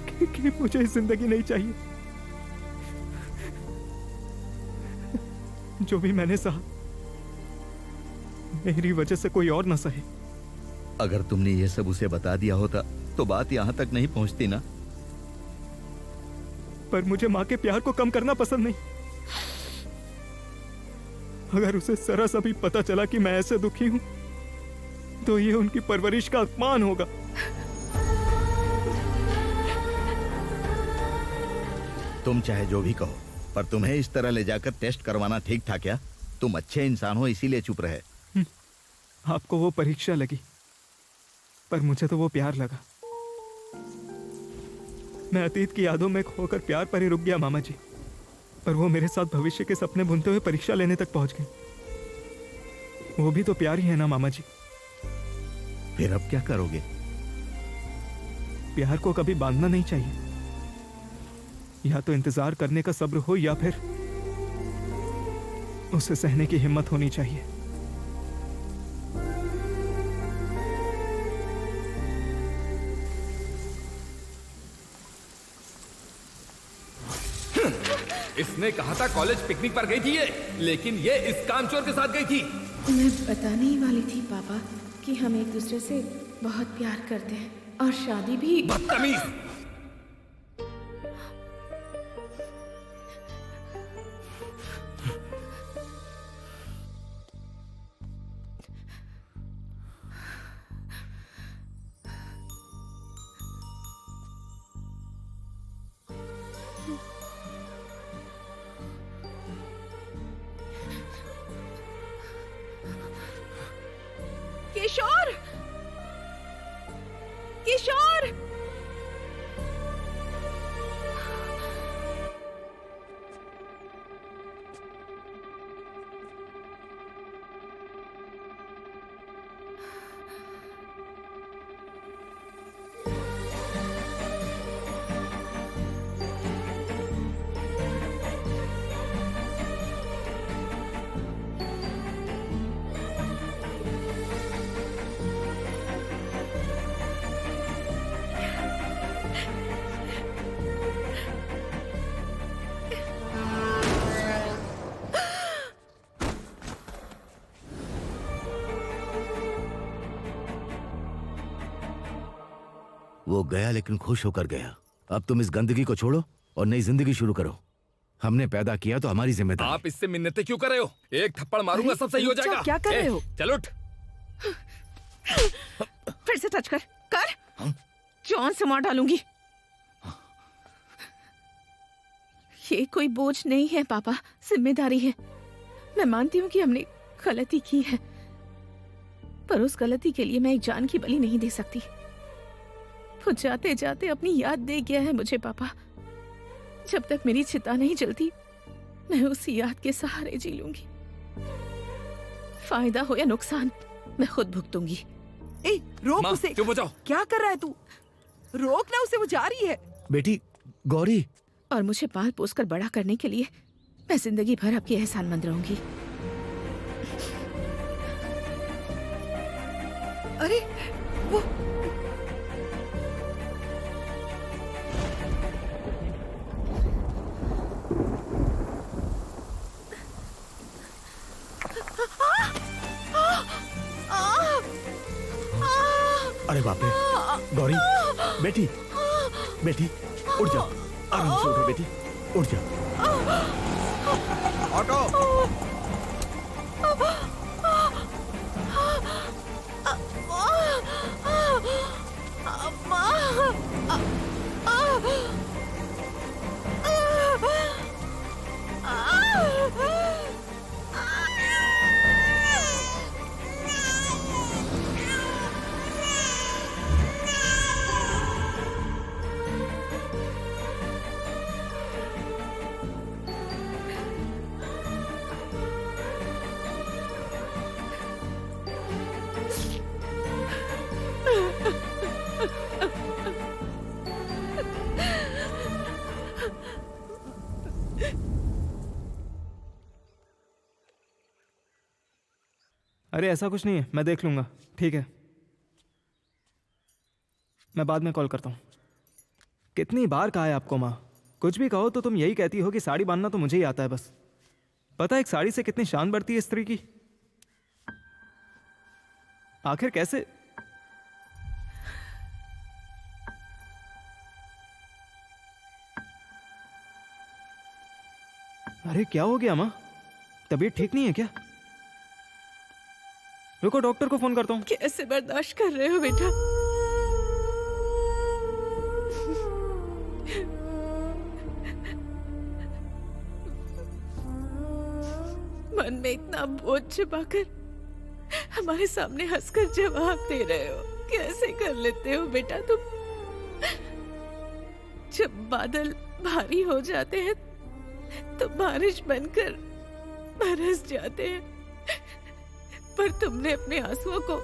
S14: कि मुझे जिंदगी नहीं चाहिए। जो भी मैंने सहा मेरी वजह से कोई और न सहे।
S2: अगर तुमने ये सब उसे बता दिया होता तो बात यहाँ तक नहीं पहुँचती ना।
S14: पर मुझे माँ के प्यार को कम करना पसंद नहीं। अगर उसे जरा सा भी पता चला कि मैं ऐसे दुखी हूं तो ये उनकी परवरिश का अपमान होगा।
S2: तुम चाहे जो भी कहो, पर तुम्हें इस तरह ले जाकर टेस्ट करवाना ठीक था क्या? तुम अच्छे इंसान हो इसीलिए चुप रहे।
S14: आपको वो परीक्षा लगी, पर मुझे तो वो प्यार लगा। मैं अतीत की यादों में खोकर प्यार पर ही रुक गया मामा जी। पर वो मेरे साथ भविष्य के सपने बुनते हुए परीक्षा लेने तक पहुंच गई। वो भी तो प्यार ही है ना मामा जी।
S2: फिर अब क्या करोगे?
S14: प्यार को कभी बांधना नहीं चाहिए। या तो इंतजार करने का सब्र हो या फिर उसे सहने की हिम्मत होनी चाहिए।
S10: इसने कहा था कॉलेज पिकनिक पर गई थी ये, लेकिन ये इस कामचोर के साथ गई थी।
S9: मैं बताने ही वाली थी पापा कि हम एक दूसरे से बहुत प्यार करते हैं और शादी भी।
S10: बदतमीज!
S9: किशोर, किशोर,
S5: वो गया लेकिन खुश होकर गया। अब तुम इस गंदगी को छोड़ो और नई जिंदगी शुरू करो। हमने पैदा किया तो हमारी जिम्मेदारी।
S10: आप इससे मिन्नतें क्यों कर रहे हो? एक थप्पड़ मारूंगा सब सही हो जाएगा।
S11: क्या कर रहे हो?
S10: चल उठ।
S9: फिर से टच कर जॉन से मार डालूंगी। ये कोई बोझ नहीं है पापा, जिम्मेदारी है। मैं मानती हूँ कि हमने गलती की है, पर उस गलती के लिए मैं एक जान की बलि नहीं दे सकती। वो जाते जाते अपनी याद दे गया है मुझे पापा। जब तक मेरी चिता नहीं जलती मैं उसी याद के सहारे जी लूंगी। फायदा हो या नुकसान मैं खुद भुगतूंगी।
S11: ए, रोक
S10: माँ,
S11: उसे।
S10: चुप हो जाओ।
S11: क्या कर रहा है तू? रोक ना उसे, वो जा रही है।
S5: बेटी गौरी,
S9: और मुझे पाल पोस कर बड़ा करने के लिए मैं जिंदगी भर आपकी एहसानमंद रहूंगी।
S11: अरे वो
S2: अरे बाप रे, गौरी बेटी, बेटी उठ जा, आराम से उठो बेटी, उठ जा। ऑटो।
S14: अरे ऐसा कुछ नहीं है, मैं देख लूंगा। ठीक है, मैं बाद में कॉल करता हूँ। कितनी बार कहा है आपको माँ, कुछ भी कहो तो तुम यही कहती हो कि साड़ी बांधना तो मुझे ही आता है बस। पता है एक साड़ी से कितनी शान बढ़ती है स्त्री की। आखिर कैसे? अरे क्या हो गया माँ, तबीयत ठीक नहीं है क्या? रुको डॉक्टर को फोन करता हूँ।
S9: कैसे बर्दाश्त कर रहे हो बेटा? मन में इतना बोझ छिपाकर हमारे सामने हंसकर जवाब दे रहे हो। कैसे कर लेते हो बेटा तुम? जब बादल भारी हो जाते हैं तो बारिश बनकर बरस जाते हैं, पर तुमने अपने आंसुओं को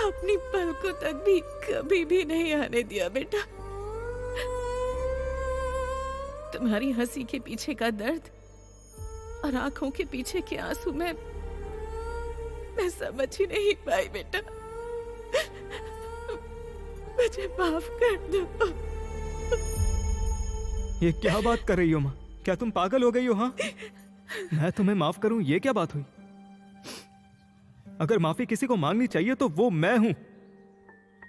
S9: अपनी पलकों तक भी कभी भी नहीं आने दिया बेटा। तुम्हारी हंसी के पीछे का दर्द और आंखों के पीछे के आंसू मैं समझ ही नहीं पाई बेटा। मुझे माफ कर दो।
S14: ये क्या बात कर रही हो माँ? क्या तुम पागल हो गई हो? हाँ, मैं तुम्हें माफ करूं, ये क्या बात हुई? अगर माफी किसी को मांगनी चाहिए तो वो मैं हूं,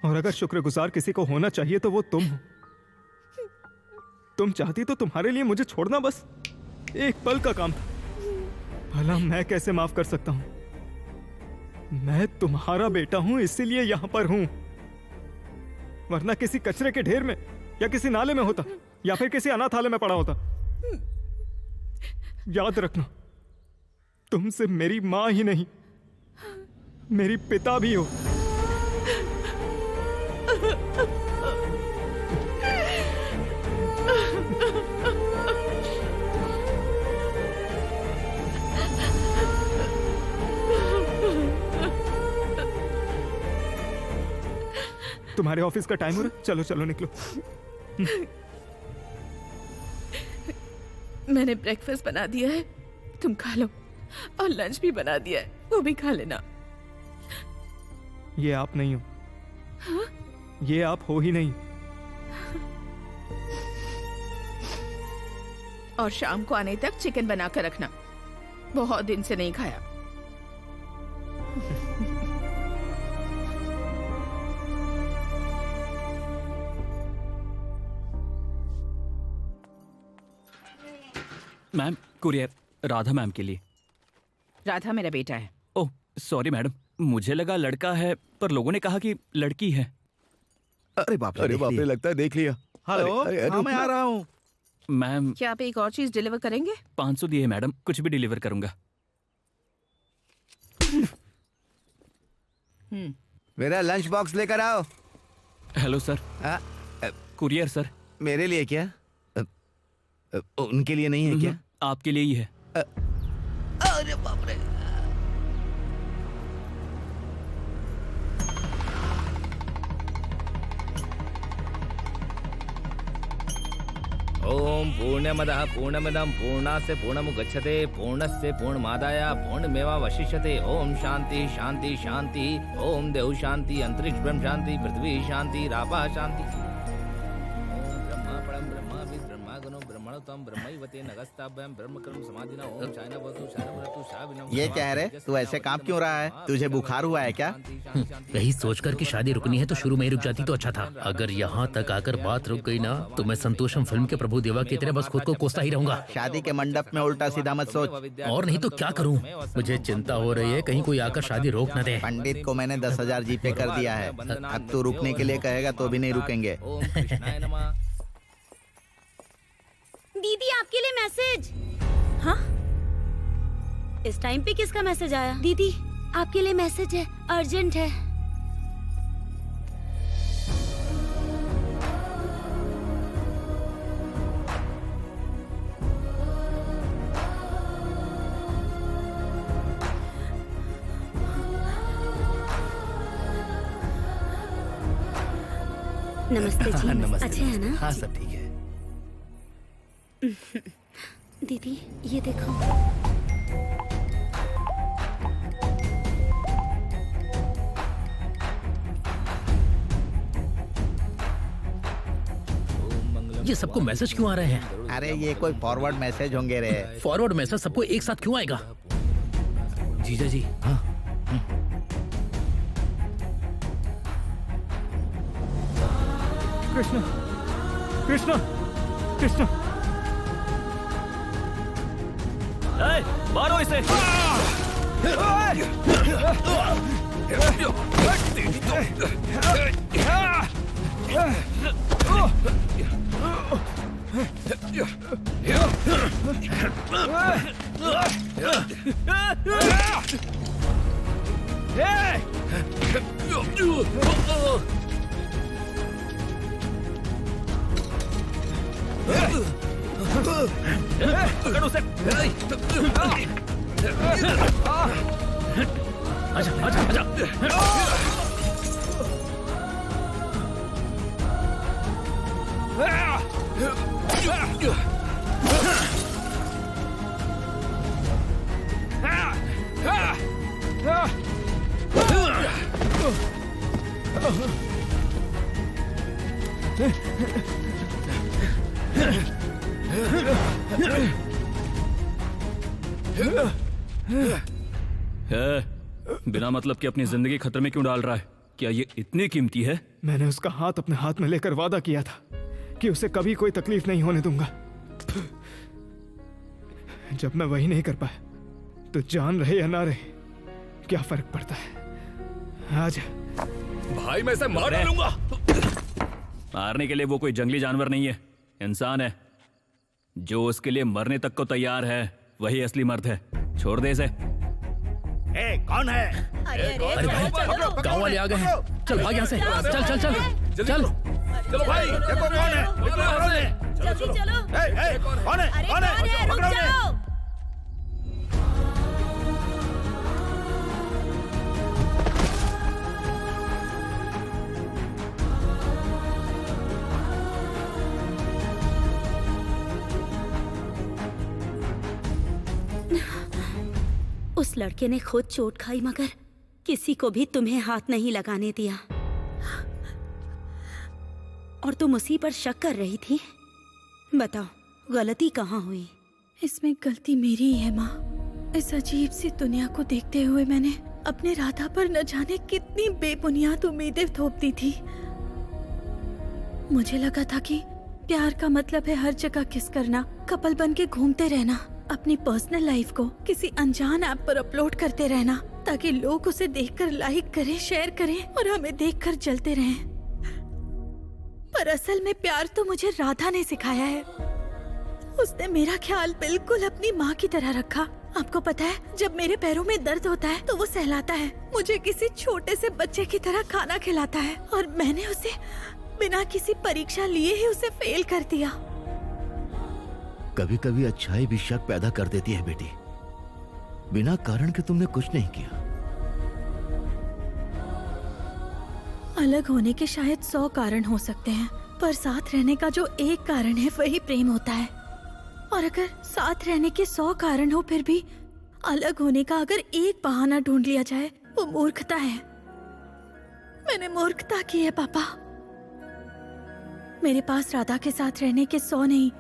S14: और अगर शुक्रगुजार किसी को होना चाहिए तो वो तुम हो। तुम चाहती तो तुम्हारे लिए मुझे छोड़ना बस एक पल का काम था। भला मैं कैसे माफ कर सकता हूं? मैं तुम्हारा बेटा हूं, इसीलिए यहां पर हूं, वरना किसी कचरे के ढेर में या किसी नाले में होता, या फिर किसी अनाथालय में पड़ा होता। याद रखना, तुमसे मेरी मां ही नहीं, मेरी पिता भी हो। तुम्हारे ऑफिस का टाइम हो रहा है, चलो चलो निकलो।
S9: मैंने ब्रेकफास्ट बना दिया है, तुम खा लो, और लंच भी बना दिया है, वो भी खा लेना।
S14: ये आप नहीं हो।
S9: हाँ?
S14: ये आप हो ही नहीं।
S9: और शाम को आने तक चिकन बना कर रखना, बहुत दिन से नहीं खाया।
S8: मैम, कुरियर राधा मैम के लिए।
S9: राधा मेरा बेटा है।
S8: ओह सॉरी मैडम, मुझे लगा लड़का है, पर लोगों ने कहा कि लड़की है।
S2: अरे बाप रे, लगता है देख लिया। हेलो, हाँ मैं आ रहा हूँ।
S8: मैम,
S9: क्या आप एक और चीज डिलीवर करेंगे?
S8: 500 दिए मैडम, कुछ भी डिलीवर करूंगा।
S15: मेरा लंच बॉक्स लेकर आओ।
S8: Hello sir. Courier sir.
S15: मेरे लिए क्या? उनके लिए नहीं है क्या?
S8: आपके लिए ही है।
S15: अरे बाप रे।
S12: ओम पूर्णमदः पूर्णमिदं पूर्णास्य पूर्णमुदच्यते पूर्णस्य पूर्णमादाय पूर्णमेवावशिष्यते। ओम शांति शांति शांति। ओम देव शांति, अंतरिक्ष ब्रह्म शांति, पृथ्वी शांति, रापः शांति। ओम ब्रह्मा परम ब्रह्मा विद ब्रह्मा गणो ब्रह्मणोत्तम ब्रह्मैवते नगस्ताभ्याम ब्रह्मकर्म समाधिना। ओम शायना भवतु शायना भवतु शाविनम।
S15: ये क्या है रे? तू ऐसे काम क्यों रहा है? तुझे बुखार हुआ है क्या?
S12: यही सोचकर कि शादी रुकनी है तो शुरू में ही रुक जाती तो अच्छा था। अगर यहाँ तक आकर बात रुक गई ना तो मैं संतोषम फिल्म के प्रभु देवा की तरह बस खुद को कोसता ही रहूंगा।
S15: शादी के मंडप में उल्टा सीधा मत सोच।
S12: और नहीं तो क्या करूँ? मुझे चिंता हो रही है कहीं कोई आकर शादी रोक न दे।
S15: पंडित को मैंने 10,000 जीपे कर दिया है। अब तू रुकने के लिए कहेगा तो भी नहीं रुकेंगे।
S4: दीदी आपके लिए मैसेज। हाँ, इस टाइम पे किसका मैसेज आया? दीदी आपके लिए मैसेज है, अर्जेंट है। नमस्ते जी।
S15: नमस्ते।
S4: अच्छे हैं ना?
S15: हाँ सब ठीक है।
S4: दीदी ये देखो।
S12: ये सबको मैसेज क्यों आ रहे हैं?
S15: अरे ये कोई फॉरवर्ड मैसेज होंगे रे।
S12: फॉरवर्ड मैसेज सबको एक साथ क्यों आएगा?
S8: जीजा जी।
S12: हाँ।
S14: कृष्णा, कृष्णा, कृष्णा।
S8: मारो इसे। पकड़ उसे। आजा आजा आजा। बिना मतलब कि अपनी जिंदगी खतरे में क्यों डाल रहा है? क्या ये इतनी कीमती है?
S14: मैंने उसका हाथ अपने हाथ में लेकर वादा किया था कि उसे कभी कोई तकलीफ नहीं होने दूंगा। जब मैं वही नहीं कर पाया तो जान रहे या ना रहे क्या फर्क पड़ता है। आजा
S7: भाई मैं इसे मार डालूंगा।
S8: मारने के लिए वो कोई जंगली जानवर नहीं है, इंसान है। जो उसके लिए मरने तक को तैयार है वही असली मर्द है। छोड़ दे इसे।
S5: कौन है?
S10: अरे भाई गांव वाले आ गए हैं। चल भाग यहाँ से। चल चल चल चल।
S2: चलो भाई, देखो कौन है? कौन है?
S1: जल्दी चलो।
S2: कौन है?
S1: अरे
S2: कौन है?
S1: कौन है? रुक
S2: पकड़ो उन्हें।
S1: जाओ।
S4: उस लड़के ने खुद चोट खाई मगर किसी को भी तुम्हें हाथ नहीं लगाने दिया। और तुम उसी पर शक कर रही थी। बताओ गलती कहाँ हुई?
S1: इसमें गलती मेरी ही है माँ। इस अजीब सी दुनिया को देखते हुए मैंने अपने राधा पर न जाने कितनी बेबुनियाद उम्मीदें थोप दी थी। मुझे लगा था कि प्यार का मतलब है हर जगह किस करना, कपल बन के घूमते रहना, अपनी पर्सनल लाइफ को किसी अनजान ऐप पर अपलोड करते रहना ताकि लोग उसे देखकर लाइक करें, शेयर करें और हमें देखकर जलते रहें। पर असल में प्यार तो मुझे राधा ने सिखाया है। उसने मेरा ख्याल बिल्कुल अपनी माँ की तरह रखा। आपको पता है जब मेरे पैरों में दर्द होता है तो वो सहलाता है, मुझे किसी छोटे से बच्चे की तरह खाना खिलाता है और मैंने उसे बिना किसी परीक्षा लिए ही उसे फेल कर दिया।
S5: कभी कभी अच्छाई भी शक पैदा कर देती है बेटी। बिना कारण के तुमने कुछ नहीं किया।
S1: अलग होने के शायद 100 कारण हो सकते हैं, पर साथ रहने का जो एक कारण है वही प्रेम होता है। और अगर साथ रहने के 100 कारण हो फिर भी अलग होने का अगर एक बहाना ढूंढ लिया जाए वो मूर्खता है। मैंने मूर्खता की है पापा। मेरे पास राधा के साथ रहने के 100 नहीं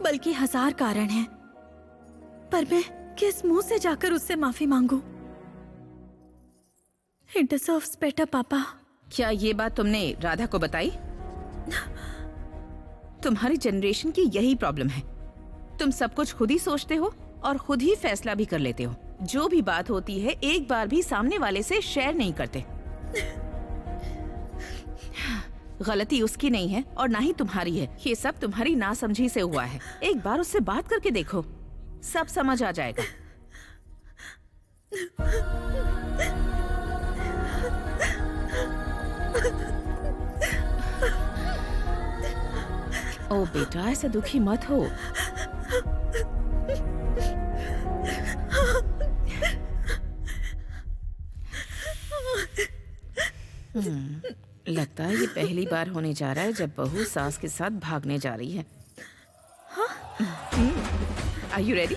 S1: बल्कि 1000 कारण हैं। पर मैं किस मुंह से जाकर उससे माफी मांगू? He deserves better, पापा।
S9: क्या ये बात तुमने राधा को बताई? तुम्हारी जनरेशन की यही प्रॉब्लम है। तुम सब कुछ खुद ही सोचते हो और खुद ही फैसला भी कर लेते हो। जो भी बात होती है एक बार भी सामने वाले से शेयर नहीं करते। गलती उसकी नहीं है और ना ही तुम्हारी है। ये सब तुम्हारी नासमझी से हुआ है। एक बार उससे बात करके देखो, सब समझ आ जाएगा। ओ बेटा, ऐसा दुखी मत हो। लगता है ये पहली बार होने जा रहा है जब बहू सास के साथ भागने जा रही है। Are you ready?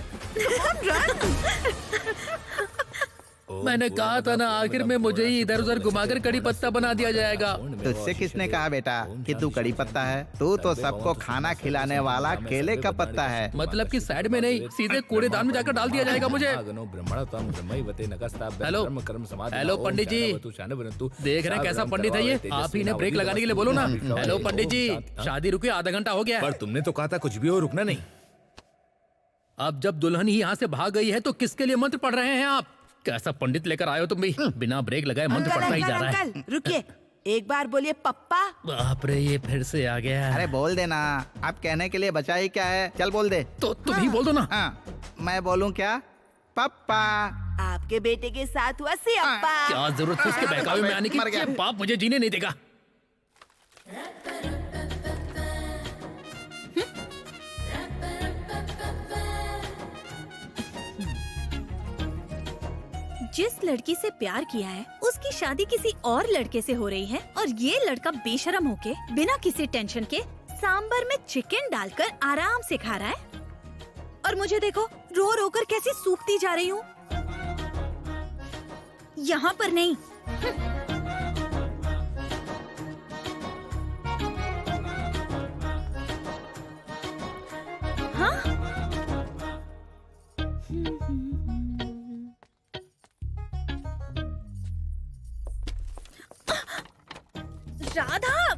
S12: मैंने कहा था ना, आखिर में मुझे ही इधर उधर घुमाकर कड़ी पत्ता बना दिया जाएगा।
S15: तुझसे किसने कहा बेटा कि तू कड़ी पत्ता है? तू तो सबको खाना खिलाने वाला केले का पत्ता है।
S12: मतलब कि साइड में नहीं, सीधे कूड़ेदान में जाकर डाल दिया जाएगा मुझे। हेलो हेलो पंडित जी, देख रहे हैं कैसा पंडित है ये? आप ही ने ब्रेक लगाने के लिए बोलो ना। हेलो पंडित जी, शादी रुकी आधा घंटा हो गया।
S7: पर तुमने तो कहा था कुछ भी हो रुकना नहीं।
S12: अब जब दुल्हन ही यहाँ से भाग गई है तो किसके लिए मंत्र पढ़ रहे हैं आप? कैसा पंडित लेकर आए हो तुम भी? बिना ब्रेक लगाए मंत्र पढ़ता ही जा रहा है।
S11: अंकल रुकिए, एक बार बोलिए पप्पा।
S12: बाप रे, ये फिर से आ गया।
S15: अरे बोल देना, आप कहने के लिए बचा ही क्या है? चल बोल दे।
S12: तो तुम ही बोल दो ना।
S15: मैं बोलूं क्या? पप्पा।
S11: आपके बेटे के साथ हुआ सियप्पा।
S12: क्या जरूरत थी उसके बहकावे में आने की? ये बाप मुझे जीने नहीं देगा।
S1: जिस लड़की से प्यार किया है उसकी शादी किसी और लड़के से हो रही है और ये लड़का बेशरम होके बिना किसी टेंशन के सांबर में चिकन डालकर आराम से खा रहा है और मुझे देखो रो रो कर कैसी सूखती जा रही हूँ। यहाँ पर नहीं। हाँ? राधा,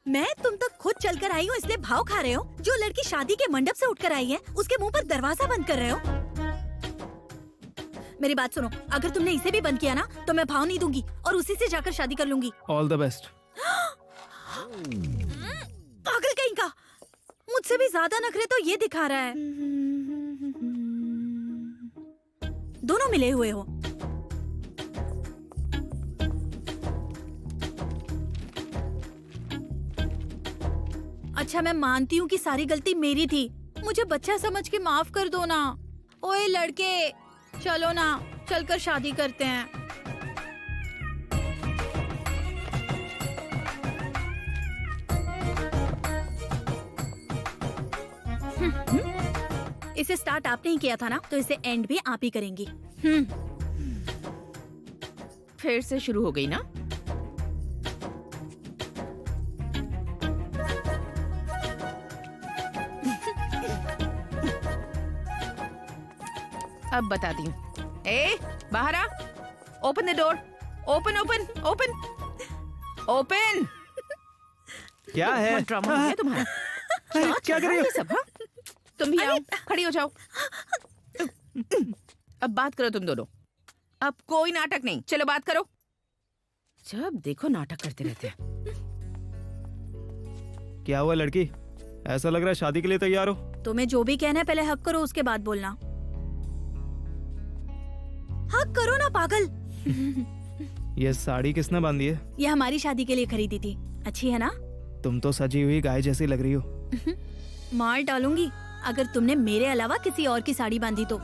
S1: मैं तुम तक खुद चलकर आई हूँ इसलिए भाव खा रहे हो? जो लड़की शादी के मंडप से उठकर आई है उसके मुंह पर दरवाजा बंद कर रहे हो? मेरी बात सुनो, अगर तुमने इसे भी बंद किया ना तो मैं भाव नहीं दूंगी और उसी से जाकर शादी कर लूंगी।
S14: All the best.
S1: पागल कहीं का, मुझसे भी ज्यादा नखरे तो ये दिखा रहा है। दोनों मिले हुए हो। अच्छा मैं मानती हूँ कि सारी गलती मेरी थी, मुझे बच्चा समझ के माफ कर दो ना। ओए लड़के, चलो ना, चलकर शादी करते हैं। इसे स्टार्ट आपने ही किया था ना, तो इसे एंड भी आप ही करेंगी।
S9: फिर से शुरू हो गई ना? अब बताती हूँ। ए, बाहर आ। Open the door. Open open open open.
S14: क्या है?
S9: ड्रामा हो गया तुम्हारा?
S14: क्या कर रही हो?
S9: ये सब, हाँ? तुम भी आओ, खड़ी हो जाओ। अब बात करो तुम दोनों। अब कोई नाटक नहीं, चलो बात करो। जब देखो नाटक करते रहते हैं।
S14: क्या हुआ लड़की? ऐसा लग रहा है शादी के लिए तैयार हो।
S1: तुम्हें जो भी कहना है पहले हक करो, उसके बाद बोलना। हक करो ना पागल।
S14: ये साड़ी किसने बांधी है?
S1: ये हमारी शादी के लिए खरीदी थी। अच्छी है ना?
S14: तुम तो सजी हुई गाय जैसी लग रही हो।
S1: मार डालूंगी अगर तुमने मेरे अलावा किसी और की साड़ी बांधी तो।